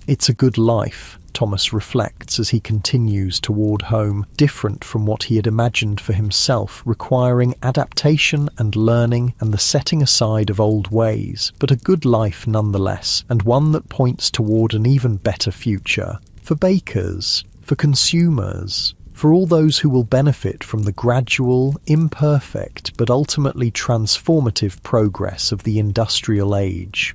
It's a good life, Thomas reflects as he continues toward home, different from what he had imagined for himself, requiring adaptation and learning and the setting aside of old ways, but a good life nonetheless, and one that points toward an even better future. for bakers, for consumers, for all those who will benefit from the gradual, imperfect, but ultimately transformative progress of the industrial age.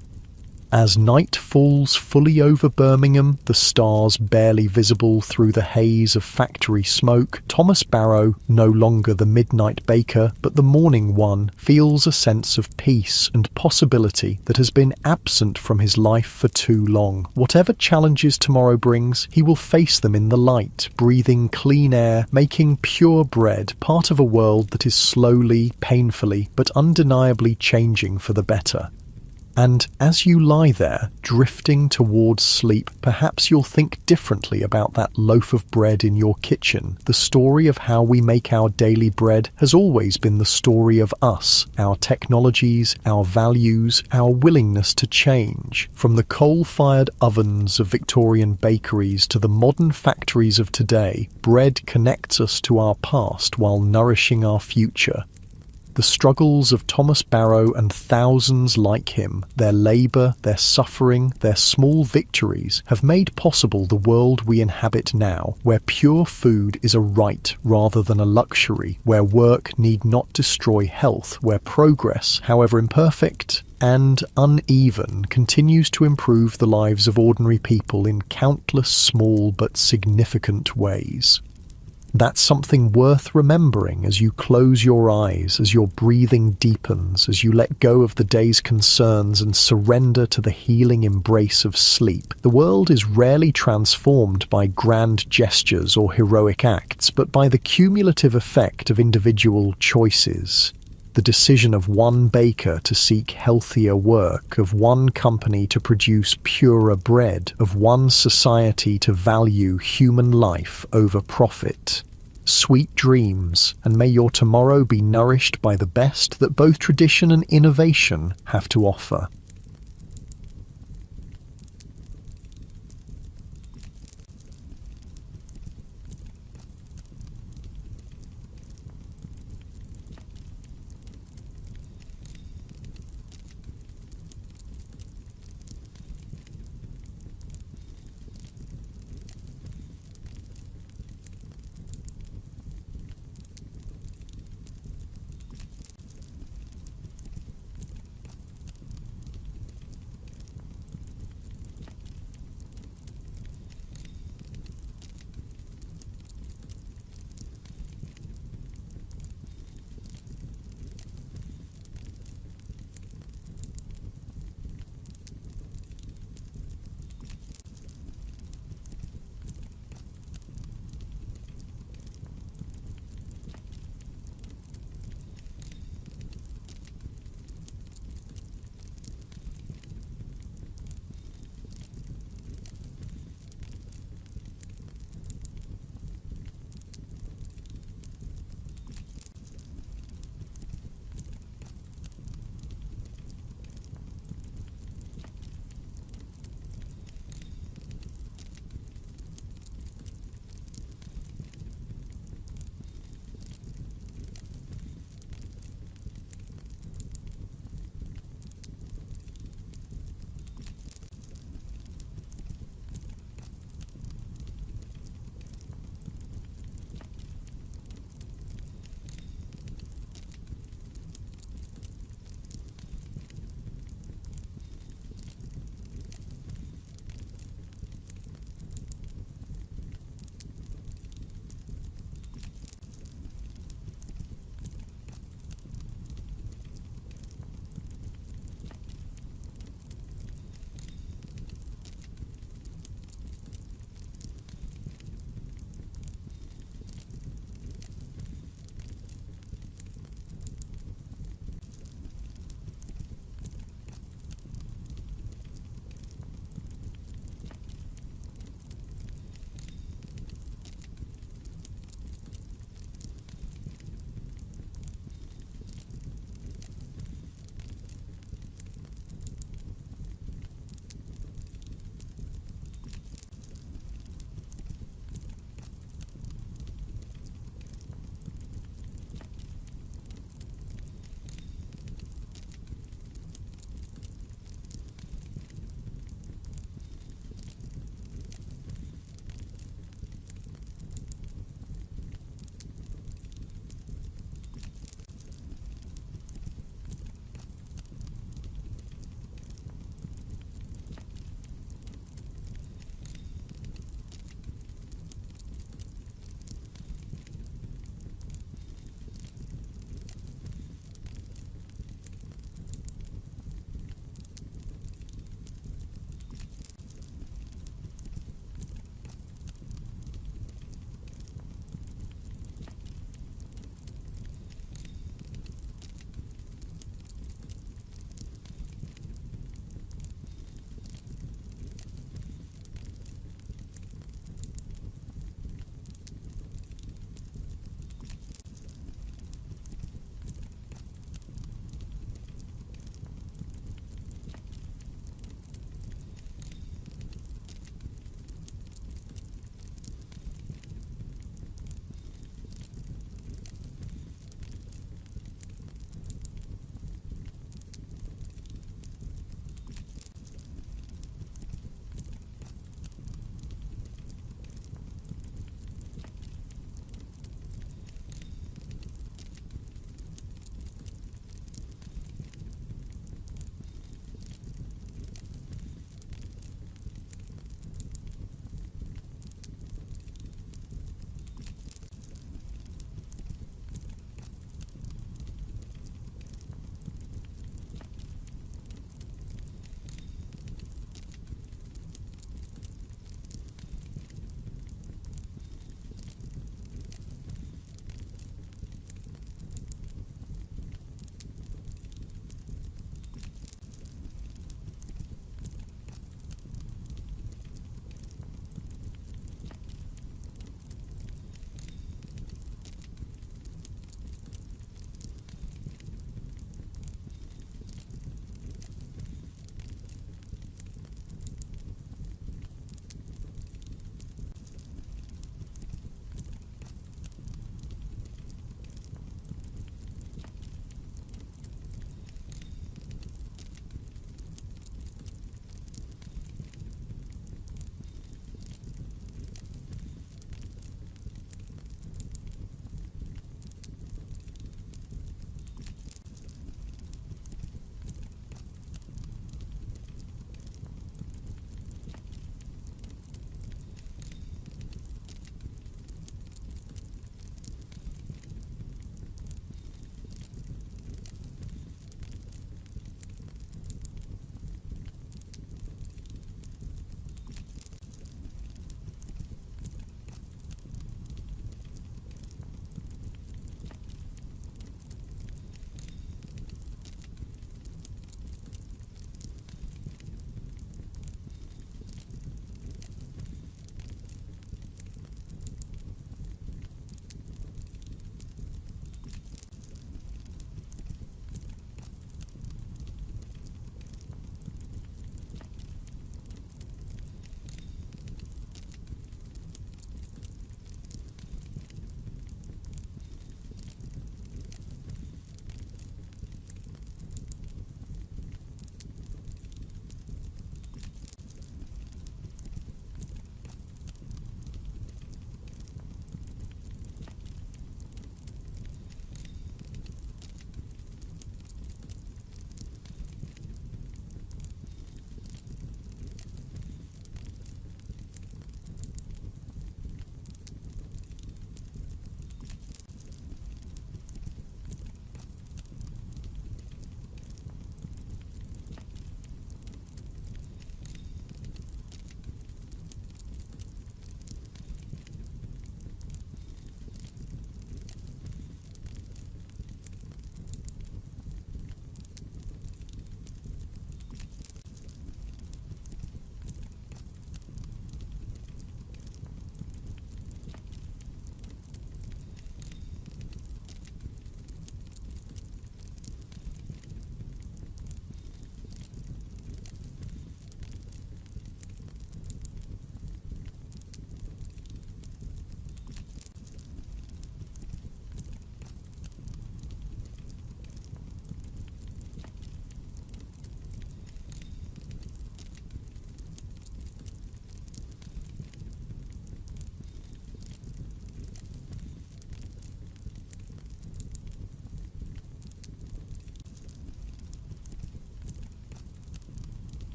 As night falls fully over Birmingham, the stars barely visible through the haze of factory smoke, Thomas Barrow, no longer the midnight baker but the morning one, feels a sense of peace and possibility that has been absent from his life for too long. Whatever challenges tomorrow brings, he will face them in the light, breathing clean air, making pure bread, part of a world that is slowly, painfully, but undeniably changing for the better. And as you lie there, drifting towards sleep, perhaps you'll think differently about that loaf of bread in your kitchen. The story of how we make our daily bread has always been the story of us, our technologies, our values, our willingness to change. From the coal-fired ovens of Victorian bakeries to the modern factories of today, bread connects us to our past while nourishing our future. The struggles of Thomas Barrow and thousands like him, their labour, their suffering, their small victories, have made possible the world we inhabit now, where pure food is a right rather than a luxury, where work need not destroy health, where progress, however imperfect and uneven, continues to improve the lives of ordinary people in countless small but significant ways. That's something worth remembering as you close your eyes, as your breathing deepens, as you let go of the day's concerns and surrender to the healing embrace of sleep. The world is rarely transformed by grand gestures or heroic acts, but by the cumulative effect of individual choices. The decision of one baker to seek healthier work, of one company to produce purer bread, of one society to value human life over profit. Sweet dreams, and may your tomorrow be nourished by the best that both tradition and innovation have to offer.